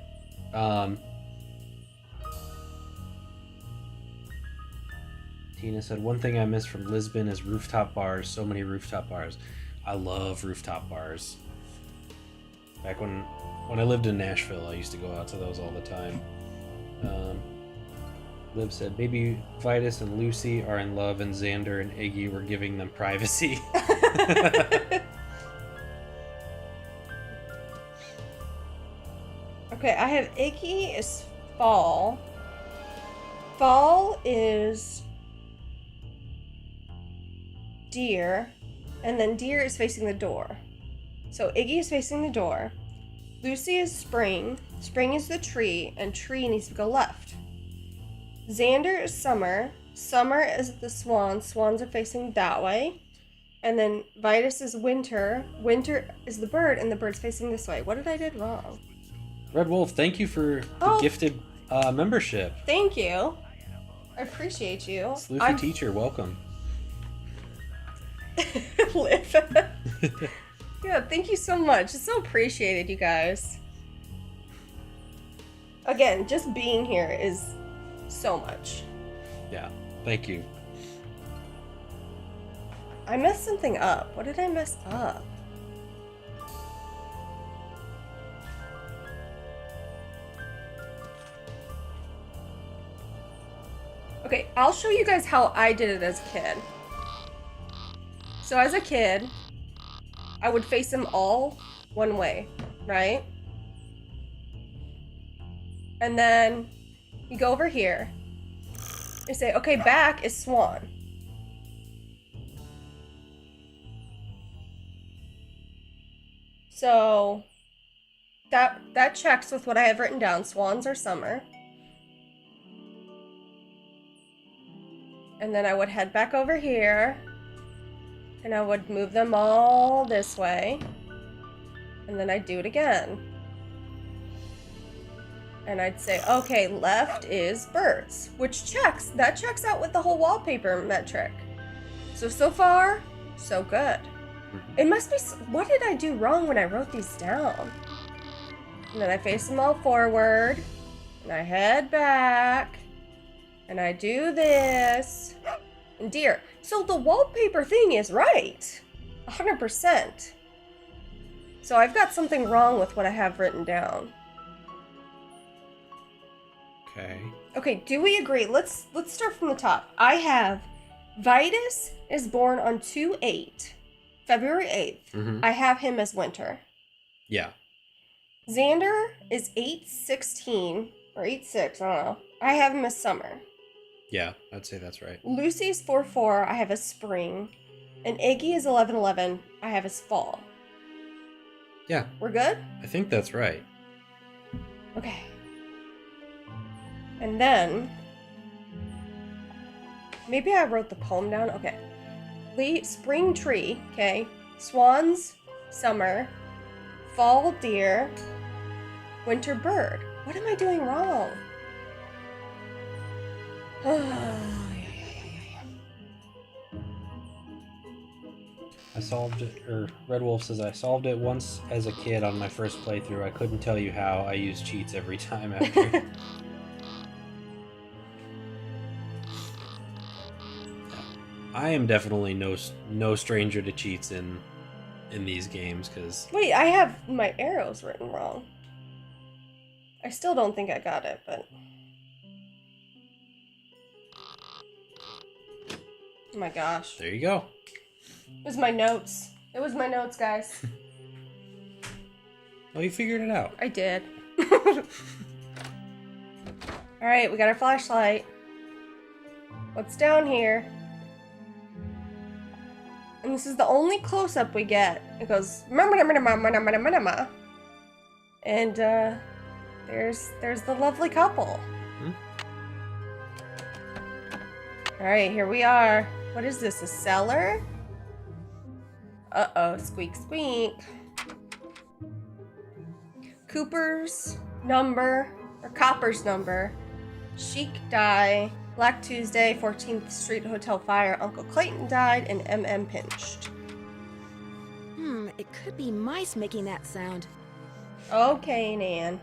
Tina said, "One thing I miss from Lisbon is rooftop bars. So many rooftop bars. I love rooftop bars. Back when I lived in Nashville, I used to go out to those all the time." Liv said, "Maybe Vitus and Lucy are in love and Xander and Iggy were giving them privacy." Okay, I have Iggy is fall. Fall is deer, and then deer is facing the door. So Iggy is facing the door. Lucy is spring. Spring is the tree, and tree needs to go left. Xander is summer. Summer is the swans. Swans are facing that way. And then Vitus is winter. Winter is the bird, and the bird's facing this way. What did I do wrong? Red Wolf, thank you for the gifted membership. Thank you. I appreciate you. Sleuthy teacher, welcome. Liv. Yeah, thank you so much. It's so appreciated, you guys. Again, just being here is so much. Yeah, thank you. I messed something up. What did I mess up? Okay, I'll show you guys how I did it as a kid. So as a kid, I would face them all one way, right? And then you go over here and say, okay, back is swan. So that checks with what I have written down. Swans are summer. And then I would head back over here. And I would move them all this way. And then I'd do it again. And I'd say, okay, left is birds, which checks. That checks out with the whole wallpaper metric. So far, so good. It must be, what did I do wrong when I wrote these down? And then I face them all forward. And I head back. And I do this. And deer. So the wallpaper thing is right. 100%. So I've got something wrong with what I have written down. Okay. Okay, do we agree? Let's start from the top. I have Vitus is born on 2/8, February 8th. Mm-hmm. I have him as winter. Yeah. Xander is 8/16 or 8/6, I don't know. I have him as summer. Yeah, I'd say that's right. Lucy's 4/4, I have as spring. And Iggy is 11/11, I have as fall. Yeah. We're good? I think that's right. Okay. And then, maybe I wrote the poem down. Okay. Spring tree, okay. Swans, summer. Fall deer. Winter bird. What am I doing wrong? I solved it, or Red Wolf says, I solved it once as a kid on my first playthrough. I couldn't tell you how. I used cheats every time after. I am definitely no stranger to cheats in these games, because... Wait, I have my arrows written wrong. I still don't think I got it, but... Oh my gosh. There you go. It was my notes. It was my notes, guys. Well, you figured it out. I did. Alright, we got our flashlight. What's down here? And this is the only close-up we get. It goes... And, there's the lovely couple. Alright, here we are. What is this, a cellar? Uh-oh, squeak, squeak. Cooper's number, or Copper's number. Chic die. Black Tuesday, 14th Street Hotel fire. Uncle Clayton died and MM pinched. It could be mice making that sound. Okay, Nan.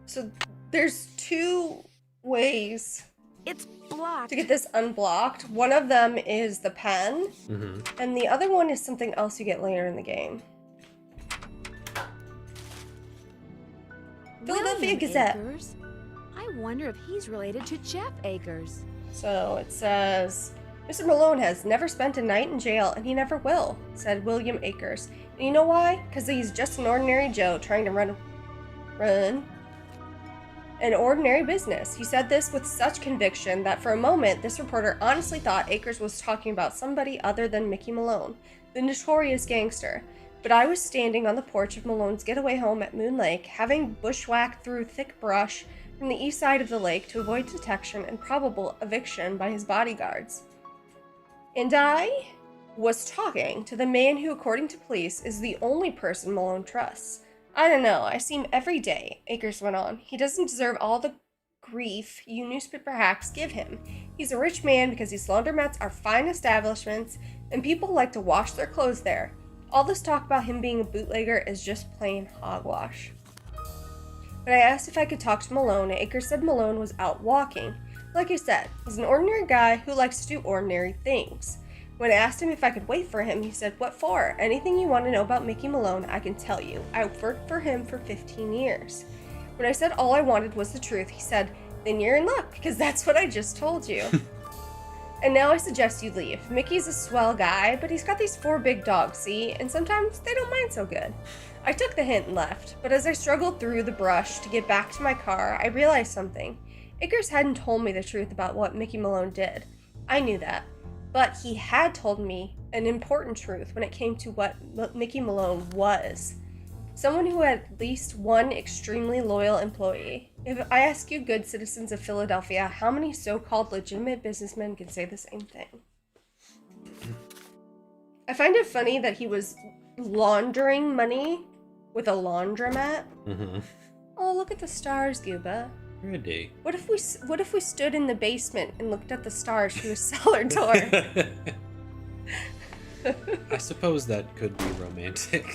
So there's two ways It's blocked. to get this unblocked. One of them is the pen, and the other one is something else you get later in the game. Philadelphia William Gazette. Akers? I wonder if he's related to Jeff Akers. So it says, Mr. Malone has never spent a night in jail, and he never will, said William Akers. And you know why? Because he's just an ordinary Joe trying to run an ordinary business. He said this with such conviction that for a moment, this reporter honestly thought Akers was talking about somebody other than Mickey Malone, the notorious gangster. But I was standing on the porch of Malone's getaway home at Moon Lake, having bushwhacked through thick brush from the east side of the lake to avoid detection and probable eviction by his bodyguards. And I was talking to the man who, according to police, is the only person Malone trusts. I don't know, I see him every day, Akers went on. He doesn't deserve all the grief you newspaper hacks give him. He's a rich man because these laundromats are fine establishments, and people like to wash their clothes there. All this talk about him being a bootlegger is just plain hogwash. When I asked if I could talk to Malone, Akers said Malone was out walking. Like I said, he's an ordinary guy who likes to do ordinary things. When I asked him if I could wait for him, he said, "What for? Anything you want to know about Mickey Malone, I can tell you. I worked for him for 15 years. When I said all I wanted was the truth, he said, "Then you're in luck, because that's what I just told you." And now I suggest you leave. Mickey's a swell guy, but he's got these 4 big dogs, see? And sometimes they don't mind so good. I took the hint and left, but as I struggled through the brush to get back to my car, I realized something. Akers hadn't told me the truth about what Mickey Malone did. I knew that. But he had told me an important truth when it came to what Mickey Malone was. Someone who had at least one extremely loyal employee. If I ask you good citizens of Philadelphia, how many so-called legitimate businessmen can say the same thing? I find it funny that he was laundering money with a laundromat. Oh, look at the stars, Gooba. Pretty. What if we stood in the basement and looked at the stars through a cellar door? I suppose that could be romantic.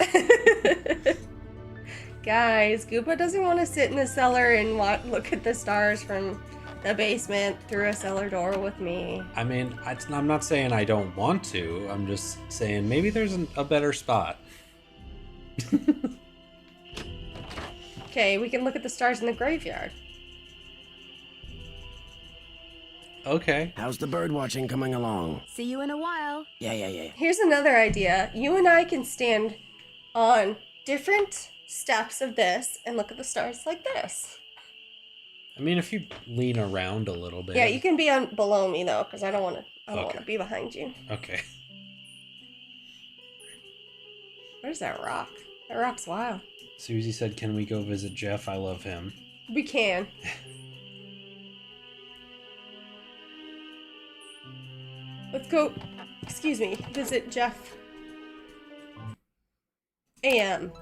Guys, Gooba doesn't want to sit in the cellar and look at the stars from the basement through a cellar door with me. I mean, I'm not saying I don't want to. I'm just saying maybe there's a better spot. Okay, we can look at the stars in the graveyard. Okay. How's the bird watching coming along? See you in a while. Yeah. Here's another idea. You and I can stand on different steps of this and look at the stars like this. I mean, if you lean around a little bit. Yeah, you can be on below me though, because I don't want Okay. to be behind you. Okay. Where's that rock? That rock's wild. Susie said, "Can we go visit Jeff? I love him." We can. Let's go, excuse me, visit Jeff AM.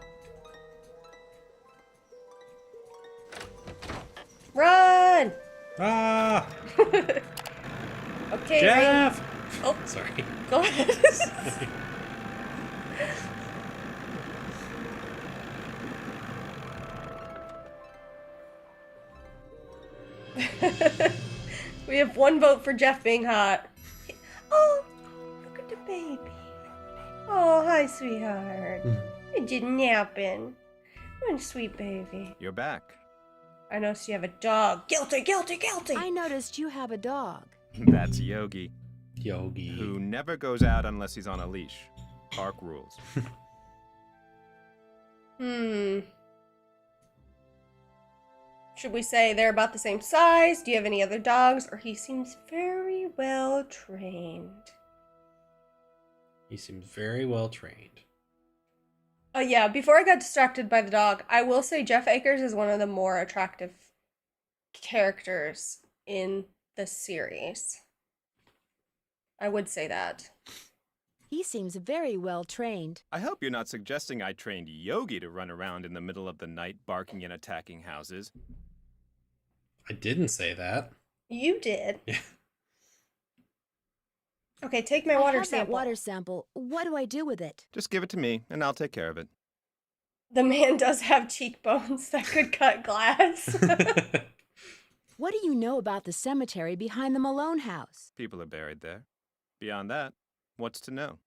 Run! Ah! Okay, Jeff! Rain. Oh, Sorry. go ahead. We have 1 vote for Jeff being hot. Oh, look at the baby. Oh, hi, sweetheart. You're just napping. What a sweet baby. You're back. I noticed you have a dog. Guilty, guilty, guilty. I noticed you have a dog. That's Yogi, Yogi. who never goes out unless he's on a leash. Park rules. Should we say they're about the same size? Do you have any other dogs? Or he seems very well trained. He seems very well trained. Yeah, before I got distracted by the dog, I will say Jeff Akers is one of the more attractive characters in the series. I would say that. He seems very well trained. I hope you're not suggesting I trained Yogi to run around in the middle of the night barking and attacking houses. I didn't say that. You did. Yeah. Okay, take my I water have that sample. water sample. What do I do with it? Just give it to me, and I'll take care of it. The man does have cheekbones that could cut glass. What do you know about the cemetery behind the Malone house? People are buried there. Beyond that, what's to know?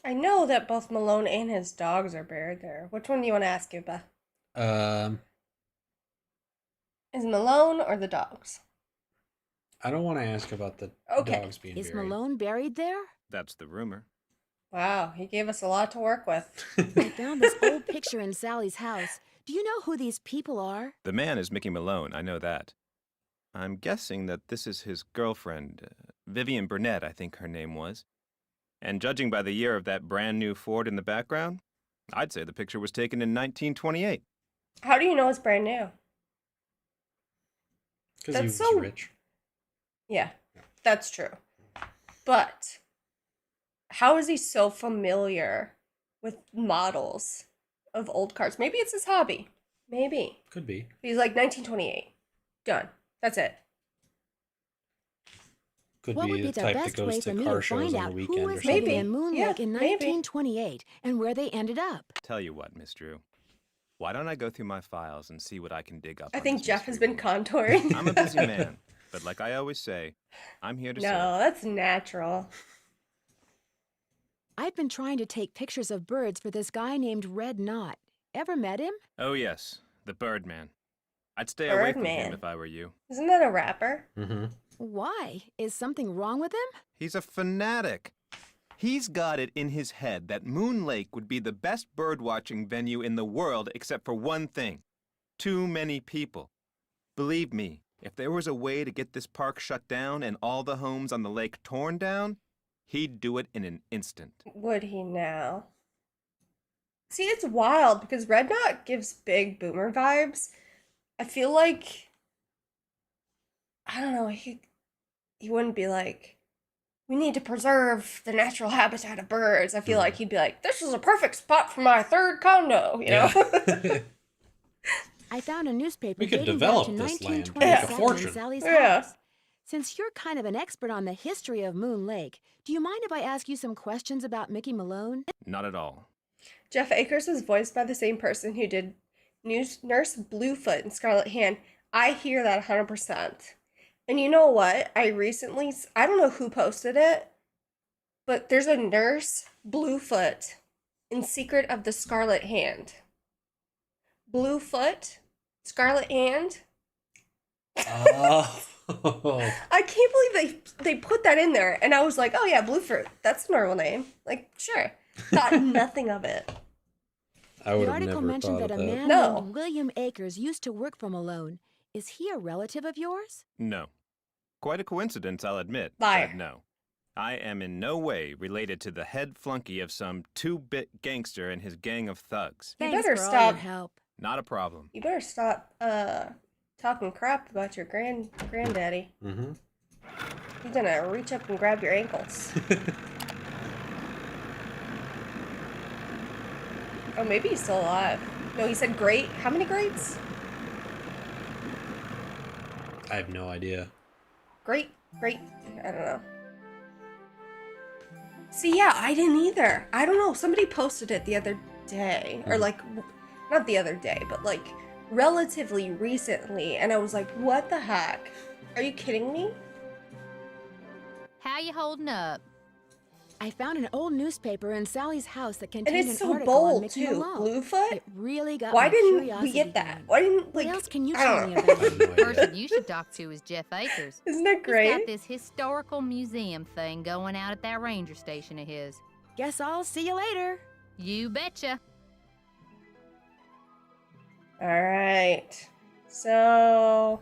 I know that both Malone and his dogs are buried there. Which one do you want to ask, Yuba? Is Malone or the dogs? I don't want to ask about the Okay. dogs being Is buried. Malone buried there? That's the rumor. Wow, he gave us a lot to work with. I found this old picture in Sally's house. Do you know who these people are? The man is Mickey Malone, I know that. I'm guessing that this is his girlfriend, Vivian Burnett, I think her name was. And judging by the year of that brand new Ford in the background, I'd say the picture was taken in 1928. How do you know it's brand new? Because he That's was so- rich. Yeah, that's true. But how is he so familiar with models of old cars? Maybe it's his hobby. Maybe. Could be. He's like 1928. Done. That's it. Could What be would be the the type that best way goes for to me car to shows find on out the who weekend or was something. living Maybe. in Moon Yeah, Lake in maybe. 1928 and where they ended up? Tell you what, Miss Drew. Why don't I go through my files and see what I can dig up? I on think this Jeff has mystery been woman? contouring. I'm a busy man, but like I always say, I'm here to No, serve. that's natural. I've been trying to take pictures of birds for this guy named Red Knot. Ever met him? Oh yes, the Birdman. I'd stay away from him Birdman. if I were you. Isn't that a rapper? Mm-hmm. Why? Is something wrong with him? He's a fanatic. He's got it in his head that Moon Lake would be the best birdwatching venue in the world except for one thing. Too many people. Believe me, if there was a way to get this park shut down and all the homes on the lake torn down, he'd do it in an instant. Would he now? See, it's wild because Red Knot gives big boomer vibes. I feel like, I don't know, he wouldn't be like, we need to preserve the natural habitat of birds. I feel like he'd be like, this is a perfect spot for my third condo, you know? I found a newspaper We could dating develop back to this land, make a 1927 fortune. in Sally's Yeah. house. Since you're kind of an expert on the history of Moon Lake, do you mind if I ask you some questions about Mickey Malone? Not at all. Jeff Akers was voiced by the same person who did Nurse Bluefoot in Scarlet Hand. I hear that 100%. And you know what? I don't know who posted it, but there's a Nurse Bluefoot in Secret of the Scarlet Hand. Bluefoot, Scarlet Hand. Oh. I can't believe they put that in there. And I was like, oh yeah, Bluefoot. That's a normal name. Like, sure. Thought nothing of it. I would The have article never mentioned thought that of a that. man No. named William Akers used to work for Malone. Is he a relative of yours? No. Quite a coincidence, I'll admit. Liar. But no. I am in no way related to the head flunky of some two-bit gangster and his gang of thugs. You Thanks better for all stop. your help. Not a problem. You better stop talking crap about your granddaddy. Mm-hmm. He's gonna reach up and grab your ankles. Oh, maybe he's still alive. No, he said great. How many greats? I have no idea. Great. I don't know. See, yeah, I didn't either. I don't know. Somebody posted it the other day. Or like, not the other day, but like relatively recently. And I was like, what the heck? Are you kidding me? How you holding up? I found an old newspaper in Sally's house that And contained it's an so article on bold Mickey too. Malone. Bluefoot? It really got Why my didn't curiosity we get that? going. Why didn't, like, What else can you I tell don't me know. about I have him? no idea. Person you should talk to is Jeff Akers. Isn't that He's great? got this historical museum thing going out at that ranger station of his. Guess I'll see you later. You betcha. All right. So,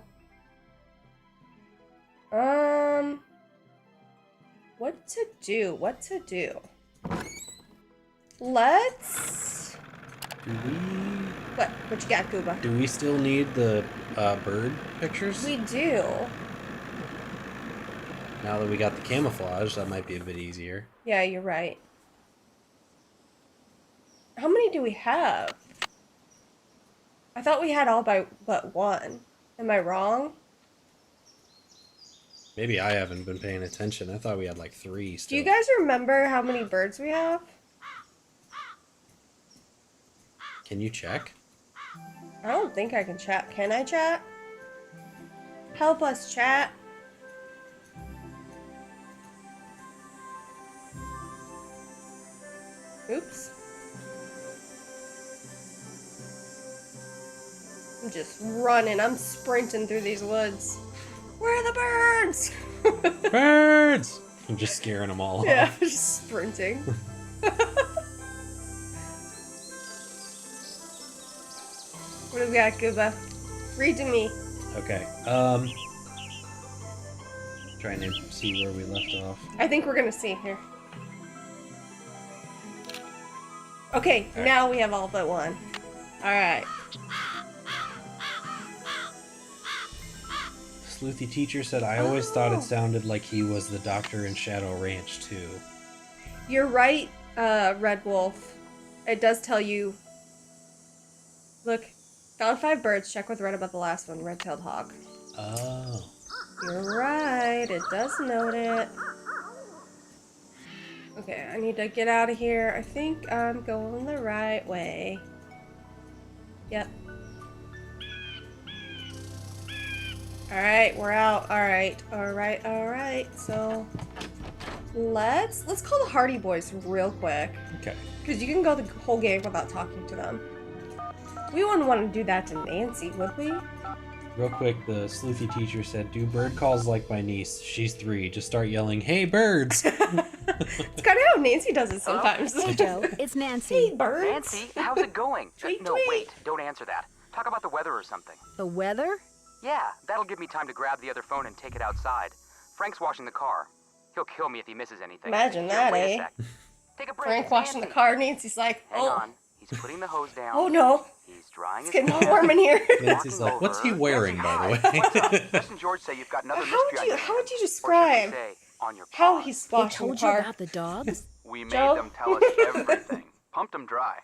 what to do? What to do? Let's. Do we? What you got, Gooba? Do we still need the bird pictures? We do. Now that we got the camouflage, that might be a bit easier. Yeah, you're right. How many do we have? I thought we had all but one. Am I wrong? Maybe I haven't been paying attention. I thought we had like 3 still. Do you guys remember how many birds we have? Can you check? I don't think I can chat. Can I chat? Help us, chat. Oops. I'm just running. I'm sprinting through these woods. Where are the birds? Birds! I'm just scaring them all Yeah, off. just sprinting. What do we got, Gooba? Read to me. Okay. Trying to see where we left off. I think we're gonna see here. Okay, Alright. now we have all but one. Alright. Sleuthy teacher said, I always thought Oh. it sounded like he was the doctor in Shadow Ranch, too. You're right, Red Wolf. It does tell you. Look, found 5 birds. Check with Red about the last one, red-tailed hawk. Oh. You're right, it does note it. Okay, I need to get out of here. I think I'm going the right way. Yep. Alright, we're out. Alright. So let's call the Hardy Boys real quick. Okay. Because you can go the whole game without talking to them. We wouldn't want to do that to Nancy, would we? Real quick, the Sleuthy teacher said, do bird calls like my niece. She's 3. Just start yelling, hey, birds! It's kind of how Nancy does it sometimes. Hey, Joe, it's Nancy. Hey, birds. Nancy, how's it going? Tweet, No, tweet. wait, don't answer that. Talk about the weather or something. The weather? Yeah, that'll give me time to grab the other phone and take it outside. Frank's washing the car. He'll kill me if he misses anything. Imagine Here, that, wait a eh? sec. Take a break. Frank it's washing the Nancy. car. Nancy's like, Hang oh, on. He's putting the hose down. oh no, He's drying it's his getting hands. warm in here. Nancy's like, what's he wearing, by the way? Chris and George say you've got another How would mystery you- on your how would you hands. Or should we describe say, on your How paws. he's They washing the told you car. about the dogs? We made Joe? them tell us everything. Pumped them dry.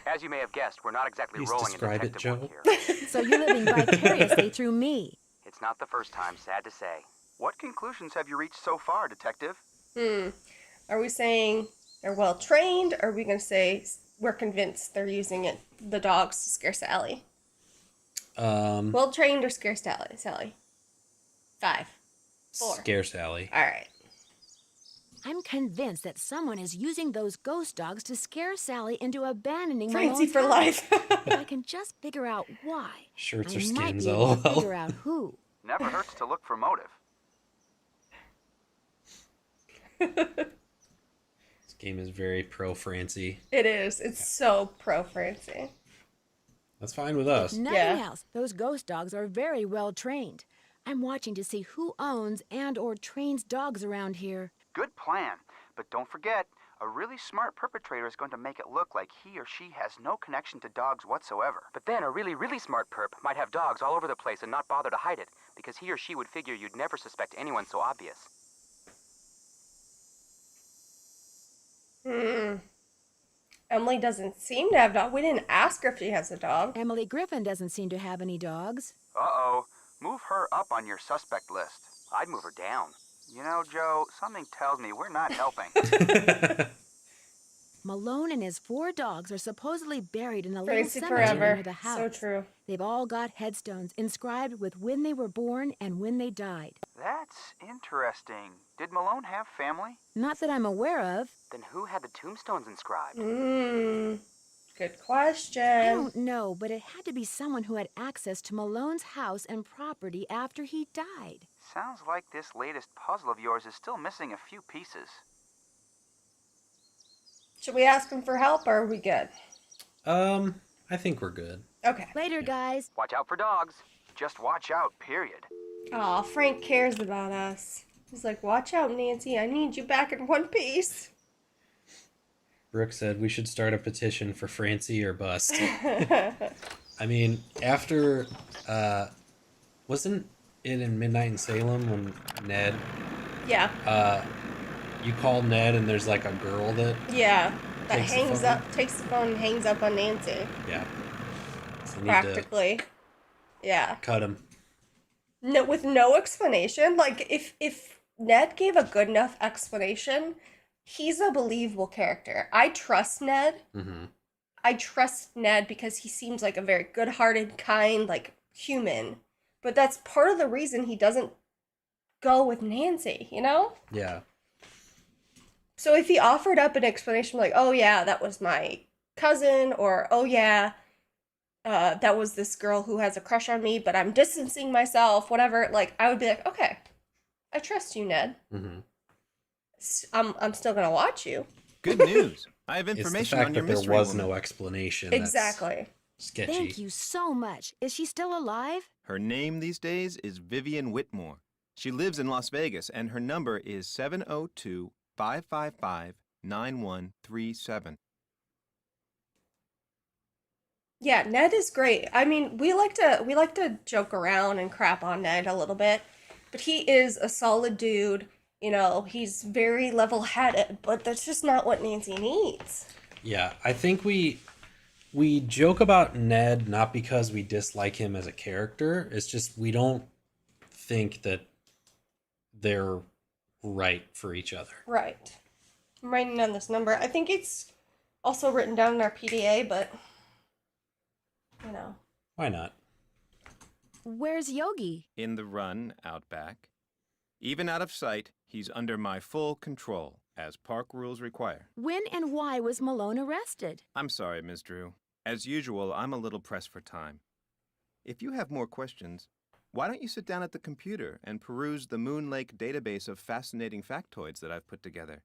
As you may have guessed, we're not exactly Please rolling in describe it, detective work Joe. here. So you're living vicariously through me. It's not the first time, sad to say. What conclusions have you reached so far, Detective? Are we saying they're well trained, or are we going to say we're convinced they're using the dogs to scare Sally? Well trained or scare Sally? 5. 4. Scare Sally. All right. I'm convinced that someone is using those ghost dogs to scare Sally into abandoning Francie Malone's for house. life. If I can just figure out why, Shirts I or might skins, be able to lol. figure out who. Never hurts to look for motive. This game is very pro Francie. It is. It's so pro Francie. That's fine with us. Nothing Yeah. else. Those ghost dogs are very well trained. I'm watching to see who owns and or trains dogs around here. Good plan. But don't forget, a really smart perpetrator is going to make it look like he or she has no connection to dogs whatsoever. But then a really, really smart perp might have dogs all over the place and not bother to hide it, because he or she would figure you'd never suspect anyone so obvious. Emily doesn't seem to have dog. We didn't ask her if she has a dog. Emily Griffin doesn't seem to have any dogs. Uh-oh. Move her up on your suspect list. I'd move her down. You know, Joe, something tells me we're not helping. Malone and his 4 dogs are supposedly buried in a little Francie cemetery forever. near the house. So true. They've all got headstones inscribed with when they were born and when they died. That's interesting. Did Malone have family? Not that I'm aware of. Then who had the tombstones inscribed? Good question. I don't know, but it had to be someone who had access to Malone's house and property after he died. Sounds like this latest puzzle of yours is still missing a few pieces. Should we ask him for help or are we good? I think we're good. Okay. Later, guys. Watch out for dogs. Just watch out, period. Aw, Frank cares about us. He's like, watch out, Nancy. I need you back in one piece. Brooke said we should start a petition for Francie or bust. I mean, after, wasn't it in Midnight in Salem when Ned, Yeah. you call Ned and there's like a girl that, Yeah. That Takes the hangs phone? up, takes the phone and hangs up on Nancy. yeah. So we need Practically. Yeah. to cut him. No, with no explanation. Like, if Ned gave a good enough explanation, he's a believable character. I trust Ned. Mm-hmm. I trust Ned because he seems like a very good-hearted, kind, like, human. But that's part of the reason he doesn't go with Nancy, you know? Yeah. So if he offered up an explanation like, oh yeah, that was my cousin, or oh yeah, that was this girl who has a crush on me, but I'm distancing myself, whatever, like, I would be like, okay, I trust you, Ned. Mm-hmm. I'm still gonna watch you. Good news. I have It's the information fact on your that there mystery was woman. no explanation. that's Exactly. sketchy. Thank you so much. Is she still alive? Her name these days is Vivian Whitmore. She lives in Las Vegas, and her number is 702-555-9137. Yeah, Ned is great. I mean, we like to joke around and crap on Ned a little bit, but he is a solid dude. You know, he's very level-headed, but that's just not what Nancy needs. Yeah, I think we joke about Ned not because we dislike him as a character. It's just we don't think that they're right for each other. Right. I'm writing down this number. I think it's also written down in our PDA, but you know. Why not? Where's Yogi? In the run out back. Even out of sight, he's under my full control, as park rules require. When and why was Malone arrested? I'm sorry, Ms. Drew. As usual, I'm a little pressed for time. If you have more questions, why don't you sit down at the computer and peruse the Moon Lake database of fascinating factoids that I've put together?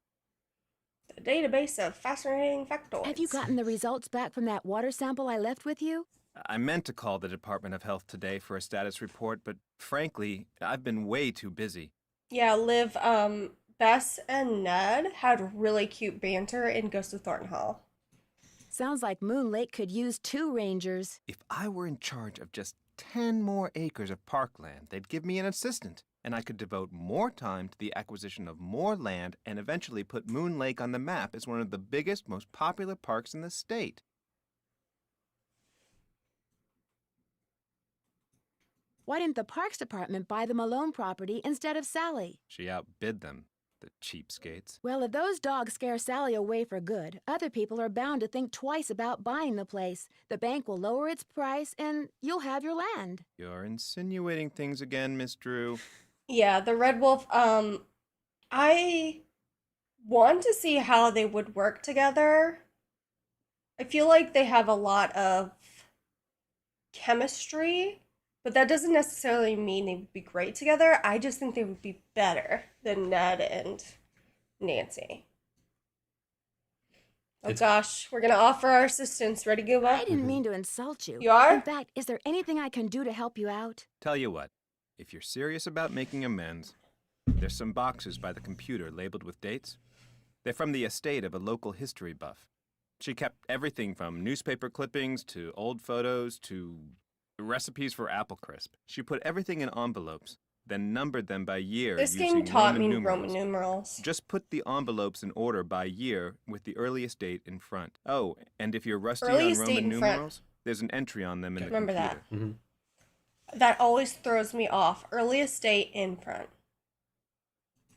The database of fascinating factoids. Have you gotten the results back from that water sample I left with you? I meant to call the Department of Health today for a status report, but frankly, I've been way too busy. Yeah, Liv, Bess and Ned had really cute banter in Ghost of Thornton Hall. Sounds like Moon Lake could use 2 rangers. If I were in charge of just 10 more acres of parkland, they'd give me an assistant, and I could devote more time to the acquisition of more land and eventually put Moon Lake on the map as one of the biggest, most popular parks in the state. Why didn't the Parks Department buy the Malone property instead of Sally? She outbid them, the cheapskates. Well, if those dogs scare Sally away for good, other people are bound to think twice about buying the place. The bank will lower its price, and you'll have your land. You're insinuating things again, Miss Drew. Yeah, the Red Wolf, I want to see how they would work together. I feel like they have a lot of chemistry, but that doesn't necessarily mean they would be great together. I just think they would be better than Ned and Nancy. Oh gosh, we're gonna offer our assistance. Ready, Gooba? I didn't mean to insult you. You are? In fact, is there anything I can do to help you out? Tell you what, if you're serious about making amends, there's some boxes by the computer labeled with dates. They're from the estate of a local history buff. She kept everything from newspaper clippings to old photos to recipes for apple crisp. She put everything in envelopes, then numbered them by year This using game taught Roman me numerals. Roman numerals. Just put the envelopes in order by year with the earliest date in front. Oh, and if you're rusty Earliest on date Roman in front. numerals, there's an entry on them in the Remember computer. that. Mm-hmm. That always throws me off. Earliest date in front.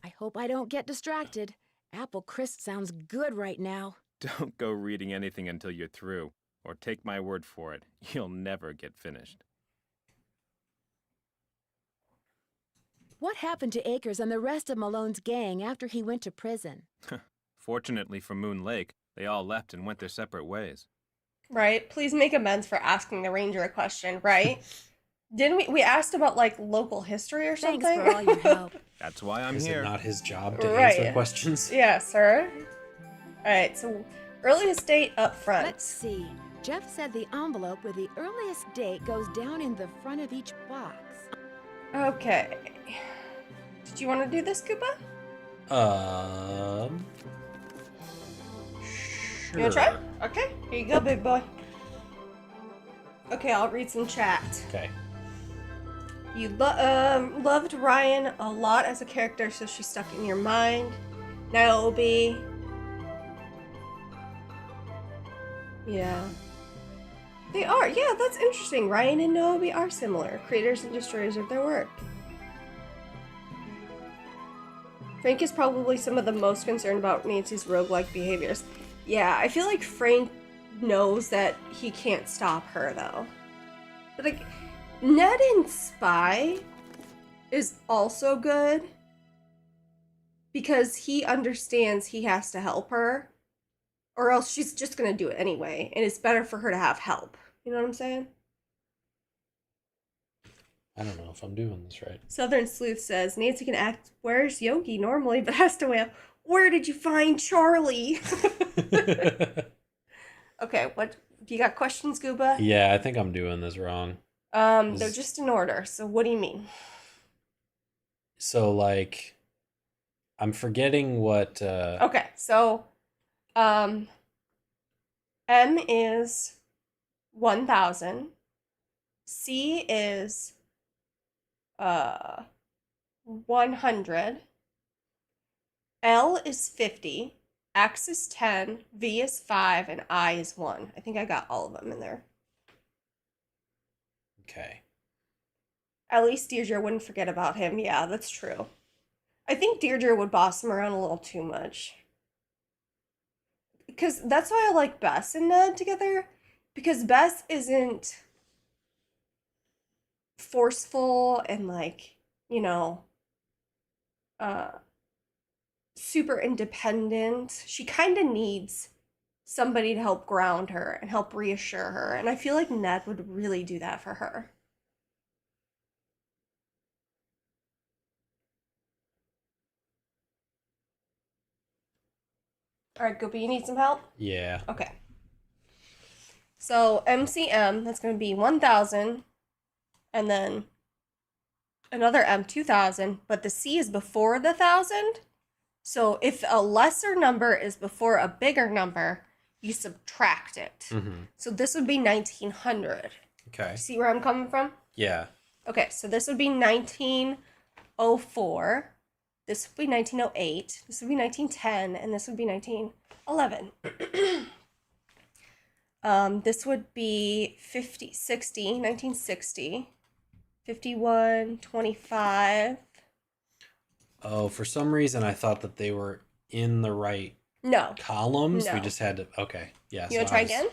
I hope I don't get distracted. Apple crisp sounds good right now. Don't go reading anything until you're through, or take my word for it, you'll never get finished. what happened to Akers and the rest of Malone's gang after he went to prison? Fortunately for Moon Lake, they all left and went their separate ways. Right? Please make amends for asking the ranger a question, right? Didn't we asked about like local history or something? Thanks for all your help. That's why I'm Is here. it not his job to Right. answer questions? Yeah, sir. Alright, so earliest date up front. Let's see. Jeff said the envelope with the earliest date goes down in the front of each box. Okay. Did you want to do this, Koopa? Sure. You wanna try? Okay, here you go, big boy. Okay, I'll read some chat. Okay. You loved Ryan a lot as a character, so she's stuck in your mind. Niobe. Yeah. They are. Yeah, that's interesting. Ryan and Niobe are similar. Creators and destroyers of their work. Frank is probably some of the most concerned about Nancy's roguelike behaviors. Yeah, I feel like Frank knows that he can't stop her, though. But, like, Ned in Spy is also good because he understands he has to help her, or else she's just gonna do it anyway, and it's better for her to have help. You know what I'm saying? I don't know if I'm doing this right. Southern Sleuth says Nancy can act where's Yogi normally, but has to wail, "Where did you find Charlie?" Okay, what do you got questions, Gooba? Yeah, I think I'm doing this wrong. They're just in order. So what do you mean? So like, I'm forgetting what. Okay, so M is 1,000. C is 100. L is 50. X is 10. V is 5, and I is 1. I think I got all of them in there. Okay. At least Deirdre wouldn't forget about him. Yeah, that's true. I think Deirdre would boss him around a little too much. Because that's why I like Bess and Ned together. Because Bess isn't forceful and like, you know, super independent. She kind of needs somebody to help ground her and help reassure her. And I feel like Ned would really do that for her. All right, Goopy, you need some help? Yeah. Okay. So MCM, that's going to be 1,000, and then another M, 2,000, but the C is before the 1,000. So if a lesser number is before a bigger number, you subtract it. Mm-hmm. So this would be 1,900. Okay. See where I'm coming from? Yeah. Okay, so this would be 1904. This would be 1908. This would be 1910, and this would be 1911. This would be 1960, 51, 25. Oh, for some reason I thought that they were in the right No. columns. No. We just had to. Okay. Yeah. You want to try again?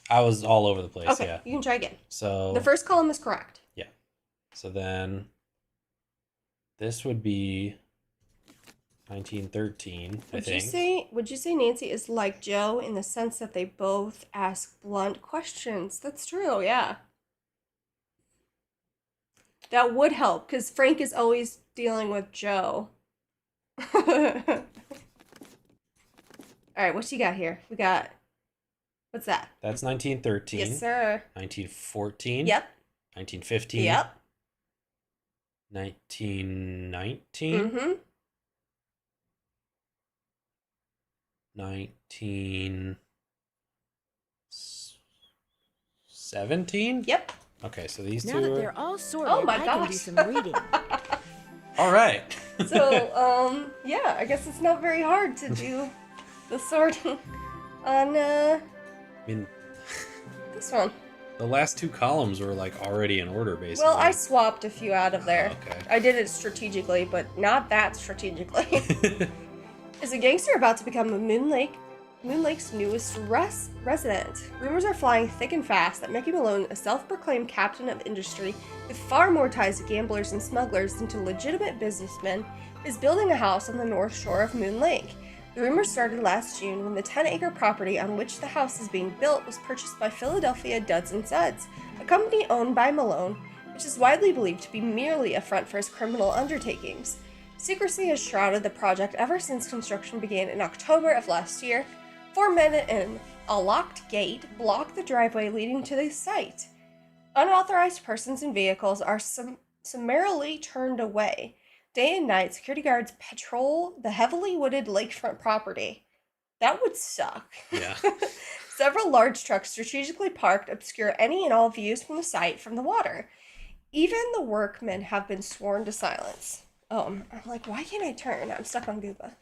I was all over the place. Okay, Yeah. you can try again. So The first column is correct. Yeah. So then this would be 1913, I think. Would you say Nancy is like Joe in the sense that they both ask blunt questions? That's true, yeah. That would help, because Frank is always dealing with Joe. Alright, what you got here? We got... What's that? That's 1913. Yes, sir. 1914. Yep. 1915. Yep. 1919. Mm-hmm. 1917. Yep. Okay, so these Now two that are... they're all sorted, Oh my I can do gosh. some reading. All right. So, yeah, I guess it's not very hard to do the sorting on, I mean, this one. the last two columns were like already in order, basically. Well, I swapped a few out of there. Okay. I did it strategically, but not that strategically. Is a gangster about to become a Moon Lake Moon Lake's newest resident. Rumors are flying thick and fast that Mickey Malone, a self-proclaimed captain of industry with far more ties to gamblers and smugglers than to legitimate businessmen, is building a house on the north shore of Moon Lake. The rumor started last June when the 10-acre property on which the house is being built was purchased by Philadelphia Duds & Suds, a company owned by Malone, which is widely believed to be merely a front for his criminal undertakings. Secrecy has shrouded the project ever since construction began in October of last year. 4 men in a locked gate block the driveway leading to the site. Unauthorized persons and vehicles are summarily turned away. Day and night, security guards patrol the heavily wooded lakefront property. That would suck. Yeah. Several large trucks strategically parked obscure any and all views from the site from the water. Even the workmen have been sworn to silence. I'm like, why can't I turn? I'm stuck on Gooba.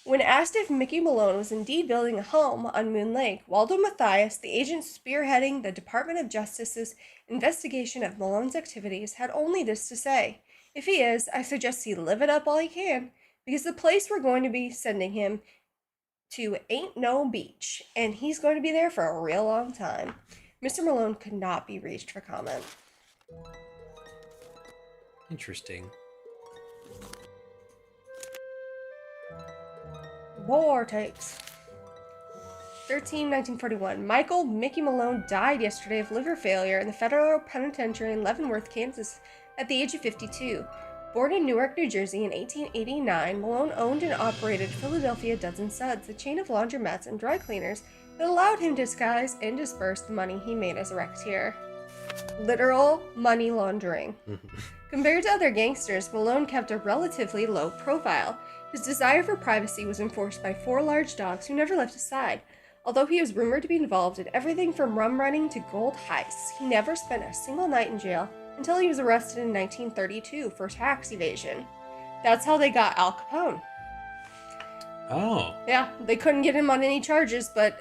When asked if Mickey Malone was indeed building a home on Moon Lake, Waldo Mathias, the agent spearheading the Department of Justice's investigation of Malone's activities, had only this to say: "If he is, I suggest he live it up while he can, because the place we're going to be sending him to ain't no beach, and he's going to be there for a real long time." Mr. Malone could not be reached for comment. Interesting. Vortex. 1941. Michael Mickey Malone died yesterday of liver failure in the federal penitentiary in Leavenworth, Kansas, at the age of 52. Born in Newark, New Jersey in 1889, Malone owned and operated Philadelphia Duds & Suds, a chain of laundromats and dry cleaners that allowed him to disguise and disperse the money he made as a racketeer. Literal money laundering. Compared to other gangsters, Malone kept a relatively low profile. His desire for privacy was enforced by 4 large dogs who never left his side. Although he was rumored to be involved in everything from rum running to gold heists, he never spent a single night in jail until he was arrested in 1932 for tax evasion. That's how they got Al Capone. Oh. Yeah, they couldn't get him on any charges, but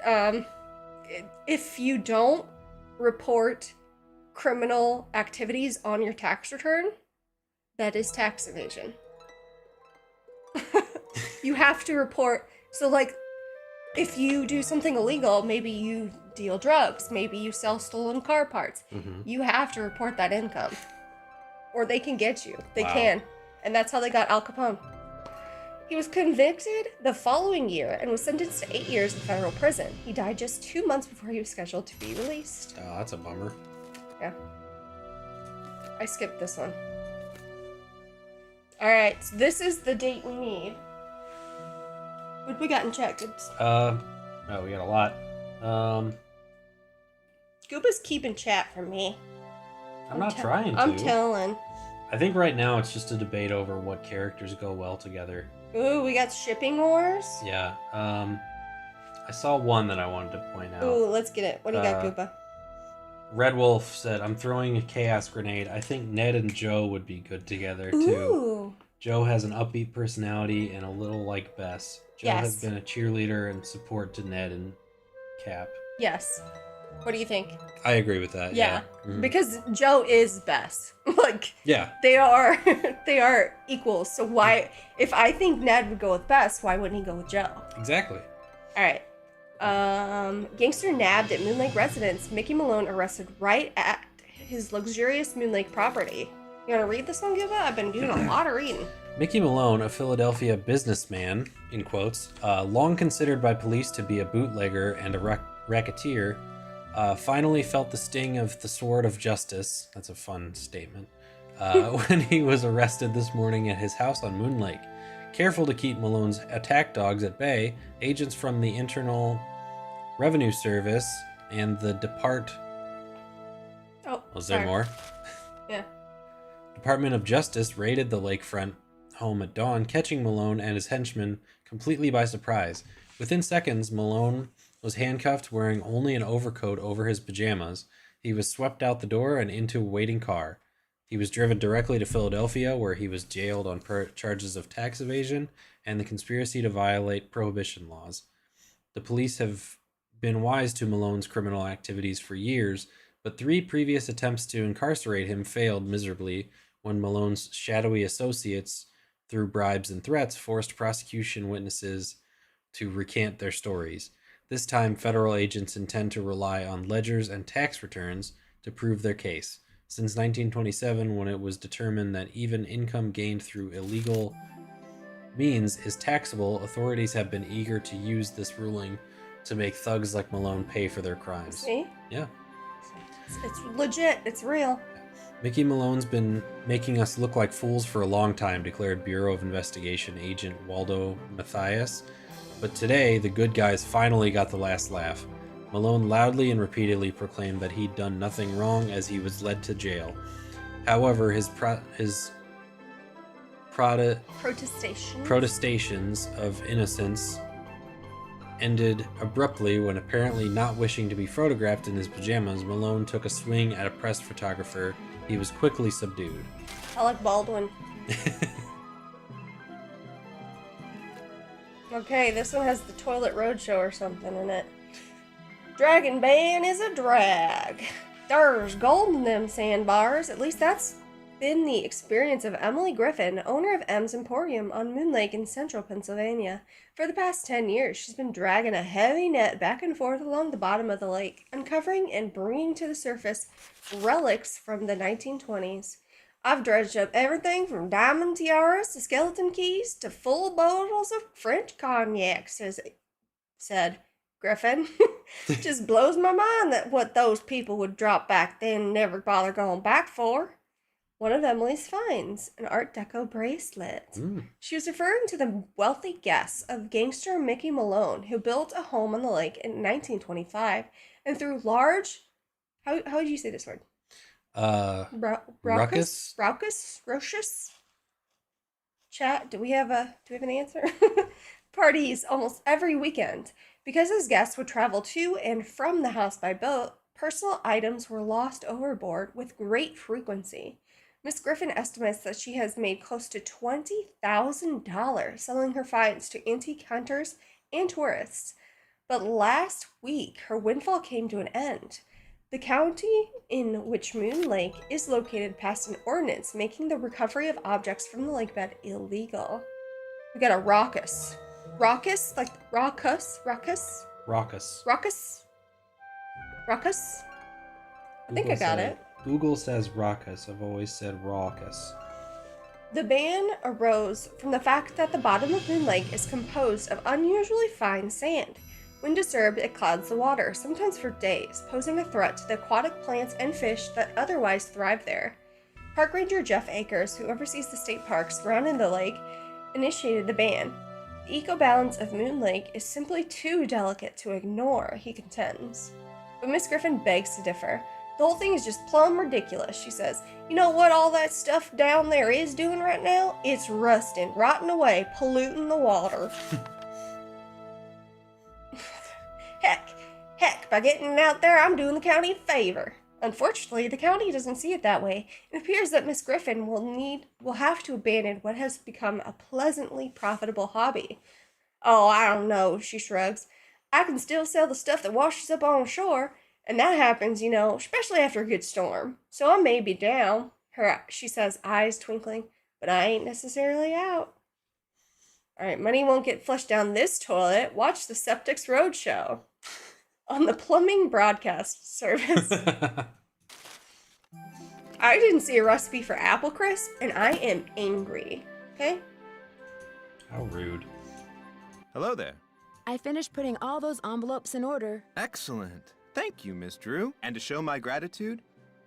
if you don't report criminal activities on your tax return, that is tax evasion. You have to report. So, like, if you do something illegal, maybe you deal drugs, maybe you sell stolen car parts, you have to report that income, or they can get you. They can. And that's how they got Al Capone. He was convicted the following year and was sentenced to 8 years in federal prison. He died just 2 months before he was scheduled to be released. Oh, that's a bummer. Yeah. I skipped this one. Alright, so this is the date we need. What we got in chat, Goobs? We got a lot. Gooba's keeping chat from me. I'm not trying to. I'm telling. I think right now it's just a debate over what characters go well together. Ooh, we got shipping wars? Yeah. I saw one that I wanted to point out. Ooh, let's get it. What do you got, Gooba? Red Wolf said, "I'm throwing a chaos grenade. I think Ned and Joe would be good together, too. Ooh. Joe has an upbeat personality and a little like Bess. Joe has been a cheerleader and support to Ned and Cap." Yes. What do you think? I agree with that. Yeah. Mhm. Because Joe is Bess. Like, yeah, they are they are equals. So why, if I think Ned would go with Bess, why wouldn't he go with Joe? exactly. All right. Gangster nabbed at Moon Lake residence. Mickey Malone arrested right at his luxurious Moon Lake property. You want to read this one, Giba? I've been doing a lot of reading. Mickey Malone, a Philadelphia businessman, in quotes, long considered by police to be a bootlegger and a racketeer, finally felt the sting of the sword of justice. That's a fun statement. When he was arrested this morning at his house on Moon Lake. Careful to keep Malone's attack dogs at bay, agents from the Internal Revenue Service and the there more? Yeah. Department of Justice raided the lakefront home at dawn, catching Malone and his henchmen completely by surprise. Within seconds, Malone was handcuffed, wearing only an overcoat over his pajamas. He was swept out the door and into a waiting car. He was driven directly to Philadelphia, where he was jailed on charges of tax evasion and the conspiracy to violate prohibition laws. The police have been wise to Malone's criminal activities for years, but 3 previous attempts to incarcerate him failed miserably when Malone's shadowy associates, through bribes and threats, forced prosecution witnesses to recant their stories. This time, federal agents intend to rely on ledgers and tax returns to prove their case. Since 1927, when it was determined that even income gained through illegal means is taxable, authorities have been eager to use this ruling to make thugs like Malone pay for their crimes. See? Yeah. It's legit. It's real. Mickey Malone's been making us look like fools for a long time, declared Bureau of Investigation agent Waldo Matthias. But today, the good guys finally got the last laugh. Malone loudly and repeatedly proclaimed that he'd done nothing wrong as he was led to jail. However, his protestations of innocence ended abruptly when, apparently not wishing to be photographed in his pajamas, Malone took a swing at a press photographer. He was quickly subdued. Alec Baldwin. Okay, this one has the Toilet Roadshow or something in it. Dragon Band is a drag. There's gold in them sandbars. At least that's been the experience of Emily Griffin, owner of M's Emporium on Moon Lake in central Pennsylvania. For the past 10 years, she's been dragging a heavy net back and forth along the bottom of the lake, uncovering and bringing to the surface relics from the 1920s. I've dredged up everything from diamond tiaras to skeleton keys to full bottles of French cognac, said Griffin. Just blows my mind that what those people would drop back then and never bother going back for. One of Emily's finds, an Art Deco bracelet. She was referring to the wealthy guests of gangster Mickey Malone, who built a home on the lake in 1925, and through large... How would you say this word? Ruckus? Raucous? Chat, do we have an answer? Parties almost every weekend. Because his guests would travel to and from the house by boat, personal items were lost overboard with great frequency. Miss Griffin estimates that she has made close to $20,000 selling her finds to antique hunters and tourists. But last week, her windfall came to an end. The county in which Moon Lake is located passed an ordinance making the recovery of objects from the lakebed illegal. We got a raucous. Raucous? Like raucous? Raucous? Raucous. Raucous? Raucous? I think I got it. Google says raucous. I've always said raucous. The ban arose from the fact that the bottom of Moon Lake is composed of unusually fine sand. When disturbed, it clouds the water, sometimes for days, posing a threat to the aquatic plants and fish that otherwise thrive there. Park Ranger Jeff Akers, who oversees the state parks surrounding the lake, initiated the ban. The eco-balance of Moon Lake is simply too delicate to ignore, he contends. But Miss Griffin begs to differ. The whole thing is just plumb ridiculous, she says. You know what all that stuff down there is doing right now? It's rusting, rotting away, polluting the water. Heck, by getting out there, I'm doing the county a favor. Unfortunately, the county doesn't see it that way. It appears that Miss Griffin will have to abandon what has become a pleasantly profitable hobby. Oh, I don't know, she shrugs. I can still sell the stuff that washes up on shore, and that happens, you know, especially after a good storm. So I may be down, she says, eyes twinkling, but I ain't necessarily out. Alright, money won't get flushed down this toilet. Watch the Septics Roadshow on the Plumbing Broadcast Service. I didn't see a recipe for apple crisp, and I am angry. Okay? How rude. Hello there. I finished putting all those envelopes in order. Excellent. Thank you, Miss Drew. And to show my gratitude,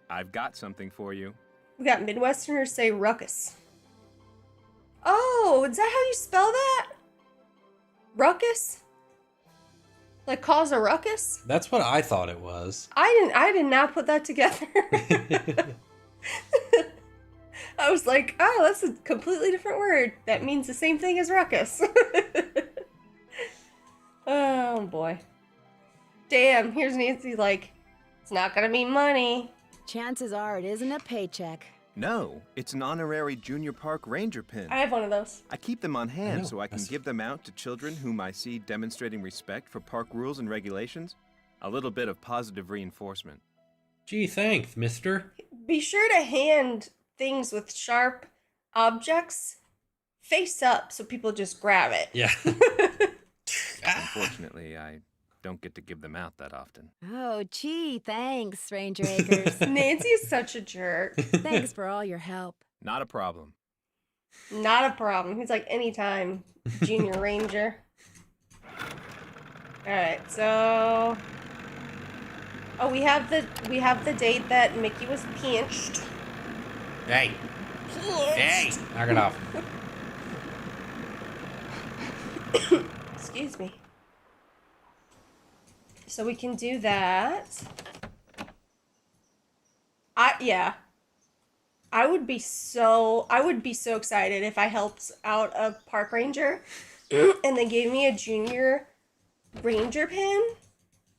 I've got something for you. We got Midwesterners say ruckus. Oh, is that how you spell that? Ruckus? Like cause a ruckus? That's what I thought it was. I did not put that together. I was like, oh, that's a completely different word. That means the same thing as ruckus. Oh boy. Damn, here's Nancy like, it's not gonna mean money. Chances are it isn't a paycheck. No, it's an honorary junior park ranger pin. I have one of those. I keep them on hand so I can give them out to children whom I see demonstrating respect for park rules and regulations. A little bit of positive reinforcement. Gee, thanks, mister. Be sure to hand things with sharp objects face up so people just grab it. Yeah. Unfortunately, I Don't get to give them out that often. Oh, gee, thanks, Ranger Akers. Nancy is such a jerk. Thanks for all your help. Not a problem. Not a problem. He's like, anytime, Junior Ranger. Alright, so... Oh, we have the date that Mickey was pinched. Hey. Hey. Knock it off. Excuse me. So we can do that. I would be so excited if I helped out a park ranger and they gave me a junior ranger pin.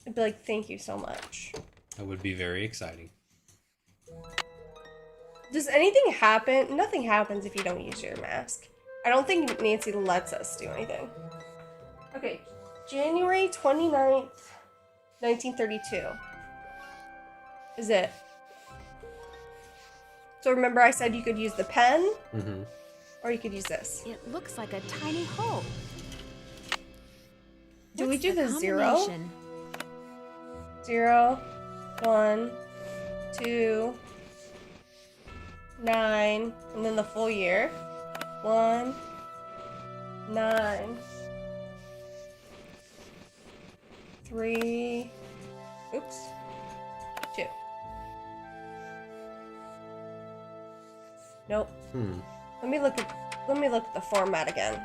I'd be like, thank you so much. That would be very exciting. Does anything happen? Nothing happens if you don't use your mask. I don't think Nancy lets us do anything. Okay, January 29th, 1932 is it. So remember I said you could use the pen, or you could use this. It looks like a tiny hole. Do we What's do the zero? combination? 0, 1, 2, 9, and then the full year. 1, 9, 3, oops, 2. Nope. Let me look at the format again.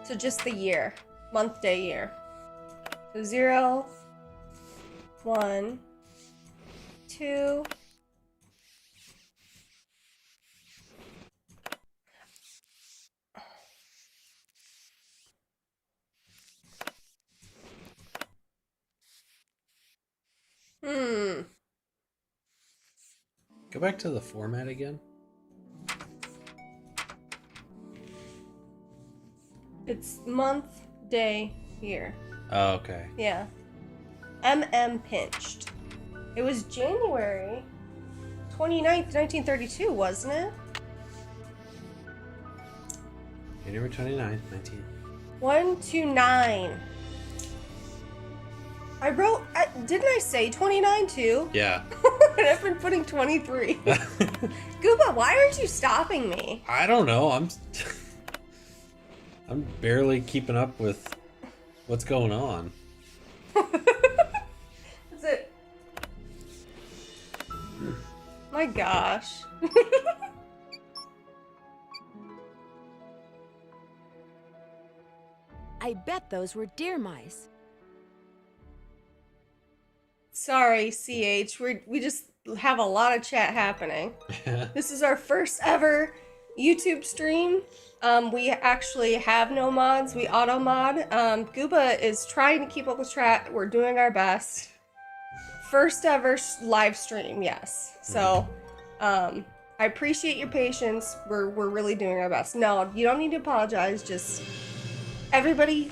So just the year, month, day, year. So 0, 1, 2. Go back to the format again. It's month, day, year. Oh, okay. Yeah. MM pinched. It was January 29th, 1932, wasn't it? January 29th, 19. 129. Didn't I say 29 too? Yeah. And I've been putting 23. Gooba, why aren't you stopping me? I don't know. I'm barely keeping up with what's going on. That's it. My gosh. I bet those were deer mice. Sorry, CH. We just have a lot of chat happening. This is our first ever YouTube stream. We actually have no mods. We auto mod. Gooba is trying to keep up with chat. We're doing our best. First ever live stream, yes. So, I appreciate your patience. We're really doing our best. No, you don't need to apologize. Just everybody's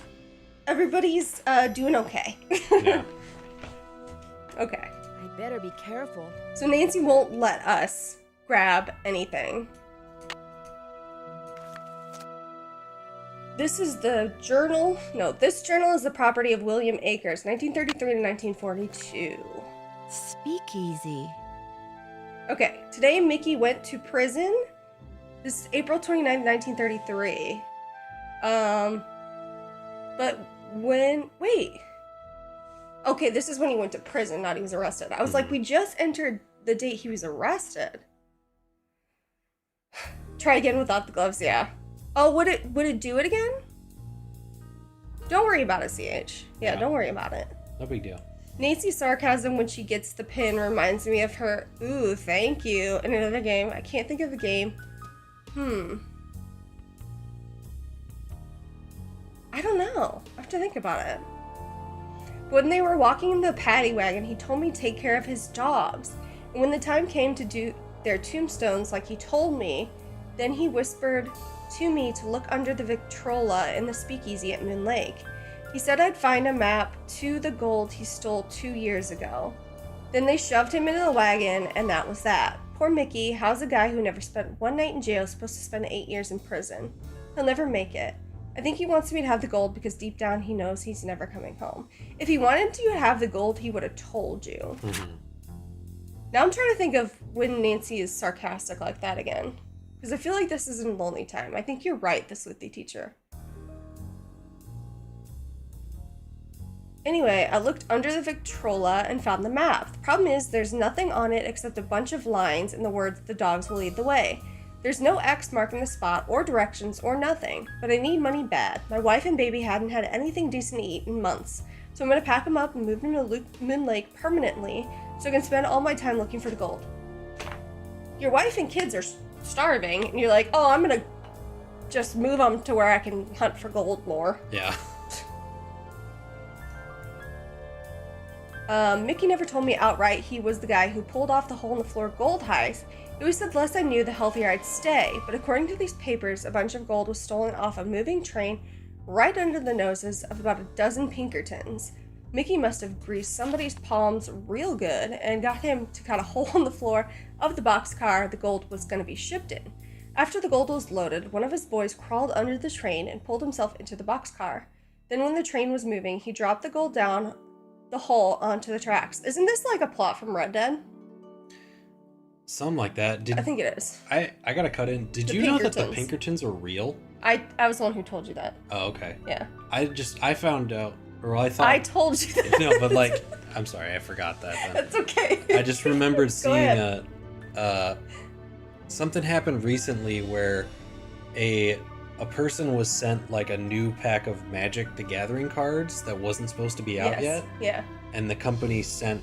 doing okay. Yeah. Okay. I better be careful. So Nancy won't let us grab anything. This is the journal. No, this journal is the property of William Akers, 1933 to 1942. Speakeasy. Okay, today Mickey went to prison. This is April 29, 1933. But when, wait. Okay, this is when he went to prison, not he was arrested. I was like, we just entered the date he was arrested. Try again without the gloves, yeah. Oh, would it do it again? Don't worry about it, CH. Yeah, don't worry about it. No big deal. Nancy's sarcasm when she gets the pin reminds me of her, ooh, thank you, in another game. I can't think of the game. I don't know. I have to think about it. When they were walking in the paddy wagon, he told me to take care of his dogs. And when the time came to do their tombstones like he told me, then he whispered to me to look under the Victrola in the speakeasy at Moon Lake. He said I'd find a map to the gold he stole 2 years ago. Then they shoved him into the wagon, and that was that. Poor Mickey, how's a guy who never spent one night in jail supposed to spend 8 years in prison? He'll never make it. I think he wants me to have the gold because deep down he knows he's never coming home. If he wanted to have the gold, he would have told you. Now I'm trying to think of when Nancy is sarcastic like that again. Because I feel like this is in lonely time. I think you're right, the sleuthy teacher. Anyway, I looked under the Victrola and found the map. The problem is there's nothing on it except a bunch of lines and the words "the dogs will lead the way." There's no X marking the spot or directions or nothing, but I need money bad. My wife and baby hadn't had anything decent to eat in months, so I'm gonna pack them up and move them to Moon Lake permanently so I can spend all my time looking for the gold. Your wife and kids are starving, and you're like, oh, I'm gonna just move them to where I can hunt for gold more. Yeah. Mickey never told me outright he was the guy who pulled off the hole in the floor gold heist. He always said the less I knew, the healthier I'd stay, but according to these papers, a bunch of gold was stolen off a moving train right under the noses of about a dozen Pinkertons. Mickey must have greased somebody's palms real good and got him to cut a hole in the floor of the boxcar the gold was going to be shipped in. After the gold was loaded, one of his boys crawled under the train and pulled himself into the boxcar. Then when the train was moving, he dropped the gold down the hole onto the tracks. Isn't this like a plot from Red Dead? Something like that. I think it is. I gotta cut in. Did The you know that the Pinkertons. Pinkertons are real? I was the one who told you that. Oh, okay. Yeah. I found out, or I thought. I told you that. No, but like, I'm sorry, I forgot that. Then. That's okay. I just remembered Go seeing ahead. something happened recently where a person was sent like a new pack of Magic the Gathering cards that wasn't supposed to be out yet, Yeah. and the company sent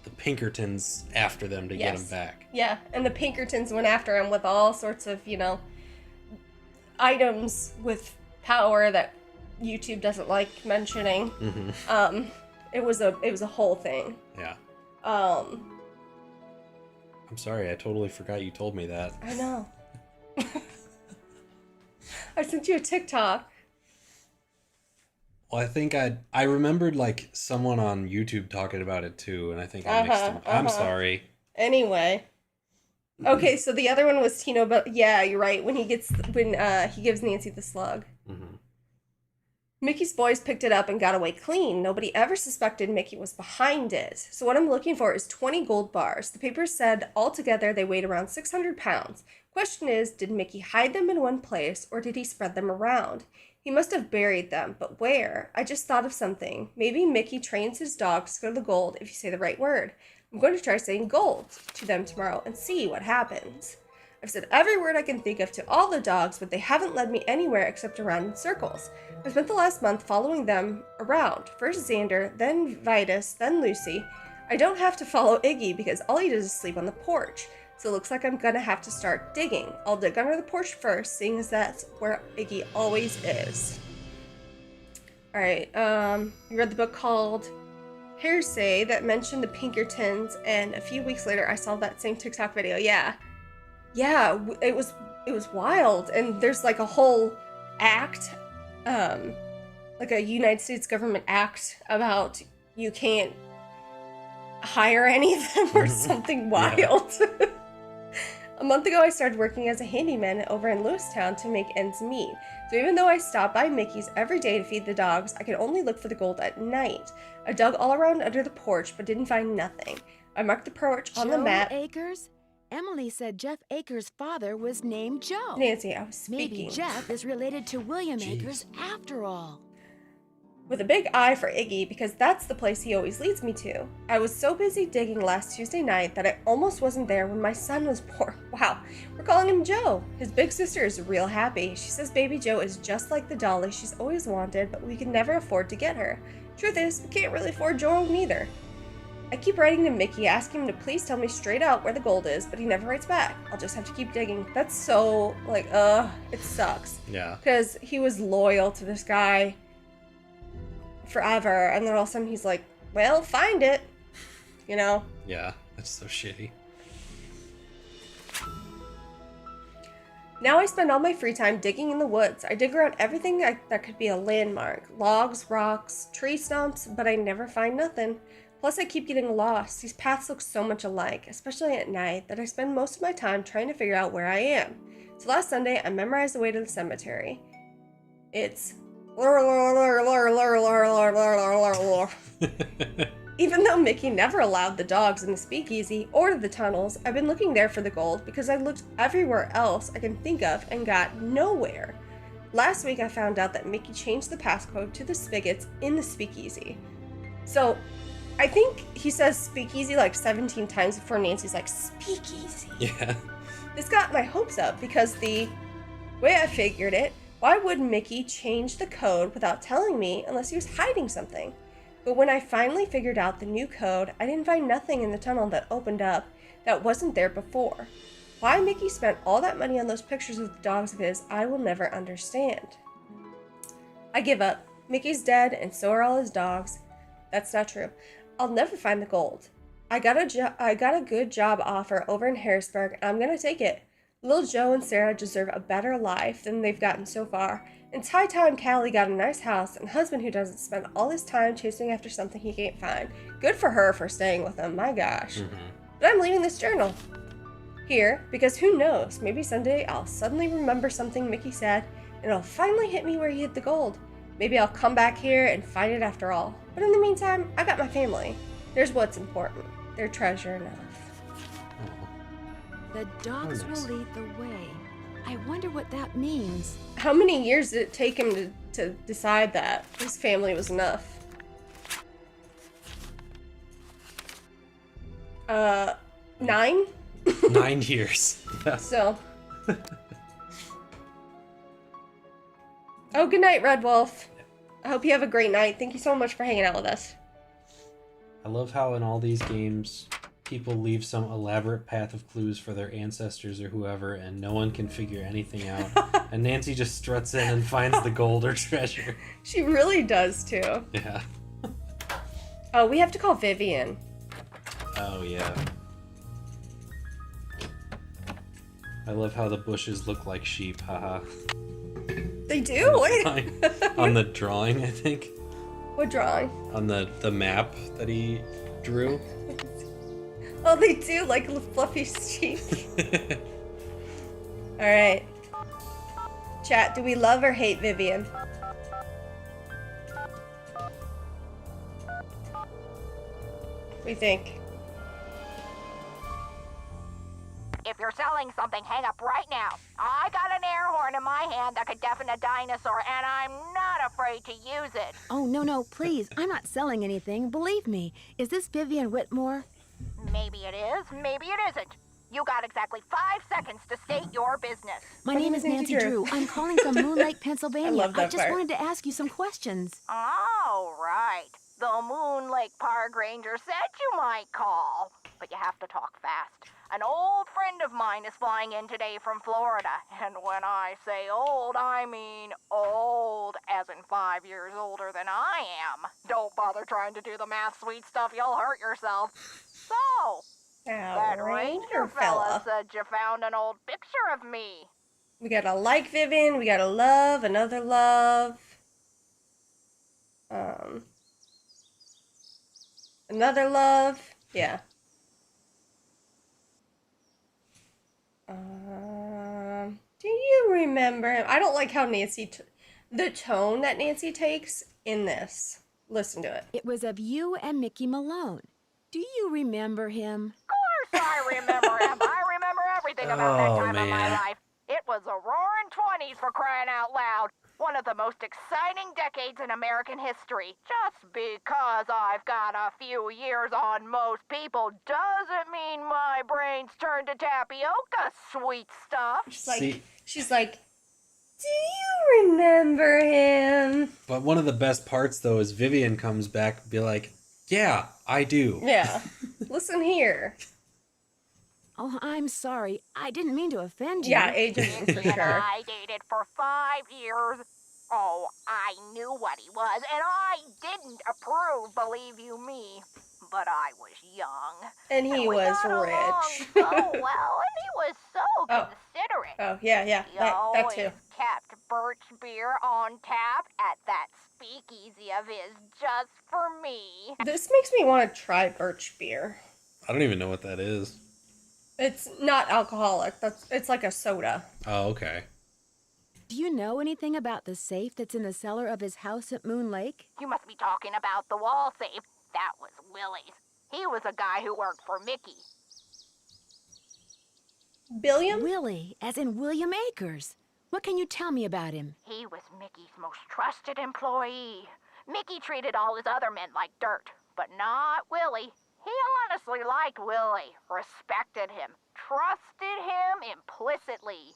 the Pinkertons after them to get them back. Yeah, and the Pinkertons went after him with all sorts of, items with power that YouTube doesn't like mentioning. Mm-hmm. It was a whole thing. Yeah. Um, I'm sorry, I totally forgot you told me that. I know. I sent you a TikTok. Well, I think I remembered like someone on YouTube talking about it too, and I think I mixed them. I'm sorry. Anyway. Okay, so the other one was Tino, but yeah, you're right. When he gives Nancy the slug. Mm-hmm. Mickey's boys picked it up and got away clean. Nobody ever suspected Mickey was behind it. So what I'm looking for is 20 gold bars. The papers said altogether they weighed around 600 pounds. Question is, did Mickey hide them in one place or did he spread them around? He must have buried them, but where? I just thought of something. Maybe Mickey trains his dogs to go to the gold if you say the right word. I'm going to try saying gold to them tomorrow and see what happens. I've said every word I can think of to all the dogs, but they haven't led me anywhere except around in circles. I spent the last month following them around. First Xander, then Vitus, then Lucy. I don't have to follow Iggy because all he does is sleep on the porch. So it looks like I'm gonna have to start digging. I'll dig under the porch first, seeing as that's where Iggy always is. Alright, you read the book called Hearsay that mentioned the Pinkertons, and a few weeks later I saw that same TikTok video. Yeah, it was wild, and there's like a whole act, like a United States government act about you can't hire any of them or something wild. A month ago I started working as a handyman over in Lewistown to make ends meet. So even though I stopped by Mickey's every day to feed the dogs, I could only look for the gold at night. I dug all around under the porch but didn't find nothing. I marked the porch on the map. Akers? Emily said Jeff Akers' father was named Joe. Nancy, I was speaking. Maybe Jeff is related to William Akers after all. With a big eye for Iggy because that's the place he always leads me to. I was so busy digging last Tuesday night that I almost wasn't there when my son was born. Wow, we're calling him Joe. His big sister is real happy. She says baby Joe is just like the dolly she's always wanted, but we can never afford to get her. Truth is, we can't really afford Joe neither. I keep writing to Mickey asking him to please tell me straight out where the gold is, but he never writes back. I'll just have to keep digging. That's so, it sucks. Yeah. Because he was loyal to this guy forever, and then all of a sudden he's like, well, find it, Yeah, that's so shitty. Now I spend all my free time digging in the woods. I dig around everything that could be a landmark. Logs, rocks, tree stumps, but I never find nothing. Plus I keep getting lost. These paths look so much alike, especially at night, that I spend most of my time trying to figure out where I am. So last Sunday, I memorized the way to the cemetery. It's even though Mickey never allowed the dogs in the speakeasy or to the tunnels, I've been looking there for the gold because I looked everywhere else I can think of and got nowhere. Last week I found out that Mickey changed the passcode to the spigots in the speakeasy. So, I think he says speakeasy like 17 times before Nancy's like, speakeasy. Yeah. This got my hopes up because the way I figured it, why would Mickey change the code without telling me unless he was hiding something? But when I finally figured out the new code, I didn't find nothing in the tunnel that opened up that wasn't there before. Why Mickey spent all that money on those pictures of the dogs of his, I will never understand. I give up. Mickey's dead, and so are all his dogs. That's not true. I'll never find the gold. I got a good job offer over in Harrisburg, and I'm gonna take it. Little Joe and Sarah deserve a better life than they've gotten so far. And Ty and Callie got a nice house and a husband who doesn't spend all his time chasing after something he can't find. Good for her for staying with him, my gosh. But I'm leaving this journal here because who knows, maybe someday I'll suddenly remember something Mickey said and it'll finally hit me where he hid the gold. Maybe I'll come back here and find it after all. But in the meantime, I got my family. There's what's important. They're treasure enough. The dogs will lead the way. I wonder what that means. How many years did it take him to decide that his family was enough? 9? 9 years. Yeah. So. Oh, good night, Red Wolf. I hope you have a great night. Thank you so much for hanging out with us. I love how in all these games, people leave some elaborate path of clues for their ancestors or whoever, and no one can figure anything out. And Nancy just struts in and finds the gold or treasure. She really does, too. Yeah. Oh, we have to call Vivian. Oh, yeah. I love how the bushes look like sheep, haha. They do? Wait. On the drawing, I think. What drawing? On the map that he drew. Oh, they do, like fluffy sheep. Alright. Chat, do we love or hate Vivian? What do you think? If you're selling something, hang up right now. I got an air horn in my hand that could deafen a dinosaur, and I'm not afraid to use it. Oh, no, please. I'm not selling anything. Believe me. Is this Vivian Whitmore? Maybe it is, maybe it isn't. You got exactly 5 seconds to state your business. My name is Nancy Drew. I'm calling from Moon Lake, Pennsylvania. I love that I just part. wanted to ask you some questions. Oh, right. The Moon Lake Park Ranger said you might call. But you have to talk fast. An old friend of mine is flying in today from Florida. And when I say old, I mean old, as in 5 years older than I am. Don't bother trying to do the math, sweet stuff. You'll hurt yourself. So, that ranger fella said you found an old picture of me. We gotta like Vivian, we gotta love, another love. Another love. Yeah. Do you remember him? I don't like how Nancy, the tone that Nancy takes in this. Listen to it. It was of you and Mickey Malone. Do you remember him? Of course I remember him. I remember everything about that time of my life. It was the roaring 20s, for crying out loud. One of the most exciting decades in American history. Just because I've got a few years on most people doesn't mean my brain's turned to tapioca, sweet stuff. She's like, do you remember him? But one of the best parts, though, is Vivian comes back and be like, yeah, I do. Yeah. Listen here. Oh, I'm sorry. I didn't mean to offend you. Yeah, ageism for And sure. I dated for 5 years. Oh, I knew what he was, and I didn't approve, believe you me. But I was young. And he we was got along rich. so well, and he was so considerate. Oh, yeah, He that always too. kept birch beer on tap at that speakeasy of his just for me. This makes me want to try birch beer. I don't even know what that is. It's not alcoholic. It's like a soda. Oh, okay. Do you know anything about the safe that's in the cellar of his house at Moon Lake? You must be talking about the wall safe. That was Willie's. He was a guy who worked for Mickey. Billiam? Willie, as in William Akers. What can you tell me about him? He was Mickey's most trusted employee. Mickey treated all his other men like dirt, but not Willie. He honestly liked Willie, respected him, trusted him implicitly.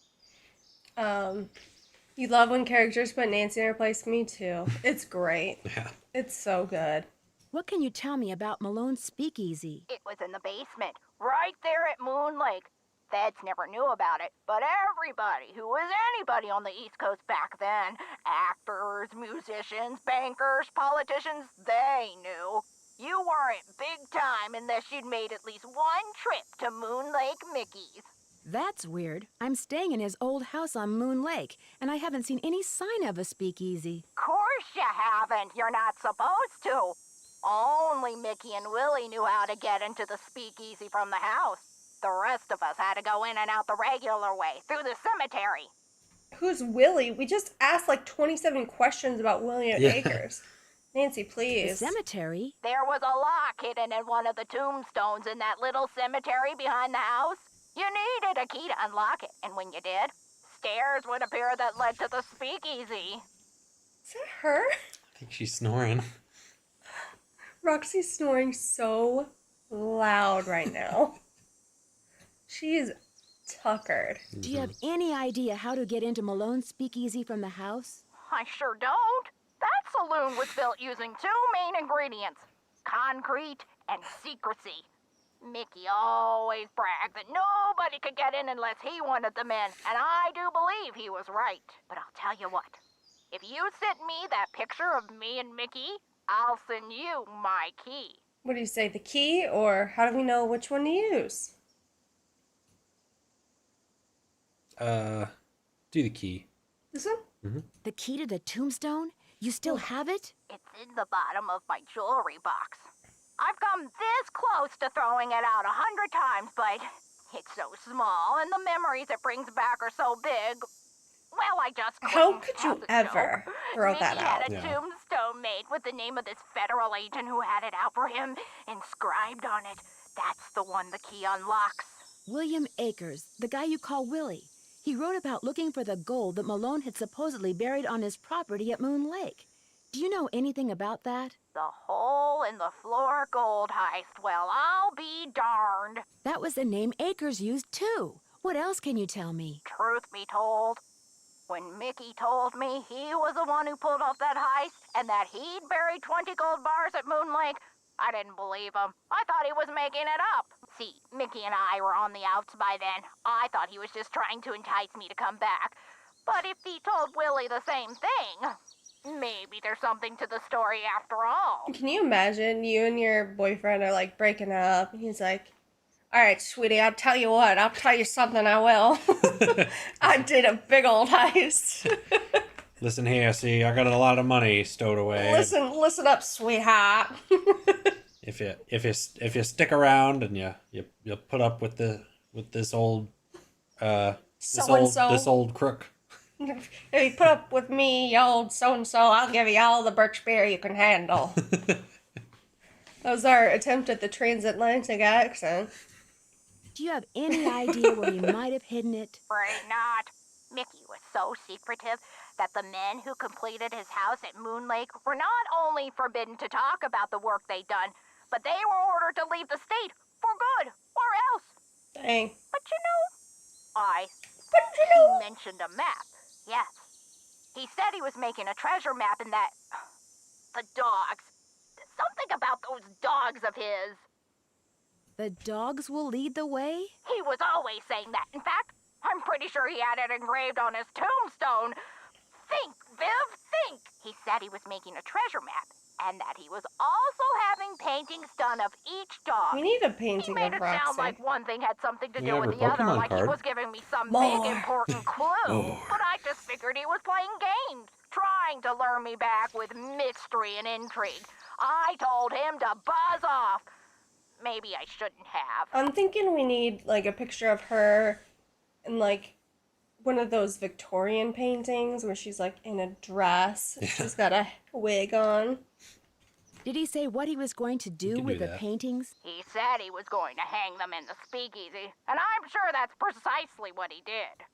You love when characters put Nancy in her place? Me too. It's great. Yeah. It's so good. What can you tell me about Malone's Speakeasy? It was in the basement, right there at Moon Lake. Feds never knew about it, but everybody who was anybody on the East Coast back then, actors, musicians, bankers, politicians, they knew. You weren't big time unless you'd made at least one trip to Moon Lake Mickey's. That's weird. I'm staying in his old house on Moon Lake, and I haven't seen any sign of a speakeasy. Course you haven't. You're not supposed to. Only Mickey and Willie knew how to get into the speakeasy from the house. The rest of us had to go in and out the regular way, through the cemetery. Who's Willie? We just asked like 27 questions about William Akers. Nancy, The please. cemetery? There was a lock hidden in one of the tombstones in that little cemetery behind the house. You needed a key to unlock it, and when you did, stairs would appear that led to the speakeasy. Is that her? I think she's snoring. Roxy's snoring so loud right now. She's tuckered. Do you have any idea how to get into Malone's Speakeasy from the house? I sure don't. That saloon was built using two main ingredients, concrete and secrecy. Mickey always bragged that nobody could get in unless he wanted them in, and I do believe he was right. But I'll tell you what, if you send me that picture of me and Mickey, I'll send you my key. What do you say, the key, or how do we know which one to use? Do the key. This one? The key to the tombstone? You still have it? It's in the bottom of my jewelry box. I've come this close to throwing it out 100 times, but it's so small, and the memories it brings back are so big. Well, I just How couldn't could you pass it, ever Joe. throw Mickey that out? had a tombstone made with the name of this federal agent who had it out for him inscribed on it. That's the one the key unlocks. William Akers, the guy you call Willie. He wrote about looking for the gold that Malone had supposedly buried on his property at Moon Lake. Do you know anything about that? The hole in the floor gold heist. Well, I'll be darned. That was the name Akers used, too. What else can you tell me? Truth be told, when Mickey told me he was the one who pulled off that heist and that he'd buried 20 gold bars at Moon Lake, I didn't believe him. I thought he was making it up. See, Mickey and I were on the outs by then. I thought he was just trying to entice me to come back. But if he told Willie the same thing, maybe there's something to the story after all. Can you imagine you and your boyfriend are like breaking up, and he's like, all right, sweetie, I'll tell you what, I'll tell you something, I will. I did a big old heist. Listen here, see, I got a lot of money stowed away. Listen up, sweetheart. If you stick around and you put up with this old this old crook. If you put up with me, you old so-and-so, I'll give you all the birch beer you can handle. That was our attempt at the transatlantic accent. Do you have any idea where he might have hidden it? Afraid not. Mickey was so secretive that the men who completed his house at Moon Lake were not only forbidden to talk about the work they'd done, but they were ordered to leave the state for good, or else. Dang. But he mentioned a map. Yes. He said he was making a treasure map and that... the dogs. Something about those dogs of his. The dogs will lead the way? He was always saying that. In fact, I'm pretty sure he had it engraved on his tombstone. Think, Viv, think! He said he was making a treasure map, and that he was also having paintings done of each dog. We need a painting He made of it sound Roxy. like one thing had something to Yeah, do with her the other, Pokemon like he card. was giving me some More. big important clue. More. But I just figured he was playing games, trying to lure me back with mystery and intrigue. I told him to buzz off. Maybe I shouldn't have. I'm thinking we need like a picture of her and like one of those Victorian paintings where she's like in a dress. She's got a wig on. Did he say what he was going to do can with do the that. paintings? He said he was going to hang them in the speakeasy, and I'm sure that's precisely what he did.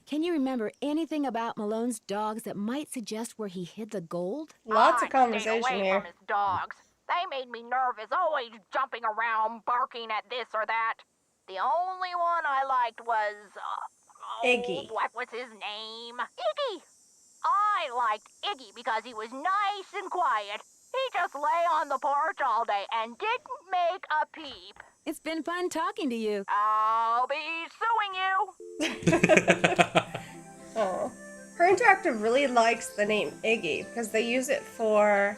Can you remember anything about Malone's dogs that might suggest where he hid the gold? Lots of I'd conversation stay away here. from his dogs. They made me nervous, always jumping around, barking at this or that. The only one I liked was... Iggy. What was his name? Iggy! I liked Iggy because he was nice and quiet. He just lay on the porch all day and didn't make a peep. It's been fun talking to you. I'll be suing you. Oh. Her Interactive really likes the name Iggy because they use it for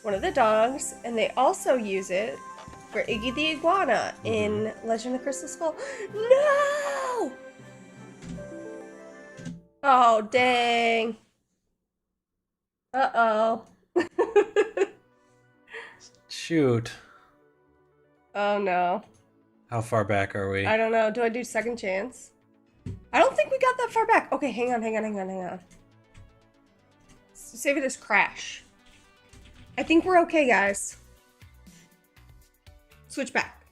one of the dogs, and they also use it for Iggy the Iguana in Legend of the Crystal Skull. No! Oh, dang. Uh-oh. Shoot. Oh, no. How far back are we? I don't know. Do I do second chance? I don't think we got that far back. Okay, hang on. Save it as crash. I think we're okay, guys. Switch back.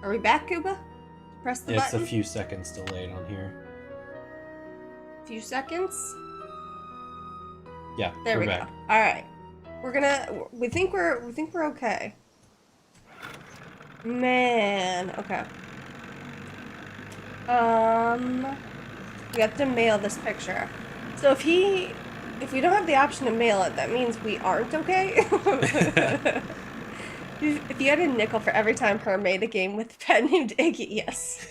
Are we back, Cuba? Press the It's a button. few seconds delayed on here. Few seconds. Yeah, There we're we back. go. All right. We think we're okay. Man, okay. We have to mail this picture. So if we don't have the option to mail it, that means we aren't okay. If you had a nickel for every time her made a game with a pet named Iggy, yes.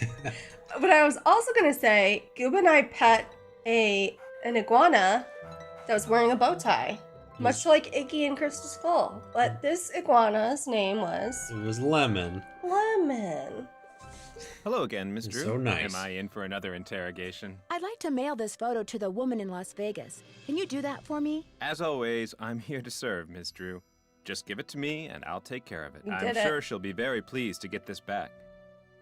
But I was also gonna say, Goob and I pet an iguana that was wearing a bow tie, much like Iggy and Crystal Skull. But this iguana's name was It was Lemon. Lemon. Hello again, Miss It's Drew. so nice. Am I in for another interrogation? I'd like to mail this photo to the woman in Las Vegas. Can you do that for me? As always, I'm here to serve, Miss Drew. Just give it to me and I'll take care of it. You I'm did it. sure she'll be very pleased to get this back.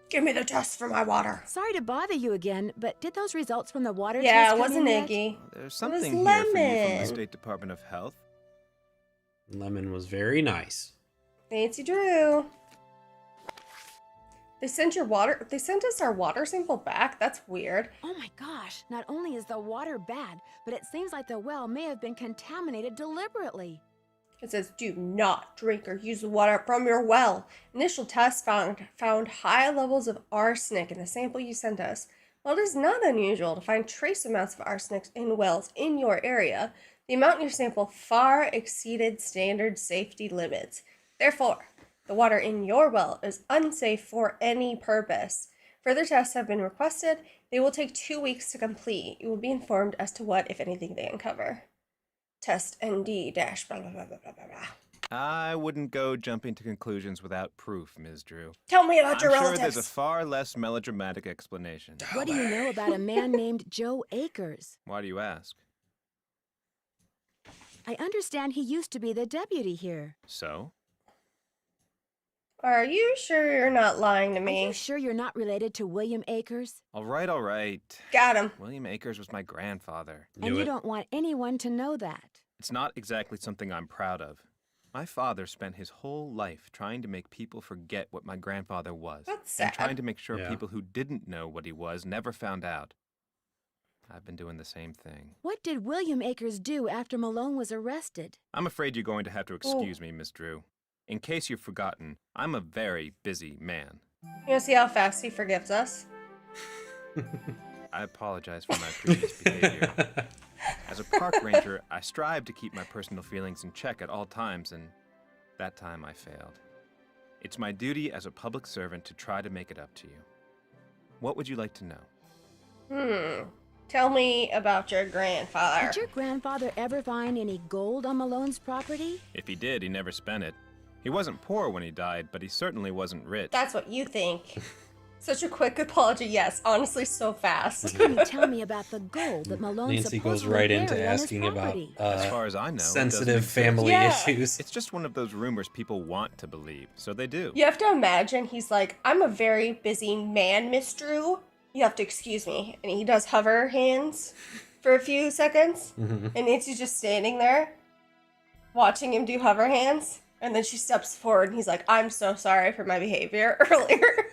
Give me the test for my water. Sorry to bother you again, but did those results from the water Yeah, test it come wasn't in yet? Iggy. There's was something here for you from Lemon. the State Department of Health. Lemon was very nice. Nancy Drew. They sent us our water sample back? That's weird. Oh my gosh, not only is the water bad, but it seems like the well may have been contaminated deliberately. It says, do not drink or use the water from your well. Initial tests found high levels of arsenic in the sample you sent us. While it is not unusual to find trace amounts of arsenic in wells in your area, the amount in your sample far exceeded standard safety limits. Therefore, the water in your well is unsafe for any purpose. Further tests have been requested. They will take 2 weeks to complete. You will be informed as to what, if anything, they uncover. Test ND dash blah blah blah blah blah blah. I wouldn't go jumping to conclusions without proof, Ms. Drew. Tell me about I'm your sure relatives. there's a far less melodramatic explanation. What do you know about a man named Joe Akers? Why do you ask? I understand he used to be the deputy here. So? Are you sure you're not lying to Are me? you sure you're not related to William Akers? All right. Got him. William Akers was my grandfather. And Knew you it. don't want anyone to know that. It's not exactly something I'm proud of. My father spent his whole life trying to make people forget what my grandfather was. That's And sad. trying to make sure Yeah. people who didn't know what he was never found out. I've been doing the same thing. What did William Akers do after Malone was arrested? I'm afraid you're going to have to excuse me, Miss Drew. In case you've forgotten, I'm a very busy man. You wanna see how fast he forgives us? I apologize for my previous behavior. As a park ranger, I strive to keep my personal feelings in check at all times, and that time I failed. It's my duty as a public servant to try to make it up to you. What would you like to know? Tell me about your grandfather. Did your grandfather ever find any gold on Malone's property? If he did, he never spent it. He wasn't poor when he died, but he certainly wasn't rich. That's what you think. Such a quick apology, yes. Honestly, so fast. What can you tell me about the gold that Malone Nancy goes supposedly right into buried on his asking about property? As far as I know, it doesn't sensitive exist. family Yeah. issues. It's just one of those rumors people want to believe, so they do. You have to imagine he's like, I'm a very busy man, Miss Drew. you have to excuse me. And he does hover hands for a few seconds. And Nancy's just standing there watching him do hover hands. And then she steps forward and he's like, I'm so sorry for my behavior earlier.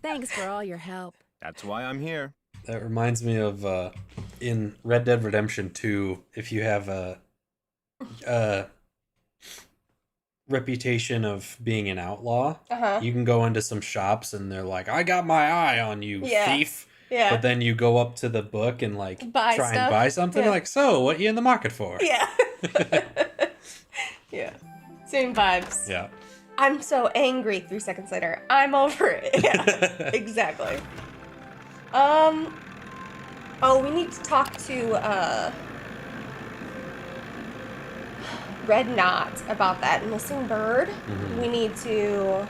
Thanks for all your help. That's why I'm here. That reminds me of in Red Dead Redemption 2, if you have a reputation of being an outlaw, you can go into some shops and they're like, I got my eye on you, thief. Yeah. But then you go up to the book and like Buy try stuff. and buy something. Yeah. Like, so what you in the market for? Yeah. Yeah. Same vibes. Yeah. I'm so angry. 3 seconds later, I'm over it. Yeah, exactly. Oh, we need to talk to Red Knot about that missing bird. We need to.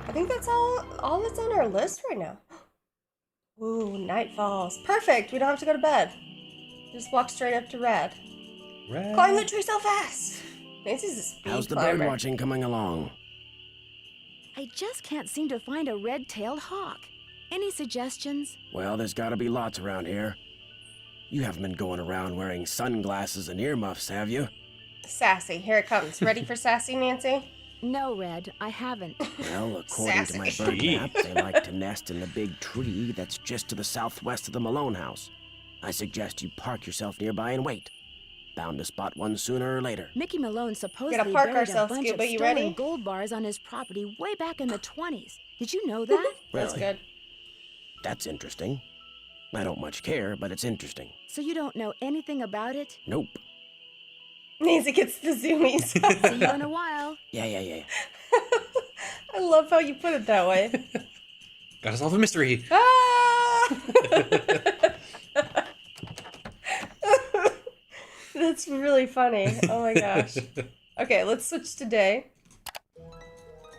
I think that's all that's on our list right now. Ooh, night falls. Perfect. We don't have to go to bed. Just walk straight up to Red. Red. Climb the tree so fast. Nancy's a speed How's the climber. bird watching coming along? I just can't seem to find a red-tailed hawk. Any suggestions? Well, there's gotta be lots around here. You haven't been going around wearing sunglasses and earmuffs, have you? Sassy. Here it comes. Ready for sassy, Nancy? No, Red, I haven't. Well, according to my Sassy. bird map, they like to nest in the big tree that's just to the southwest of the Malone house. I suggest you park yourself nearby and wait. Bound to spot one sooner or later. Mickey Malone supposedly park buried ourselves, a bunch Scuba. of You stolen ready? gold bars on his property way back in the 20s. Did you know that? That's Really? good. That's interesting. I don't much care, but it's interesting. So you don't know anything about it? Nope. Nancy gets the zoomies. See you in a while. Yeah. I love how you put it that way. Gotta solve a mystery. Ah! That's really funny. Oh my gosh. Okay, let's switch to day.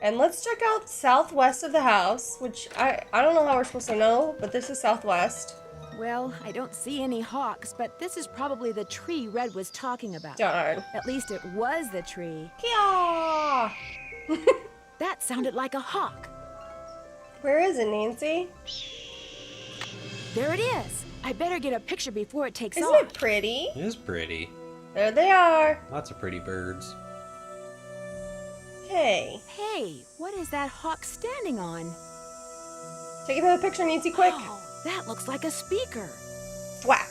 And let's check out southwest of the house, which I don't know how we're supposed to know, but this is southwest. Well, I don't see any hawks, but this is probably the tree Red was talking about. Darn. At least it was the tree. Yeah. That sounded like a hawk. Where is it, Nancy? There it is. I better get a picture before it takes Isn't off. it pretty? It is pretty. There they are. Lots of pretty birds. Hey. Hey, what is that hawk standing on? Take another picture, Nancy, quick. Oh, that looks like a speaker. Whack.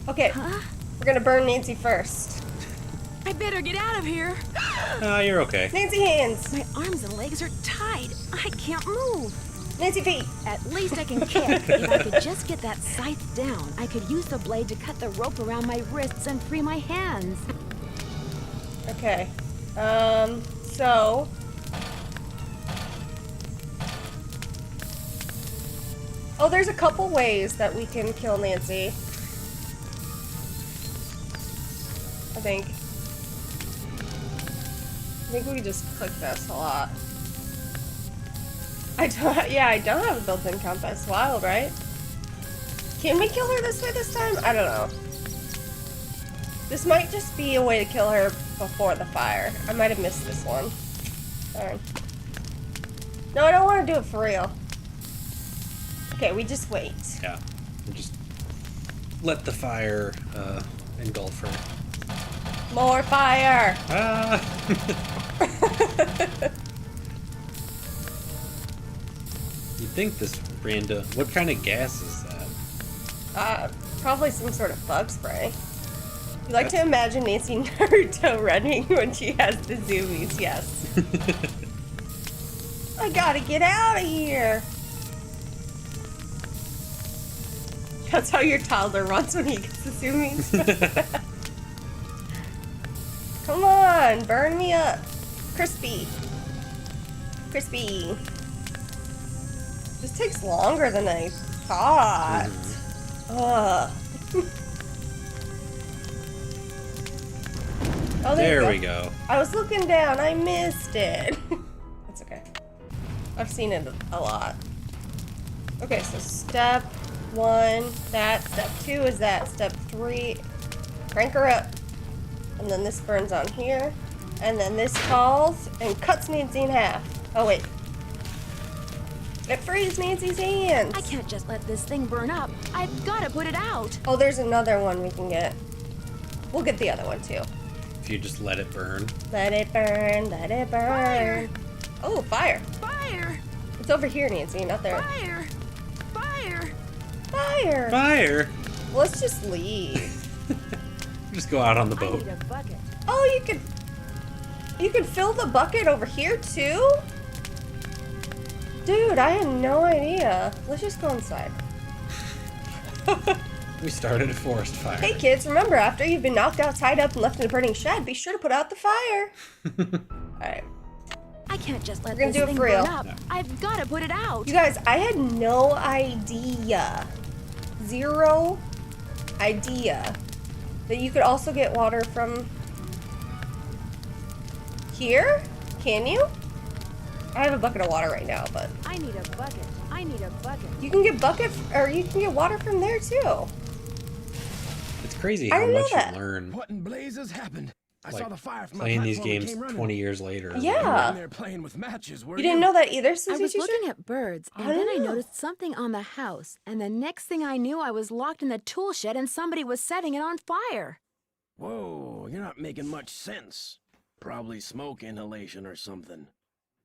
Okay, Huh? we're gonna burn Nancy first. I better get out of here. You're okay. Nancy hands. My arms and legs are tied. I can't move. Nancy feet. At least I can kick. If I could just get that scythe down, I could use the blade to cut the rope around my wrists and free my hands. Okay. So. Oh, there's a couple ways that we can kill Nancy. I think we just click this a lot. I don't have a built-in compass. Wild, right? Can we kill her this way this time? I don't know. This might just be a way to kill her before the fire. I might have missed this one. Darn. No, I don't want to do it for real. Okay, we just wait. Yeah. We'll just let the fire engulf her. More fire! Ah! You'd think this random. What kind of gas is that? Probably some sort of bug spray. You like to imagine Nancy Naruto running when she has the zoomies, yes. I gotta get out of here! That's how your toddler runs when he gets the zoomies. Come on, burn me up. Crispy. Crispy. This takes longer than I thought. Ugh. Oh, There we go. I was looking down. I missed it. That's okay. I've seen it a lot. Okay, so step 1, that. Step 2 is that. Step 3, crank her up. And then this burns on here. And then this falls and cuts Nancy in half. Oh, wait. It frees Nancy's hands. I can't just let this thing burn up. I've got to put it out. Oh, there's another one we can get. We'll get the other one too. If you just let it burn. Let it burn, let it burn. Fire. Oh, fire. Fire! It's over here, Nancy, not there. Fire! Fire! Fire. Fire! Let's just leave. Just go out on the I boat. need a bucket. Oh, you could fill the bucket over here too? Dude, I had no idea. Let's just go inside. We started a forest fire. Hey kids, remember, after you've been knocked out, tied up, and left in a burning shed, be sure to put out the fire. Alright. I can't just let We're gonna this do it thing for real. burn up. I've got to put it out. You guys, I had no idea. Zero idea that you could also get water from here? Can you? I have a bucket of water right now, but I need a bucket. I need a bucket. you can get you can get water from there too. It's crazy I how didn't know much you that. learn What in blazes happened? I like saw the fire from playing my these platform and games came running. 20 years later. Yeah. And they're playing with matches, were You didn't know that either, Susie? I was teacher? looking at birds, and I then I didn't know. noticed something on the house. And the next thing I knew, I was locked in the tool shed and somebody was setting it on fire. Whoa, you're not making much sense. Probably smoke inhalation or something.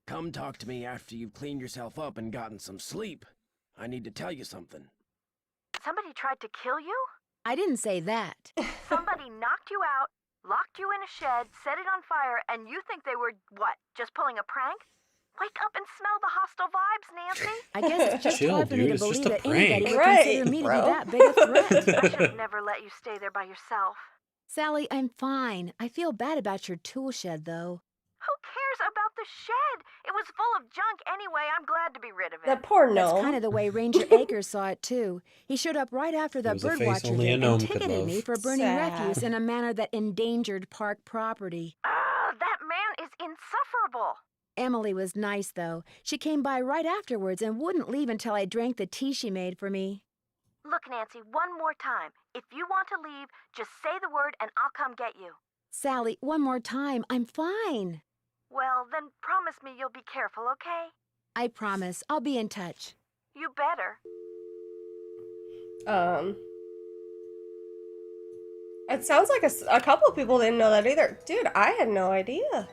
Come talk to me after you've cleaned yourself up and gotten some sleep. I need to tell you something. Somebody tried to kill you? I didn't say that. Somebody knocked you out, locked you in a shed, set it on fire, and you think they were, what, just pulling a prank? Wake up and smell the hostile vibes, Nancy. I guess it's just Chill, hard for me dude, to it's just believe a that anybody prank. would Right, consider me bro. to be that big a threat. I should have never let you stay there by yourself. Sally, I'm fine. I feel bad about your tool shed, though. Who cares about the shed? It was full of junk anyway. I'm glad to be rid of it. That poor That's gnome. kind of the way Ranger Akers saw it, too. He showed up right after the It was a face birdwatcher only a did gnome and could ticketed love. me for burning Sad. refuse in a manner that endangered park property. That man is insufferable. Emily was nice, though. She came by right afterwards and wouldn't leave until I drank the tea she made for me. Look, Nancy, one more time. If you want to leave, just say the word and I'll come get you. Sally, one more time. I'm fine. Well, then promise me you'll be careful, okay? I promise. I'll be in touch. You better. It sounds like a couple of people didn't know that either. Dude, I had no idea.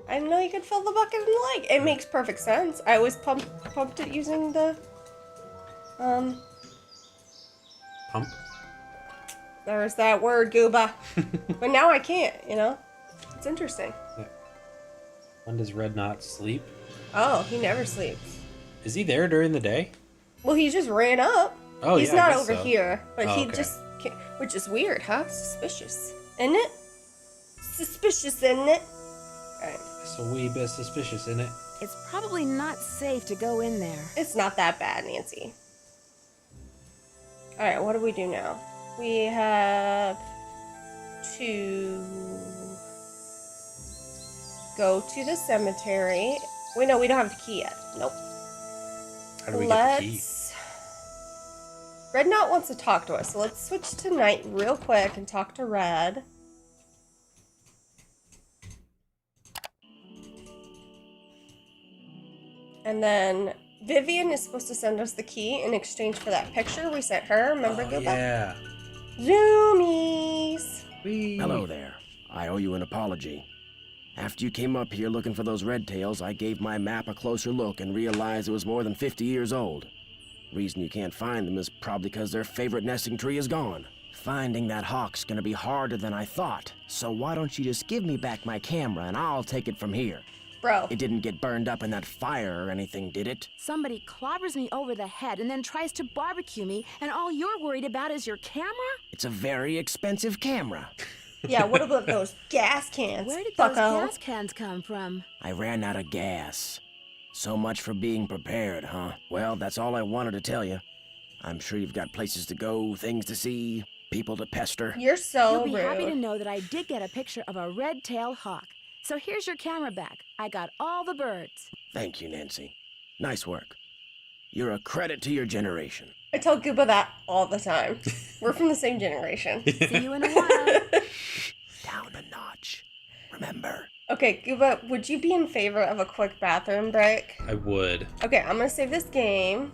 I didn't know you could fill the bucket in the lake. It makes perfect sense. I always pumped it using the Pump? there's that word, Gooba. But now I can't, you know? It's interesting. When does Red not sleep? Oh, he never sleeps. Is he there during the day? Well, he just ran up. Oh, He's yeah, I not guess over so. here, but Oh, he okay. just can't, which is weird, huh? Suspicious, isn't it? Suspicious, isn't it? Alright. It's a wee bit suspicious, isn't it? It's probably not safe to go in there. It's not that bad, Nancy. Alright, what do we do now? We have to go to the cemetery. Wait, no, we don't have the key yet. Nope. How do we get the key? Red Knot wants to talk to us, so let's switch to Night real quick and talk to Red. And then Vivian is supposed to send us the key in exchange for that picture we sent her. Remember, Oh, Gooba? yeah. Zoomies! Whee. Hello there. I owe you an apology. After you came up here looking for those red tails, I gave my map a closer look and realized it was more than 50 years old. Reason you can't find them is probably because their favorite nesting tree is gone. Finding that hawk's gonna be harder than I thought, so why don't you just give me back my camera and I'll take it from here. Bro. It didn't get burned up in that fire or anything, did it? Somebody clobbers me over the head and then tries to barbecue me, and all you're worried about is your camera? It's a very expensive camera. Yeah, what about those gas cans, Where did those bucko? gas cans come from? I ran out of gas. So much for being prepared, huh? Well, that's all I wanted to tell you. I'm sure you've got places to go, things to see, people to pester. You're so You'll be happy to rude. know that I did get a picture of a red-tailed hawk. So here's your camera back. I got all the birds. Thank you, Nancy. Nice work. You're a credit to your generation. I tell Gooba that all the time. We're from the same generation. See you in a while. Down a notch. Remember, Okay, Gooba, would you be in favor of a quick bathroom break? I would. Okay, I'm gonna save this game.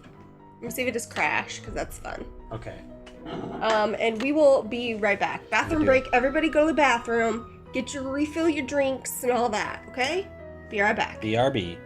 I'm gonna save it as Crash, because that's fun. Okay. And we will be right back. Bathroom break, everybody go to the bathroom, refill your drinks and all that, okay? Be right back. BRB.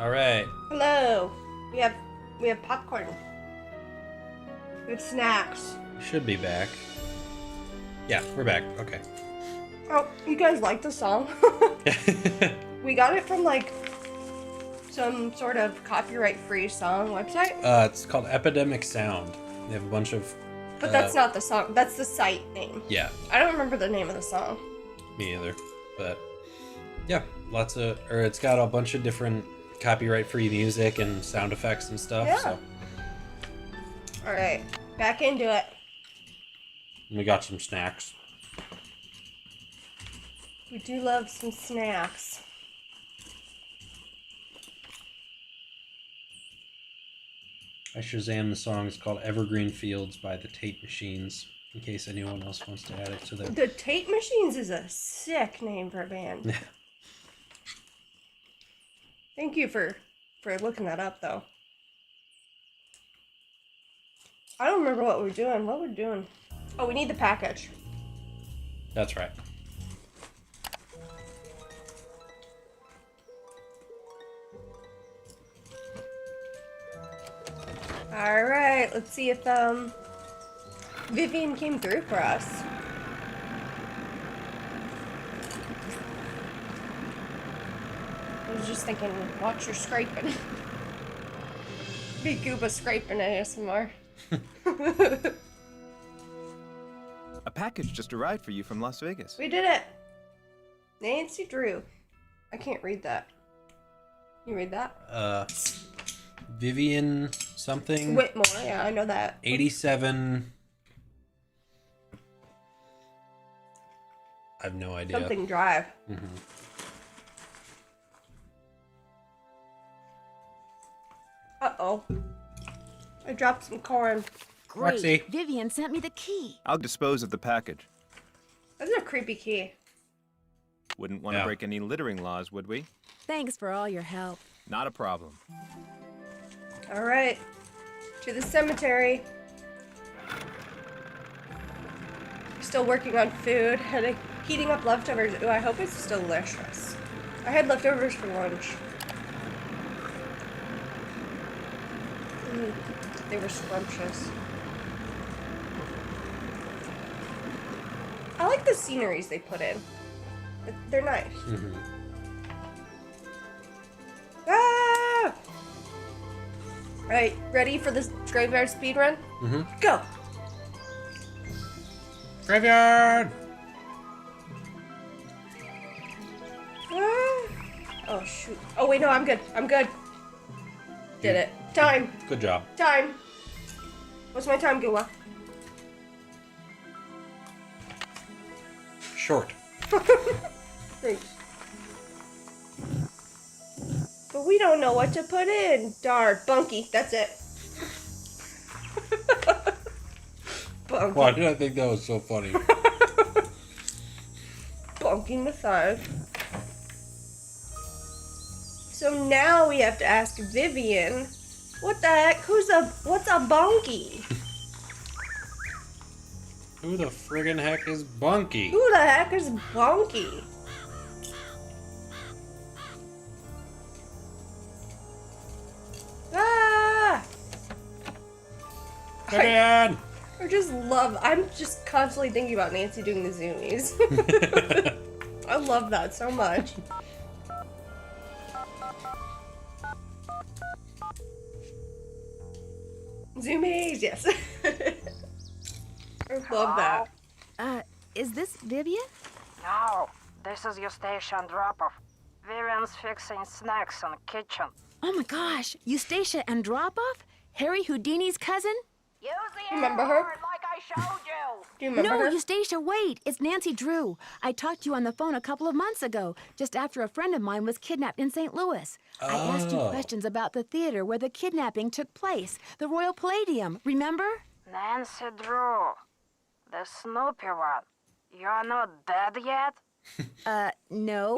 All right. Hello. We have popcorn. We have snacks. We should be back. Yeah, we're back. Okay. Oh, you guys like the song? We got it from like some sort of copyright-free song website. It's called Epidemic Sound. They have a bunch of. But that's not the song. That's the site name. Yeah. I don't remember the name of the song. Me either. But yeah, it's got a bunch of different copyright-free music and sound effects and stuff. Yeah. So All right, back into it. we got some snacks. We do love some snacks. I Shazam the song. It's called Evergreen Fields by the Tate Machines, in case anyone else wants to add it to their... The Tate Machines is a sick name for a band. Thank you for looking that up, though. I don't remember what we're doing. What we're doing? Oh, we need the package. That's right. All right, let's see if Vivian came through for us. I was just thinking, watch your scraping. Be Gooba scraping ASMR. A package just arrived for you from Las Vegas. We did it! Nancy Drew. I can't read that. You read that? Vivian something. Whitmore, yeah, I know that. 87. I have no idea. Something Drive. Mm-hmm. Uh-oh. I dropped some corn. Great. Roxy. Vivian sent me the key. I'll dispose of the package. That's a creepy key. Wouldn't want to Yeah. break any littering laws, would we? Thanks for all your help. Not a problem. All right. To the cemetery. Still working on food. Heating up leftovers. Ooh, I hope it's delicious. I had leftovers for lunch. They were scrumptious. I like the sceneries they put in. They're nice. Mm-hmm. Ah! Right, ready for this graveyard speed run? Mm-hmm. Go! Graveyard! Ah! Oh, shoot. Oh, wait, no, I'm good. I'm good. Did it. Time. Good job. Time. What's my time, Gua? Short. Thanks. But we don't know what to put in. Darn. Bunky. That's it. Bunky. Why did I think that was so funny? Bunking the thigh. So now we have to ask Vivian, what the heck? What's a bunky? Who the friggin' heck is Bunky? Who the heck is bunky? Ah! Vivian! I'm just constantly thinking about Nancy doing the zoomies. I love that so much. Zoomies, yes. I love that. Is this Vivian? No, this is your station drop-off. Vivian's fixing snacks in the kitchen. Oh my gosh, Eustacia Andropov? Harry Houdini's cousin? Use the Remember her? word like I showed you. Do you remember No, her? Eustacia, wait. It's Nancy Drew. I talked to you on the phone a couple of months ago, just after a friend of mine was kidnapped in St. Louis. I asked you Oh. questions about the theater where the kidnapping took place, the Royal Palladium, remember? Nancy Drew, the Snoopy one. You're not dead yet? No.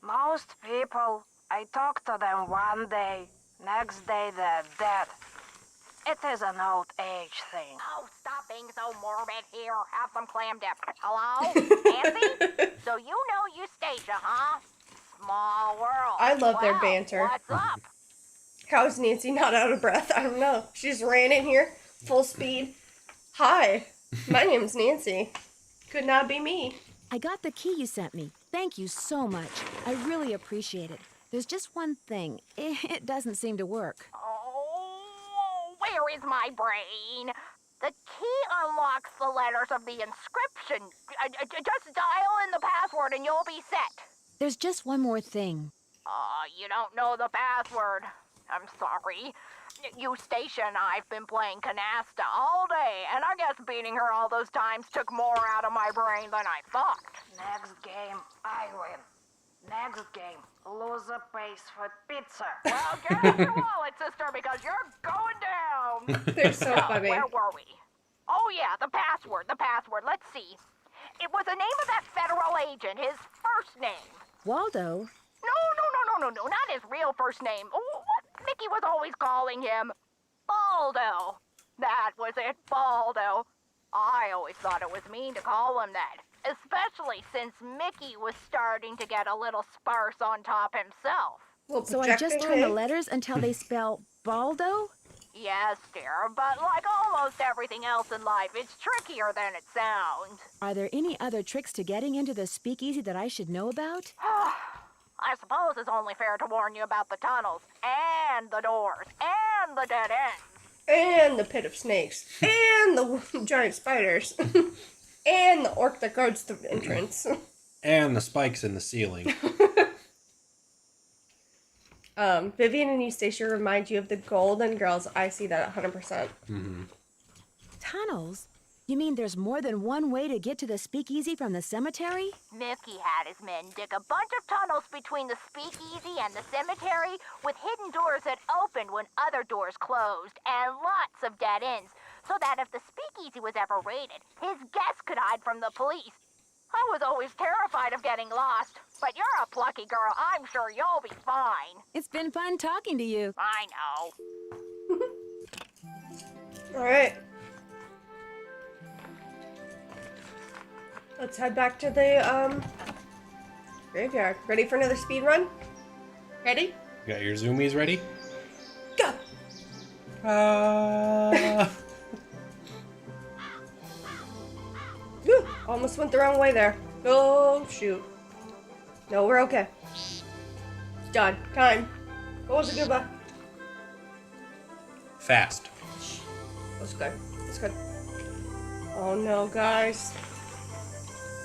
Most people, I talk to them one day, next day they're dead. It is an old age thing. Oh, stop being so morbid here. Have some clam dip. Hello? Nancy? So you know Eustacia, huh? Small world. I love their Well, banter. What's up? How is Nancy not out of breath? I don't know. She just ran in here, full speed. Hi, my name's Nancy. Could not be me. I got the key you sent me. Thank you so much. I really appreciate it. There's just one thing. It doesn't seem to work. Oh, where is my brain? The key unlocks the letters of the inscription. Just dial in the password and you'll be set. There's just one more thing. You don't know the password. I'm sorry. Eustacia and I've been playing canasta all day, and I guess beating her all those times took more out of my brain than I thought. Next game, I win. Next game, loser pays for pizza. Well, get out your wallet, sister, because you're going down. They're so funny. Where were we? Oh, yeah, the password. Let's see. It was the name of that federal agent, his first name. Waldo? No, not his real first name. What Mickey was always calling him. Baldo. That was it, Baldo. I always thought it was mean to call him that, especially since Mickey was starting to get a little sparse on top himself. Well, So I just turn the letters until they spell Baldo? Yes, dear, but like almost everything else in life, it's trickier than it sounds. Are there any other tricks to getting into the speakeasy that I should know about? I suppose it's only fair to warn you about the tunnels, and the doors, and the dead ends. And the pit of snakes. And the giant spiders. And the orc that guards the entrance. And the spikes in the ceiling. Vivian and Eustacia remind you of the Golden Girls. I see that 100%. Mm-hmm. Tunnels? You mean there's more than one way to get to the speakeasy from the cemetery? Mickey had his men dig a bunch of tunnels between the speakeasy and the cemetery with hidden doors that opened when other doors closed and lots of dead ends so that if the speakeasy was ever raided, his guests could hide from the police. I was always terrified of getting lost, but you're a plucky girl. I'm sure you'll be fine. It's been fun talking to you. I know. All right. Let's head back to the graveyard. Ready for another speed run? Ready? You got your zoomies ready? Go! Whew, almost went the wrong way there. Oh, shoot. No, we're okay. It's done. Time. What was it, Gooba? Fast. That's good. That's good. Oh no, guys.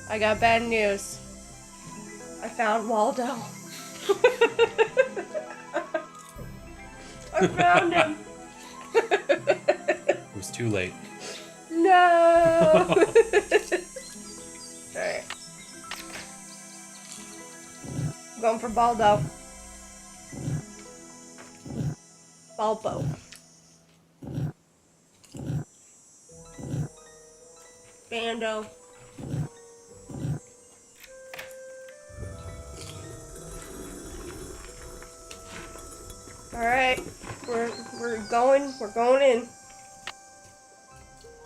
I got bad news. I found Waldo. I found him. It was too late. No. Alright. I'm going for Baldo. Balbo. Bando. Alright. We're going in.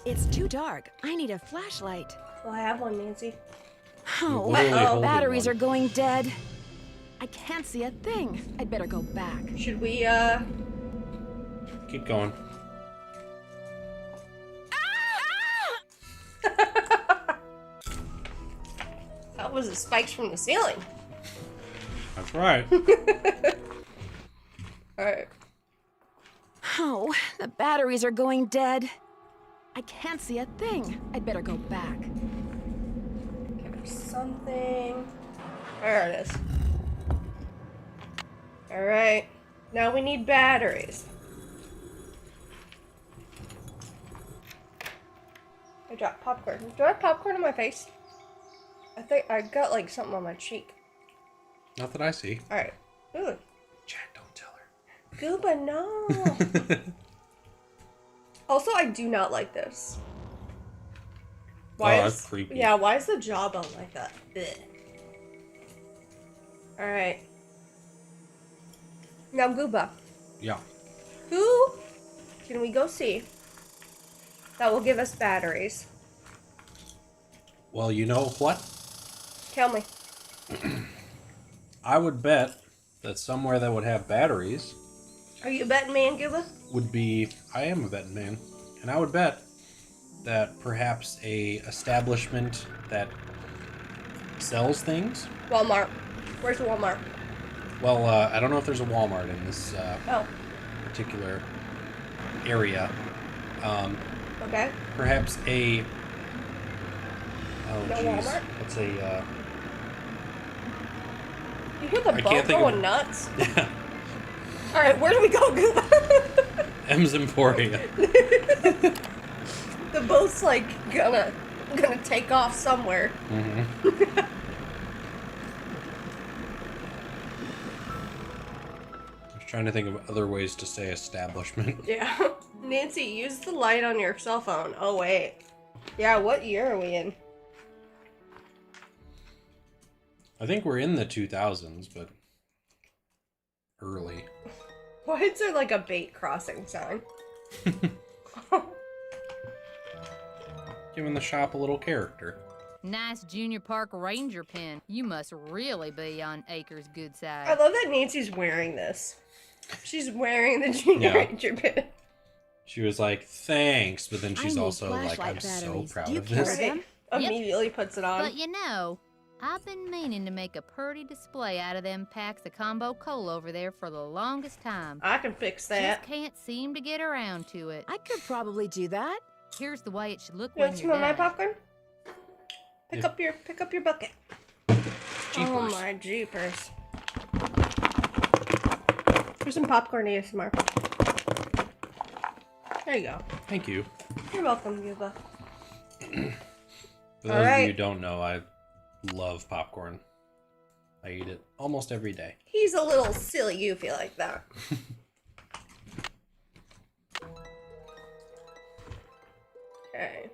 It's too dark. I need a flashlight. Well, I have one, Nancy. Oh, literally holding batteries one. are going dead. I can't see a thing. I'd better go back. Should we, Keep going. That was the spikes from the ceiling. That's right. Alright. Oh, the batteries are going dead. I can't see a thing. I'd better go back. Give her something. There it is. Alright. Now we need batteries. I dropped popcorn. Do I have popcorn on my face? I think I got like something on my cheek. Not that I see. Alright. Ooh. Chad, don't tell her. Gooba, no. Also, I do not like this. That's creepy. Yeah, why is the jawbone like that? Alright. Now, Gooba, Yeah. who can we go see that will give us batteries? Well, you know what? Tell me. I would bet that somewhere that would have batteries Are you a betting man, Gooba? would be. I am a betting man, and I would bet that perhaps a establishment that sells things. Walmart. Where's the Walmart? Well, I don't know if there's a Walmart in this Oh, particular area. okay. Perhaps a. Oh, No jeez. Walmart? What's a? You hear the I boat can't think going of- nuts? Yeah, All right, where do we go, Gooba? M's Emporium. The boat's like gonna take off somewhere. Mm-hmm. I was trying to think of other ways to say establishment. Yeah. Nancy, use the light on your cell phone. Oh wait. Yeah, what year are we in? I think we're in the 2000s, but early. Why is there like a bait crossing sign? Giving the shop a little character. Nice Junior Park Ranger pin. You must really be on Acres' good I side. love that Nancy's wearing this. She's wearing the Junior Yeah. Ranger pin. She was like, thanks, but then she's need also like, flashlight I'm so batteries. proud Do you of carry this. them? Immediately puts it on. But you know, I've been meaning to make a pretty display out of them packs of combo coal over there for the longest time. I can fix that. Just can't seem to get around to it. I could probably do that. Here's the way it should look You when want you're some of my done. popcorn? Pick up your bucket. Jeepers. Oh my jeepers. Here's some popcorn ASMR. There you go. Thank you. You're welcome, Yuba. For those of you who don't know, I love popcorn. I eat it almost every day. He's a little silly goofy like that. Okay.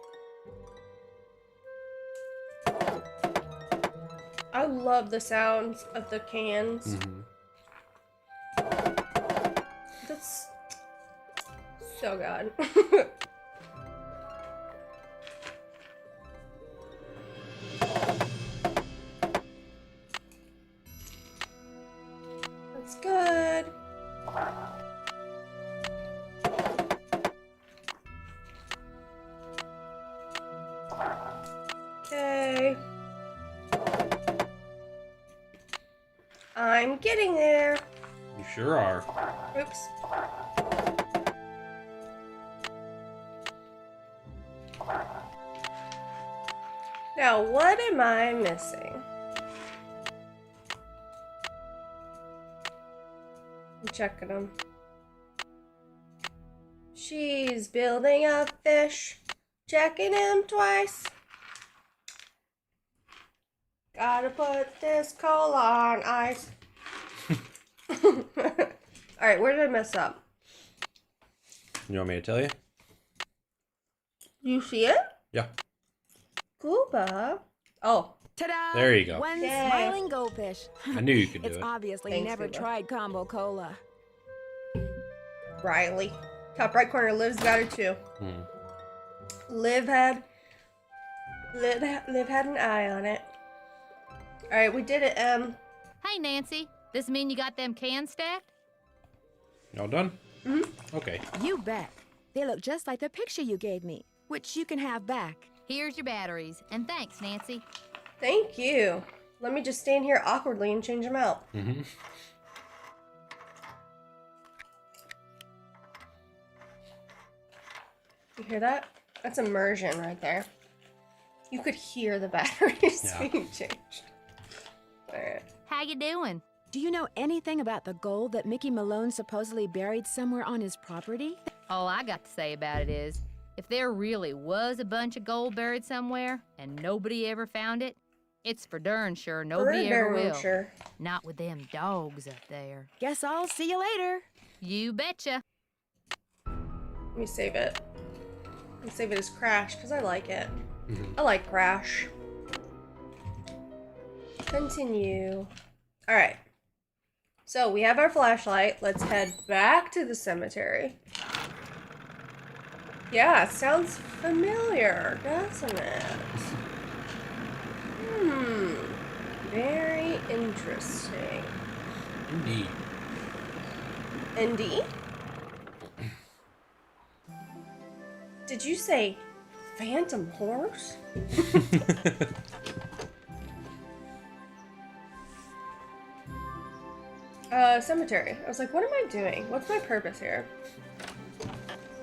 I love the sounds of the cans. Mm-hmm. That's so good. That's good. Okay. I'm getting there. You sure are. Oops. Now, what am I missing? I'm checking them. She's building a fish, checking him twice. Gotta put this coal on ice. Alright, where did I mess up? You want me to tell you? You see it? Yeah. Gooba. Oh. Ta-da! There you go. One Yay. smiling goldfish. I knew you could do It's it. obviously Thanks, never Gooba. tried combo cola. Riley. Top right corner, Liv's got it too. Hmm. Liv had an eye on it. Alright, we did it, Hey, Nancy, this mean you got them cans stacked? Y'all done? Mm-hmm. Okay. You bet. They look just like the picture you gave me, which you can have back. Here's your batteries, and thanks, Nancy. Thank you. Let me just stand here awkwardly and change them out. Mm-hmm. You hear that? That's immersion right there. You could hear the batteries Yeah. being changed. Alright. How you doing? Do you know anything about the gold that Mickey Malone supposedly buried somewhere on his property? All I got to say about it is, if there really was a bunch of gold buried somewhere and nobody ever found it, it's for darn sure nobody ever will. Sure. Not with them dogs up there. Guess I'll see you later. You betcha. Let me save it. Let me save it as Crash, because I like it. Mm-hmm. I like Crash. Continue. Alright. So, we have our flashlight. Let's head back to the cemetery. Yeah, it sounds familiar, doesn't it? Very interesting. Indeed. Indeed? Did you say phantom horse? Cemetery. I was like, what am I doing? What's my purpose here?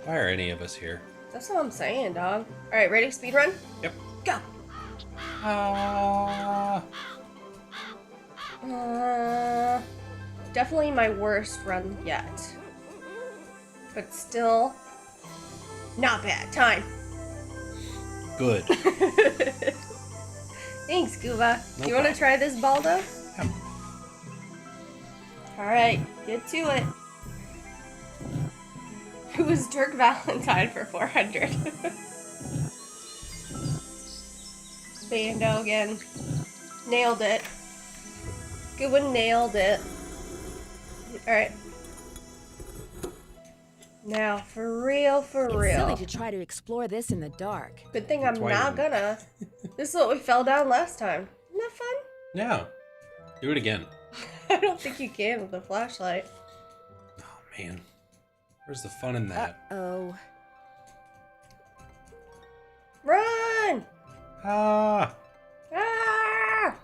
Why are any of us here? That's what I'm saying, dog. Alright, ready? Speed run? Yep. Go! Definitely my worst run yet. But still, not bad. Time. Good. Thanks, Gooba. No You want to problem. try this, Baldo? Yep. Alright, get to it. Who was Dirk Valentine for 400? Bando again. Nailed it. Good one, nailed it. Alright. Now, for real, for It's real. silly to try to explore this in the dark. Good thing I'm That's why not you- gonna. This is what we fell down last time. Isn't that fun? Yeah. Do it again. I don't think you can with a flashlight. Oh man. Where's the fun in that? Uh-oh. Run! Ah. Ah!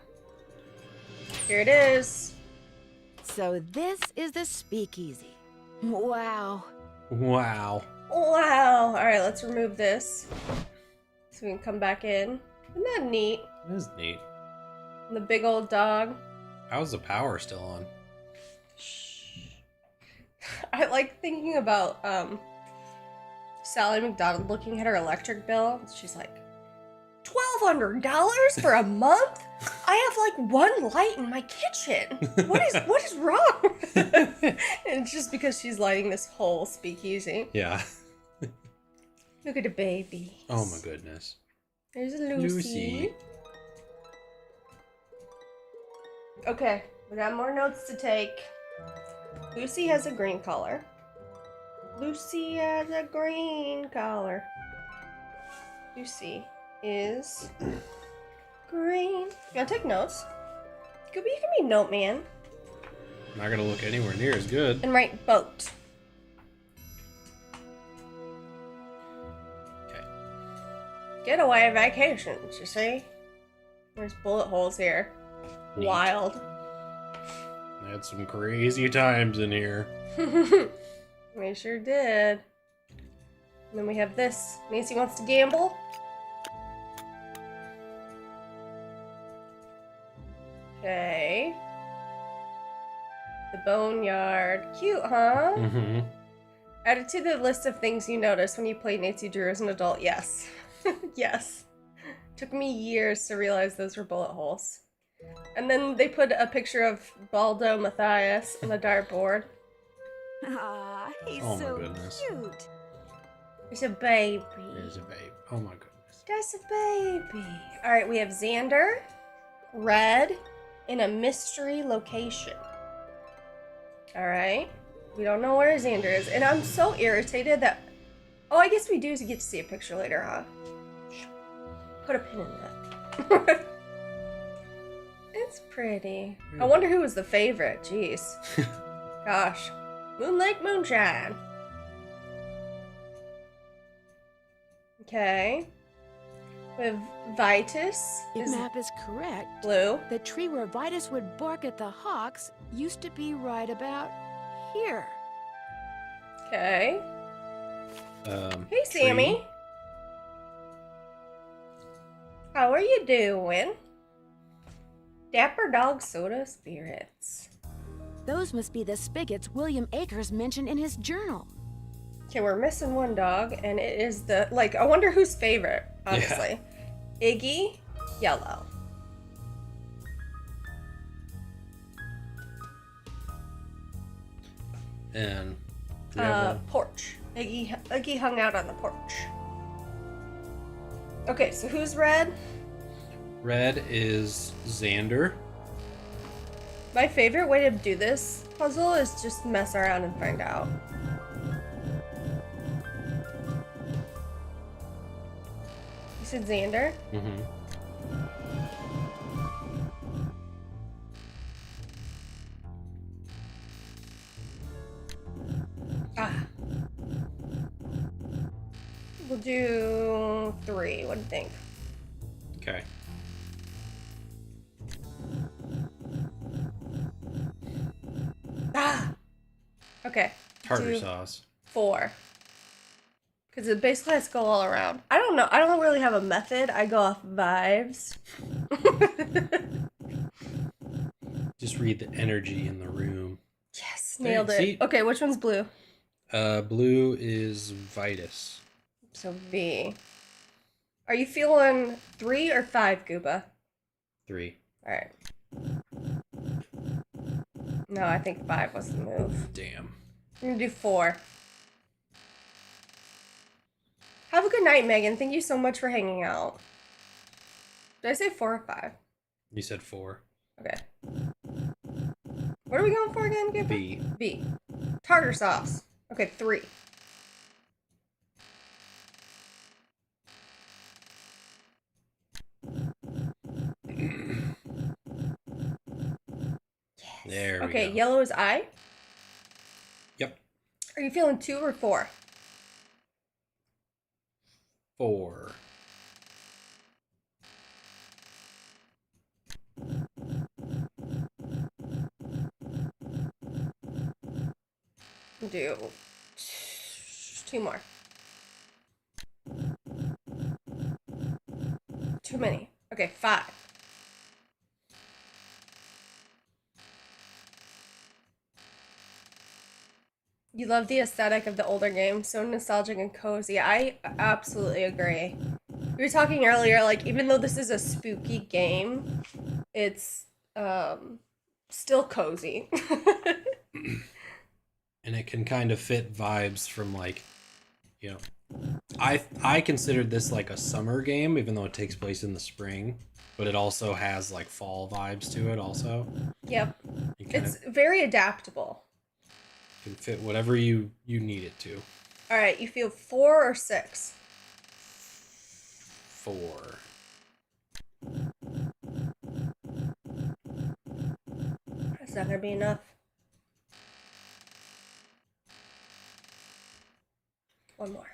Here it is. So this is the speakeasy. Wow. Wow. Wow. Alright, let's remove this. So we can come back in. Isn't that neat? It is neat. And the big old dog. How's the power still on? I like thinking about Sally McDonald looking at her electric bill. She's like, $1,200 for a month? I have like one light in my kitchen. What is wrong? And it's just because she's lighting this whole speakeasy. Yeah. Look at the baby. Oh my goodness. There's Lucy. Okay, we got more notes to take. Lucy has a green collar. Lucy has a green collar. Lucy is green. You wanna take notes? You can be note man Not gonna look anywhere near as good. and write boat. Okay. Getaway vacations, you see? There's bullet holes here. Neat. Wild. I had some crazy times in here. We sure did. And then we have this. Nancy wants to gamble. Okay. The boneyard. Cute, huh? Mm-hmm. Added to the list of things you notice when you play Nancy Drew as an adult. Yes. Yes. Took me years to realize those were bullet holes. And then they put a picture of Baldo Matthias on the dartboard. Ah, he's Oh my so goodness. cute. It's a baby. There's a babe. Oh my goodness. That's a baby. All right, we have Xander, Red, in a mystery location. All right. We don't know where Xander is. And I'm so irritated that... Oh, I guess we do get to see a picture later, huh? Put a pin in that. It's pretty. I wonder who was the favorite. Jeez. Gosh. Moon Lake Moonshine. Okay. We have Vitus. If Is map is correct, blue. the tree where Vitus would bark at the hawks used to be right about here. Okay. Hey, tree. Sammy. How are you doing? Dapper Dog Soda Spirits. Those must be the spigots William Akers mentioned in his journal. Okay, we're missing one dog, and it is the, like, I wonder whose favorite, honestly. Iggy, yellow. And we have one. Porch. Iggy hung out on the porch. Okay, so who's red? Red is Xander. My favorite way to do this puzzle is just mess around and find out. You said Xander? Mm-hmm. We'll do 3. What do you think? Okay. Ah! Okay. Tartar do sauce. 4. Because it basically has to go all around. I don't know. I don't really have a method. I go off vibes. Just read the energy in the room. Yes, nailed it. See? Okay, which one's blue? Blue is Vitus. So V. Are you feeling 3 or 5, Gooba? 3. Alright. No, I think 5 was the move. Damn. I'm gonna do 4. Have a good night, Megan. Thank you so much for hanging out. Did I say 4 or 5? You said 4. Okay. What are we going for again, Gooba? B. B. Tartar sauce. Okay, 3. There we Okay, go. yellow is I. Yep. Are you feeling 2 or 4? 4. Do 2 more. Too many. Okay, 5. You love the aesthetic of the older games, so nostalgic and cozy. I absolutely agree. We were talking earlier, like, even though this is a spooky game, it's still cozy. And it can kind of fit vibes from, like, you know, I considered this like a summer game, even though it takes place in the spring, but it also has like fall vibes to it also. Yep. You kind It's of very adaptable. can fit whatever you need it to. All right, you feel 4 or 6? 4. That's not gonna be enough. One more.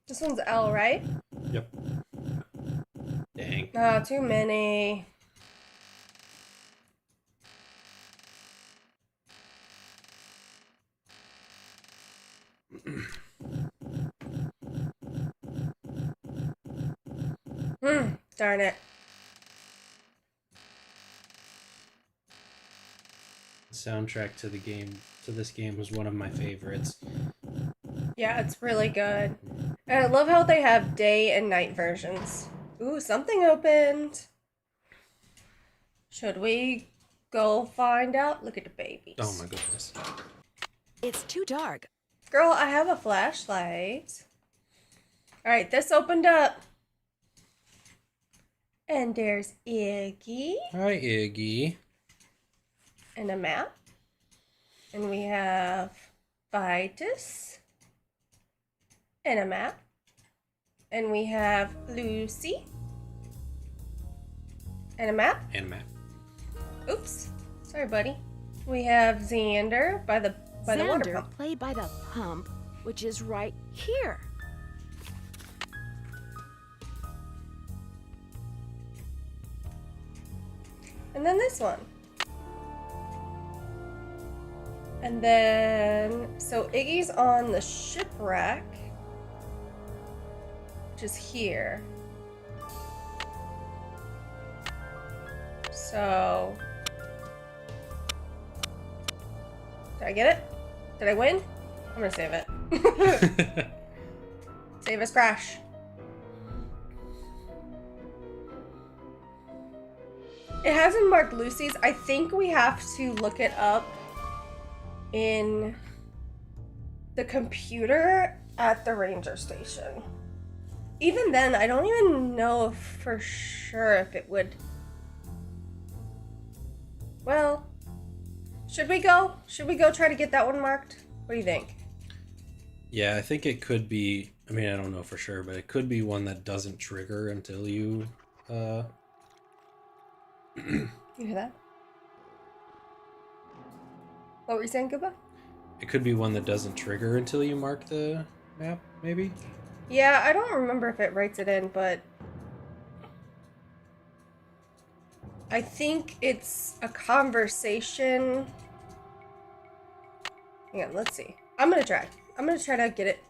This one's L, right? Yep. Dang. Ah, too many. Darn it. The soundtrack to this game was one of my favorites. Yeah, it's really good. And I love how they have day and night versions. Ooh, something opened. Should we go find out? Look at the babies. Oh my goodness. It's too dark. Girl, I have a flashlight. Alright, this opened up. And there's Iggy. Hi, Iggy. And a map. And we have Vitus. And a map. And we have Lucy. And a map. And a map. Oops. Sorry, buddy. We have Xander by the water Xander, pump. played by the pump, which is right here. And then this one. And then, so Iggy's on the shipwreck, which is here. So, did I get it? Did I win? I'm gonna save it. Save as crash. It hasn't marked Lucy's. I think we have to look it up in the computer at the ranger station. Even then, I don't even know for sure if it would. Well, should we go? Should we go try to get that one marked? What do you think? Yeah, I think it could be. I mean, I don't know for sure, but it could be one that doesn't trigger until you. You hear that? What were you saying, Gooba? It could be one that doesn't trigger until you mark the map, maybe? Yeah, I don't remember if it writes it in, but I think it's a conversation. Hang on, let's see. I'm gonna try to get it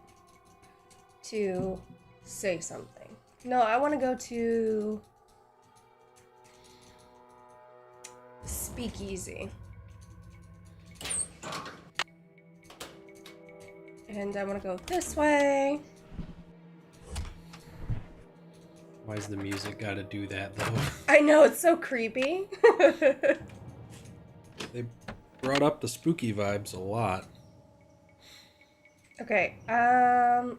to say something. No, I want to go to Speakeasy. And I want to go this way. Why's the music gotta do that, though? I know, it's so creepy. They brought up the spooky vibes a lot. Okay,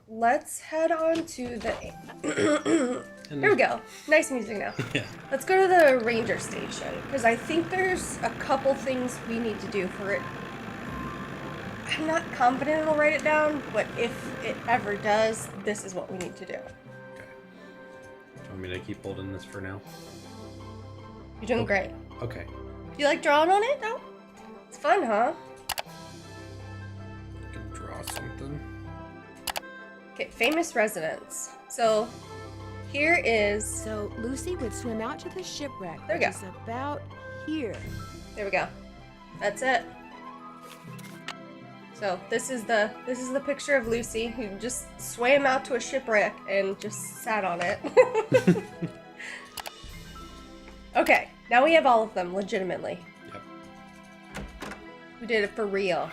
let's head on to the... Here we go. Nice music now. Yeah. Let's go to the ranger station, because I think there's a couple things we need to do for it. I'm not confident it'll write it down, but if it ever does, this is what we need to do. Okay. Do you want me to keep holding this for now? You're doing great. Okay. You like drawing on it, though? It's fun, huh? I can draw something. Okay, famous residents. So, here is... So Lucy would swim out to the shipwreck, There we which go. is about here. There we go. That's it. So this is the picture of Lucy, who just swam out to a shipwreck and just sat on it. Okay, now we have all of them legitimately. Yep. We did it for real.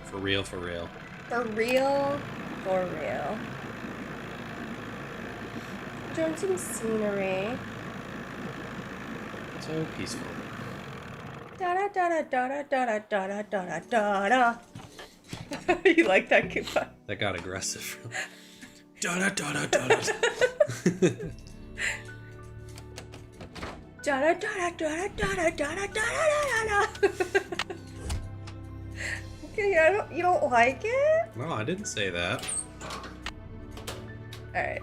For real, for real. For real, for real. Doing some scenery. So peaceful. Da da da da da da da da da da da. You like that, Koopa? That got aggressive. Da da da da da da. Da da da da da da da da da da. Okay, you don't like it? No, I didn't say that. Alright.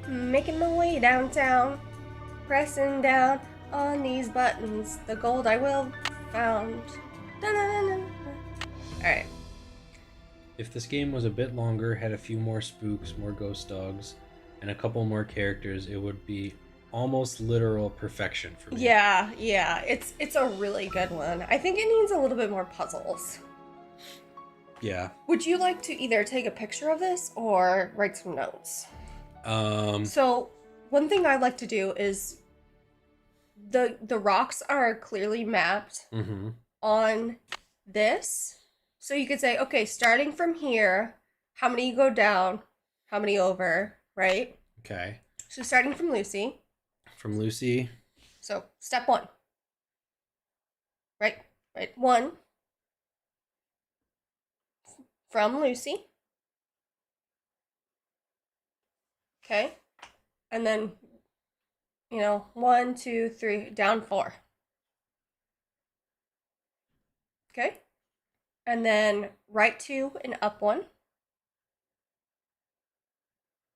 Making my way downtown, pressing down on these buttons. The gold I will found. Alright. If this game was a bit longer, had a few more spooks, more ghost dogs, and a couple more characters, it would be almost literal perfection for me. Yeah, it's a really good one. I think it needs a little bit more puzzles. Yeah. Would you like to either take a picture of this or write some notes? So, one thing I like to do is the rocks are clearly mapped on this. So you could say, okay, starting from here, how many go down, how many over, right? Okay. So starting from Lucy. From Lucy. So step 1. Right? 1. From Lucy. Okay. And then, 1, 2, 3, down 4. Okay. And then right 2 and up 1.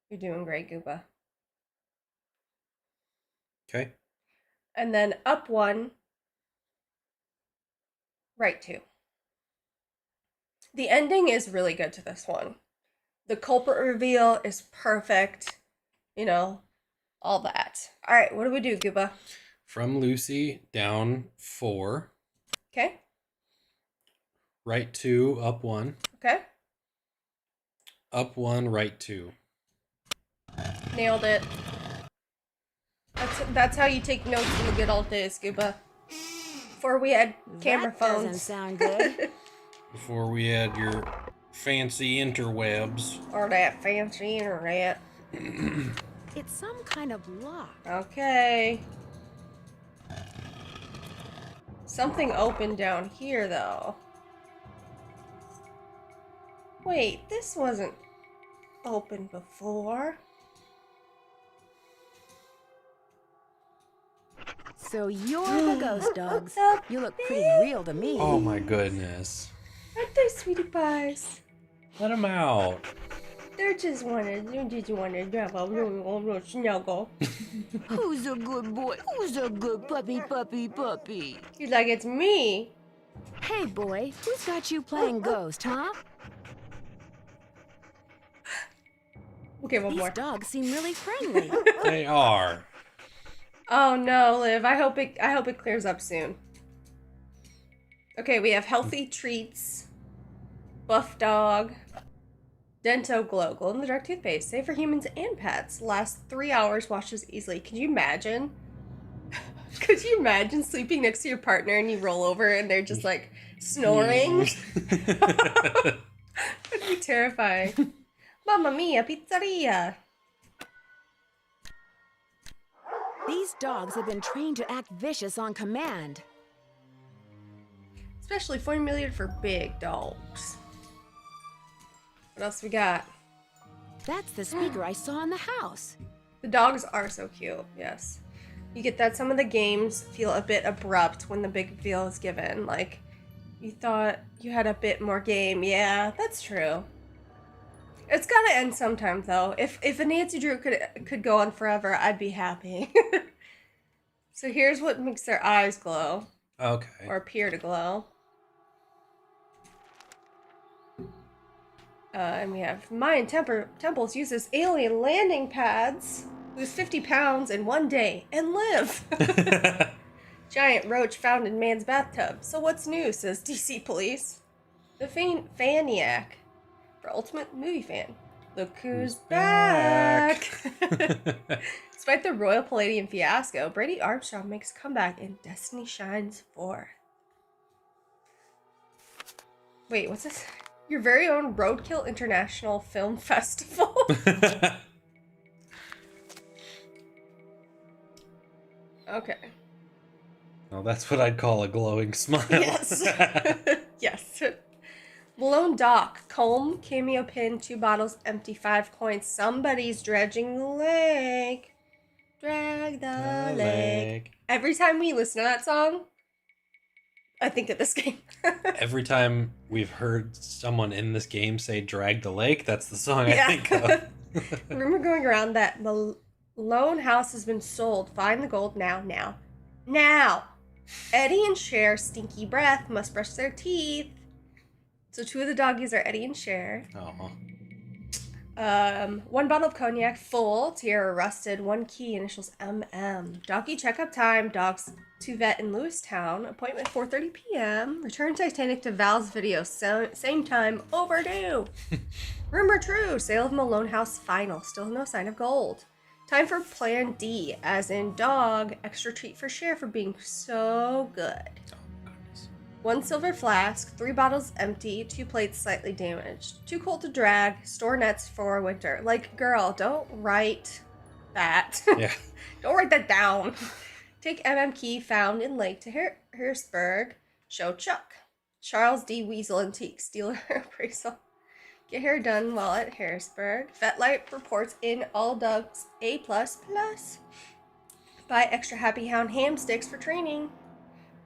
You're doing great, Gooba. Okay. And then up 1, right 2. The ending is really good to this one. The culprit reveal is perfect. All that. All right, what do we do, Gooba? From Lucy, down 4. Okay. Right 2, up 1. Okay. Up 1, right 2. Nailed it. That's how you take notes in the good old days, Gooba. Before we had camera phones. Doesn't sound good. Before we had your fancy interwebs. Or that fancy internet. It's some kind of lock. Okay. Something open down here, though. Wait, this wasn't open before. So you're the ghost dogs. You look pretty real to me. Oh my goodness. Aren't they sweetie pies? Let them out. They're just wanting to grab a little snuggle. Who's a good boy? Who's a good puppy? He's like, it's me. Hey boy, who's got you playing ghost, huh? Okay, one These more. dogs seem really friendly. They are. Oh no, Liv. I hope it clears up soon. Okay, we have healthy treats, buff dog, Dento Glow, glow in the dark toothpaste, safe for humans and pets. Lasts 3 hours, washes easily. Can you imagine? Could you imagine sleeping next to your partner and you roll over and they're just like snoring? That'd be terrifying. Mamma mia, pizzeria. These dogs have been trained to act vicious on command. Especially formulated for big dogs. What else we got? That's the speaker I saw in the house. The dogs are so cute, yes. You get that some of the games feel a bit abrupt when the big reveal is given. Like, you thought you had a bit more game. Yeah, that's true. It's gotta end sometime, though. If a Nancy Drew could go on forever, I'd be happy. So here's what makes their eyes glow. Okay. Or appear to glow. And we have Mayan temples uses alien landing pads. Lose 50 pounds in 1 day and live. Giant roach found in man's bathtub. So what's new, says DC police. The Faniac. For ultimate movie fan. Look who's back. Despite the Royal Palladium fiasco, Brady Armstrong makes a comeback and Destiny shines forth. Wait, what's this? Your very own Roadkill International Film Festival. Okay. Well, that's what I'd call a glowing smile. Yes. Yes. Malone Dock, comb, cameo pin, 2 bottles, empty, 5 coins. Somebody's dredging the lake. Drag the lake. Every time we listen to that song, I think of this game. Every time we've heard someone in this game say drag the lake, that's the song I Yeah. think of. Rumor going around that Malone house has been sold. Find the gold now. Now! Eddie and Cher, stinky breath, must brush their teeth. So 2 of the doggies are Eddie and Cher. Oh. 1 bottle of cognac, full. Tiara rusted. 1 key, initials MM. Doggy checkup time. Dogs to vet in Lewistown. Appointment 4:30 p.m. Return Titanic to Val's video. Same time. Overdue. Rumor true. Sale of Malone House final. Still no sign of gold. Time for Plan D, as in dog. Extra treat for Cher for being so good. 1 silver flask, 3 bottles empty, 2 plates slightly damaged. Too cold to drag, store nets for winter. Like, girl, don't write that. Yeah. Don't write that down. Take MM key found in lake to Harrisburg. Show Chuck. Charles D. Weasel Antiques dealer appraisal. Get hair done while at Harrisburg. FetLight reports in all dogs A++. Buy extra Happy Hound ham sticks for training.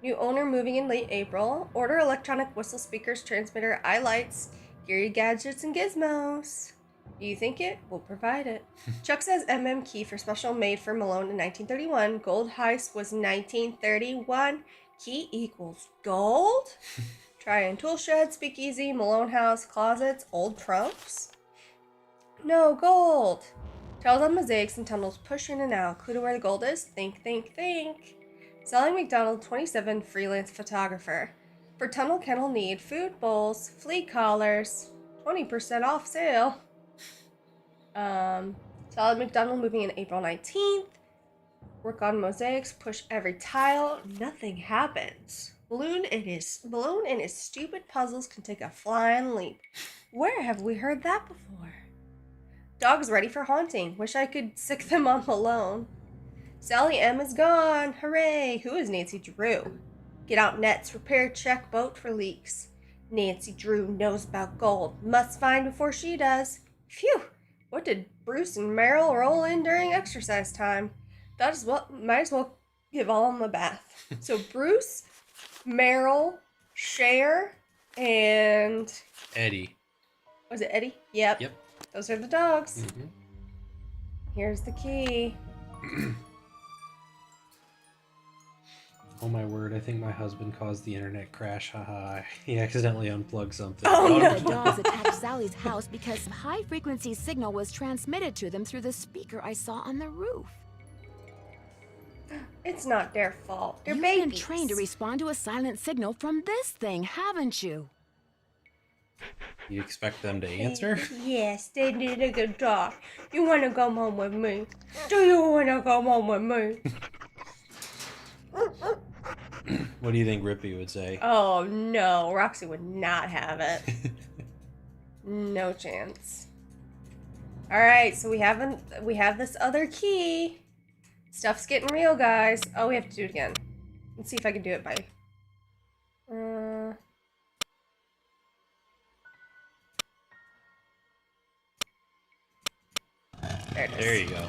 New owner moving in late April. Order electronic whistle speakers, transmitter, eye lights, geary gadgets, and gizmos. You think it? We'll provide it. Chuck says MM key for special made for Malone in 1931. Gold heist was 1931. Key equals gold? Try and tool shed, speakeasy, Malone house, closets, old trunks. No gold. Tells on mosaics and tunnels push in and out. Clue to where the gold is? Think, think, think. Selling McDonald 27 freelance photographer. For tunnel kennel need food bowls, flea collars, 20% off sale. Solid McDonald moving in April 19th. Work on mosaics, push every tile, nothing happens. Balloon and his stupid puzzles can take a flying leap. Where have we heard that before? Dogs ready for haunting. Wish I could sick them on Malone. Sally M is gone. Hooray! Who is Nancy Drew? Get out nets, repair, check boat for leaks. Nancy Drew knows about gold. Must find before she does. Phew! What did Bruce and Meryl roll in during exercise time? Might as well give all of them a bath. So Bruce, Meryl, Cher, and Eddie. Was it Eddie? Yep. Those are the dogs. Mm-hmm. Here's the key. Oh my word, I think my husband caused the internet crash. Haha. He accidentally unplugged something. Oh, no. The dogs attacked Sally's house because high-frequency signal was transmitted to them through the speaker I saw on the roof. It's not their fault. They're You've babies. been trained to respond to a silent signal from this thing, haven't you? You expect them to answer? Yes, they did a good job. You want to come home with me? Do you want to come home with me? What do you think Rippy would say? Oh no, Roxy would not have it. No chance. All right, so we have this other key. Stuff's getting real, guys. Oh, we have to do it again. Let's see if I can do it by. There it is. There you go.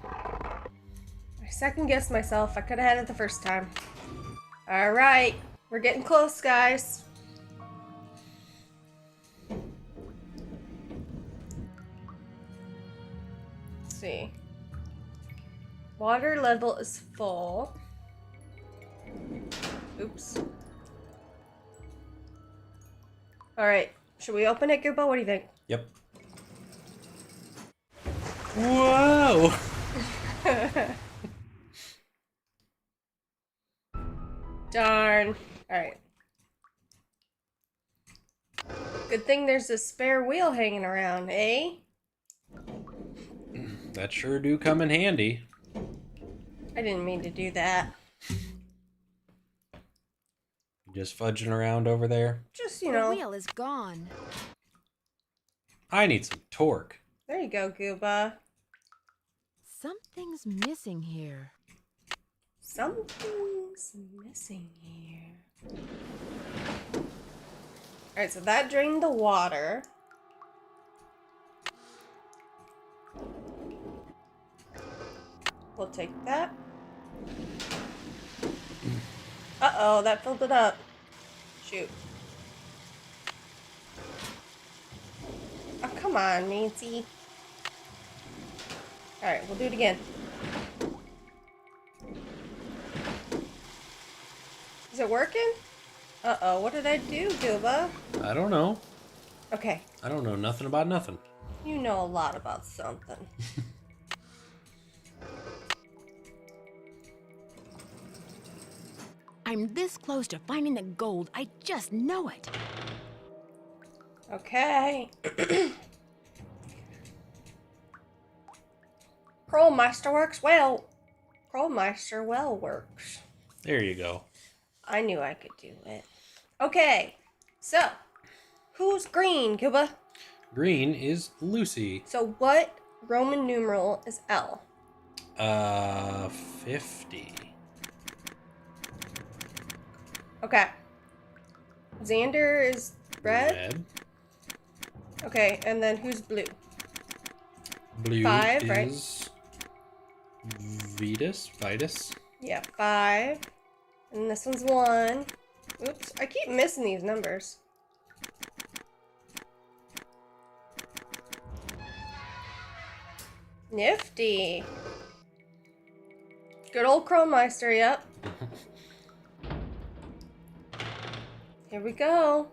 I second guessed myself. I could have had it the first time. All right, we're getting close, guys. Let's see. Water level is full. Oops. All right, should we open it, Gooba? What do you think? Yep. Whoa! Darn. Alright. Good thing there's a spare wheel hanging around, eh? That sure do come in handy. I didn't mean to do that. Just fudging around over there. Just, you The know. wheel is gone. I need some torque. There you go, Gooba. Something's missing here. Something's missing here. Alright, so that drained the water. We'll take that. Uh-oh, that filled it up. Shoot. Oh, come on, Nancy. Alright, we'll do it again. Is it working? Uh-oh, what did I do, Gooba? I don't know. Okay, I don't know nothing about nothing. you know a lot about something. I'm this close to finding the gold. I just know it. Okay. Krollmeister works well. Krollmeister well works. There you go. I knew I could do it. Okay, so who's green, Cuba? Green is Lucy. So what Roman numeral is L? 50. Okay. Xander is red. Red. Okay, and then who's blue? Blue 5, right? is Vitus. Yeah, 5. And this one's 1. Oops, I keep missing these numbers. Nifty. Good old Krollmeister, yep. Here we go.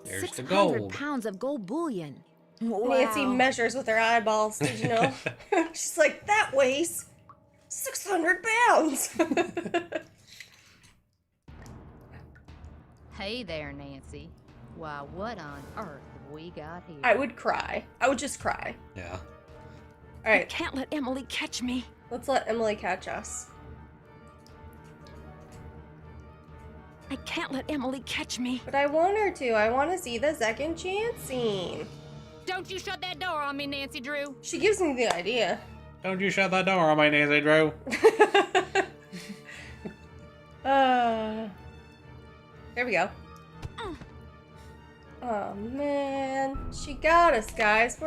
There's the 600 gold. pounds of gold bullion. Wow. Nancy measures with her eyeballs, did you know? She's like, that weighs 600 pounds. Hey there, Nancy. Why, what on earth have we got here? I would cry. I would just cry. Yeah. All right, Can't let Emily catch me. let's let Emily catch us. I can't let Emily catch me. But I want her to. I want to see the second chance scene. Don't you shut that door on me, Nancy Drew. She gives me the idea. Don't you shut that door on my Nancy Drew. There we go. Oh man, she got us, guys.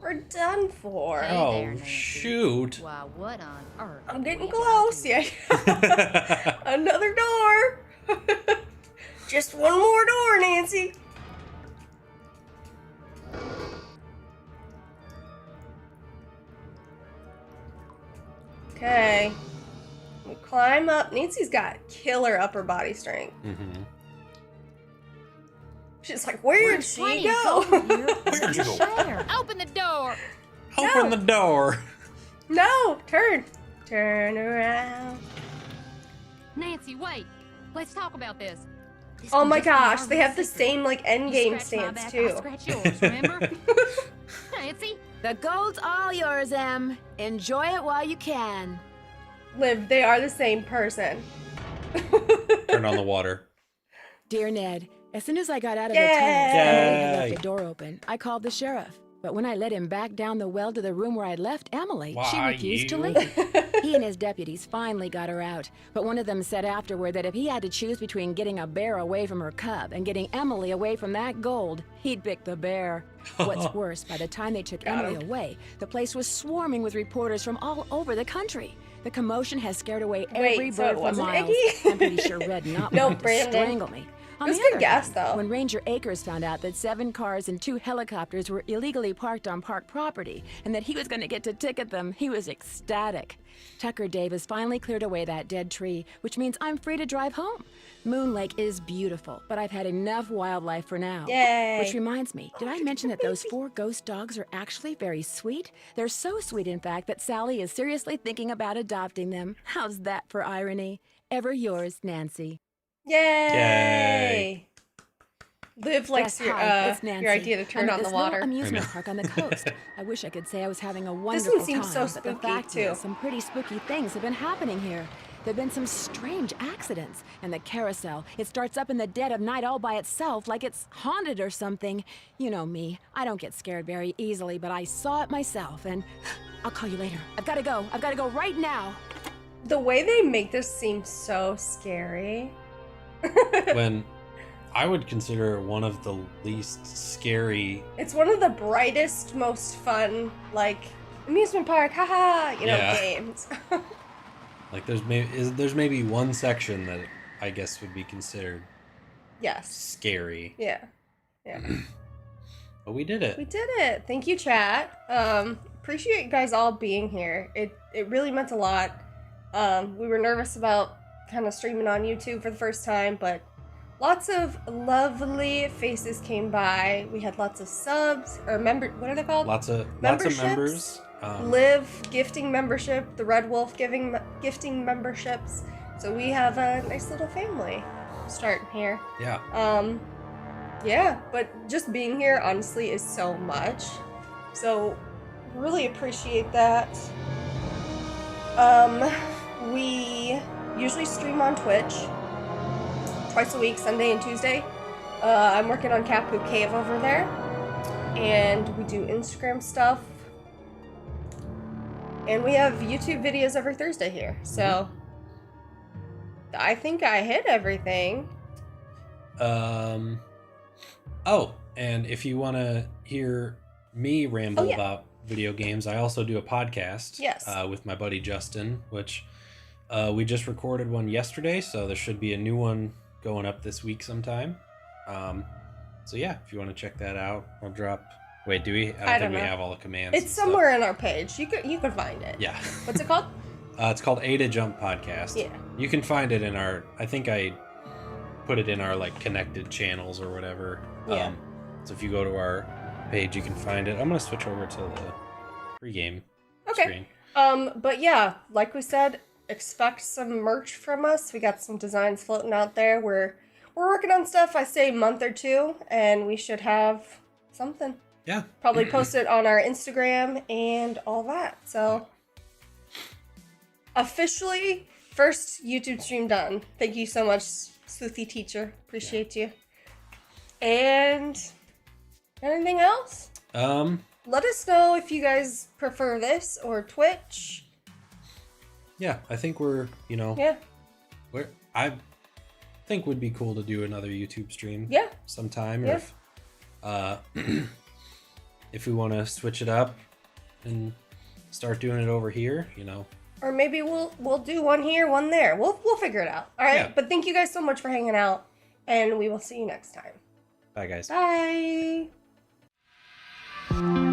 We're done for. Hey Oh, there, Nancy. shoot. Why, what on earth? I'm have getting we got close. here? Yeah. Another door. Just one more door, Nancy. Okay. We climb up. Nancy's got killer upper body strength. Mm-hmm. She's like, where'd she plenty go? of gold here. Where'd you go? Share. Open the door. Open the door. No, turn around. Nancy, wait. Let's talk about this. This Oh can my just be our gosh, they have the secret. same like You endgame scratch my stance back, too. I'll scratch yours, remember? Nancy? The gold's all yours, Em. Enjoy it while you can. Liv, they are the same person. Turn on the water. Dear Ned, as soon as I got out of Yay! the tunnel, Emily had Yay! left the door open. I called the sheriff. But when I led him back down the well to the room where I'd left Emily, she Why, refused to you? leave. He and his deputies finally got her out. But one of them said afterward that if he had to choose between getting a bear away from her cub and getting Emily away from that gold, he'd pick the bear. What's worse, by the time they took Got Emily him. away, the place was swarming with reporters from all over the country. The commotion has scared away Wait, every so bird it for wasn't miles. Iggy? I'm pretty sure Red Knot No, wanted to Brandon. strangle me. On It was the a good other guess, hand, though. when Ranger Akers found out that 7 cars and 2 helicopters were illegally parked on park property and that he was going to get to ticket them, he was ecstatic. Tucker Davis finally cleared away that dead tree, which means I'm free to drive home. Moon Lake is beautiful, but I've had enough wildlife for now. Yay. Which reminds me, did I mention that those 4 ghost dogs are actually very sweet? They're so sweet, in fact, that Sally is seriously thinking about adopting them. How's that for irony? Ever yours, Nancy. Yay! Liv likes Yes, your hi, it's Nancy. your idea to turn I'm at on the this little water. amusement know. park on the coast. I wish I could say I was having a This wonderful one seems time, so but the spooky, fact too. is, some pretty spooky things have been happening here. There've been some strange accidents, and the carousel, it starts up in the dead of night all by itself, like it's haunted or something. You know me, I don't get scared very easily, but I saw it myself, and I'll call you later. I've got to go right now. The way they make this seem so scary. When I would consider it one of the least scary. It's one of the brightest, most fun, like, amusement park, haha, Yeah. games. Like there's maybe one section that I guess would be considered Yes. scary. Yeah. Yeah. But we did it. We did it. Thank you, chat. Appreciate you guys all being here. It really meant a lot. We were nervous about kind of streaming on YouTube for the first time, but lots of lovely faces came by. We had lots of subs or what are they called? Lots of Memberships? members. Live gifting membership, the Red Wolf gifting memberships. So we have a nice little family starting here. Yeah. Yeah, but just being here honestly is so much. So really appreciate that. We usually stream on Twitch twice a week, Sunday and Tuesday. I'm working on Cat Poop Cave over there. And we do Instagram stuff. And we have YouTube videos every Thursday here. So I think I hit everything. Oh, and if you want to hear me ramble yeah. about video games, I also do a podcast. Yes. With my buddy Justin, which we just recorded one yesterday, so there should be a new one going up this week sometime. So yeah, if you want to check that out, I'll drop. Wait, do we? I don't think we have all the commands. It's and stuff. somewhere in our page. You could find it. Yeah. What's it called? It's called A to Jump Podcast. Yeah. You can find it in our. I think I put it in our like connected channels or whatever. Yeah. So if you go to our page, you can find it. I'm gonna switch over to the pregame Okay. screen. But yeah, like we said, expect some merch from us. We got some designs floating out there. We're working on stuff. I say month or two, and we should have something. Yeah. Probably post it on our Instagram and all that. So officially, first YouTube stream done. Thank you so much, Sleuthy Teacher. Appreciate you. And anything else? Let us know if you guys prefer this or Twitch. Yeah, I think we're, Yeah. I think would be cool to do another YouTube stream. Yeah. Sometime. Yeah. Or if we want to switch it up and start doing it over here, Or maybe we'll do one here, one there. We'll figure it out. All right. Yeah. But thank you guys so much for hanging out, and we will see you next time. Bye, guys. Bye.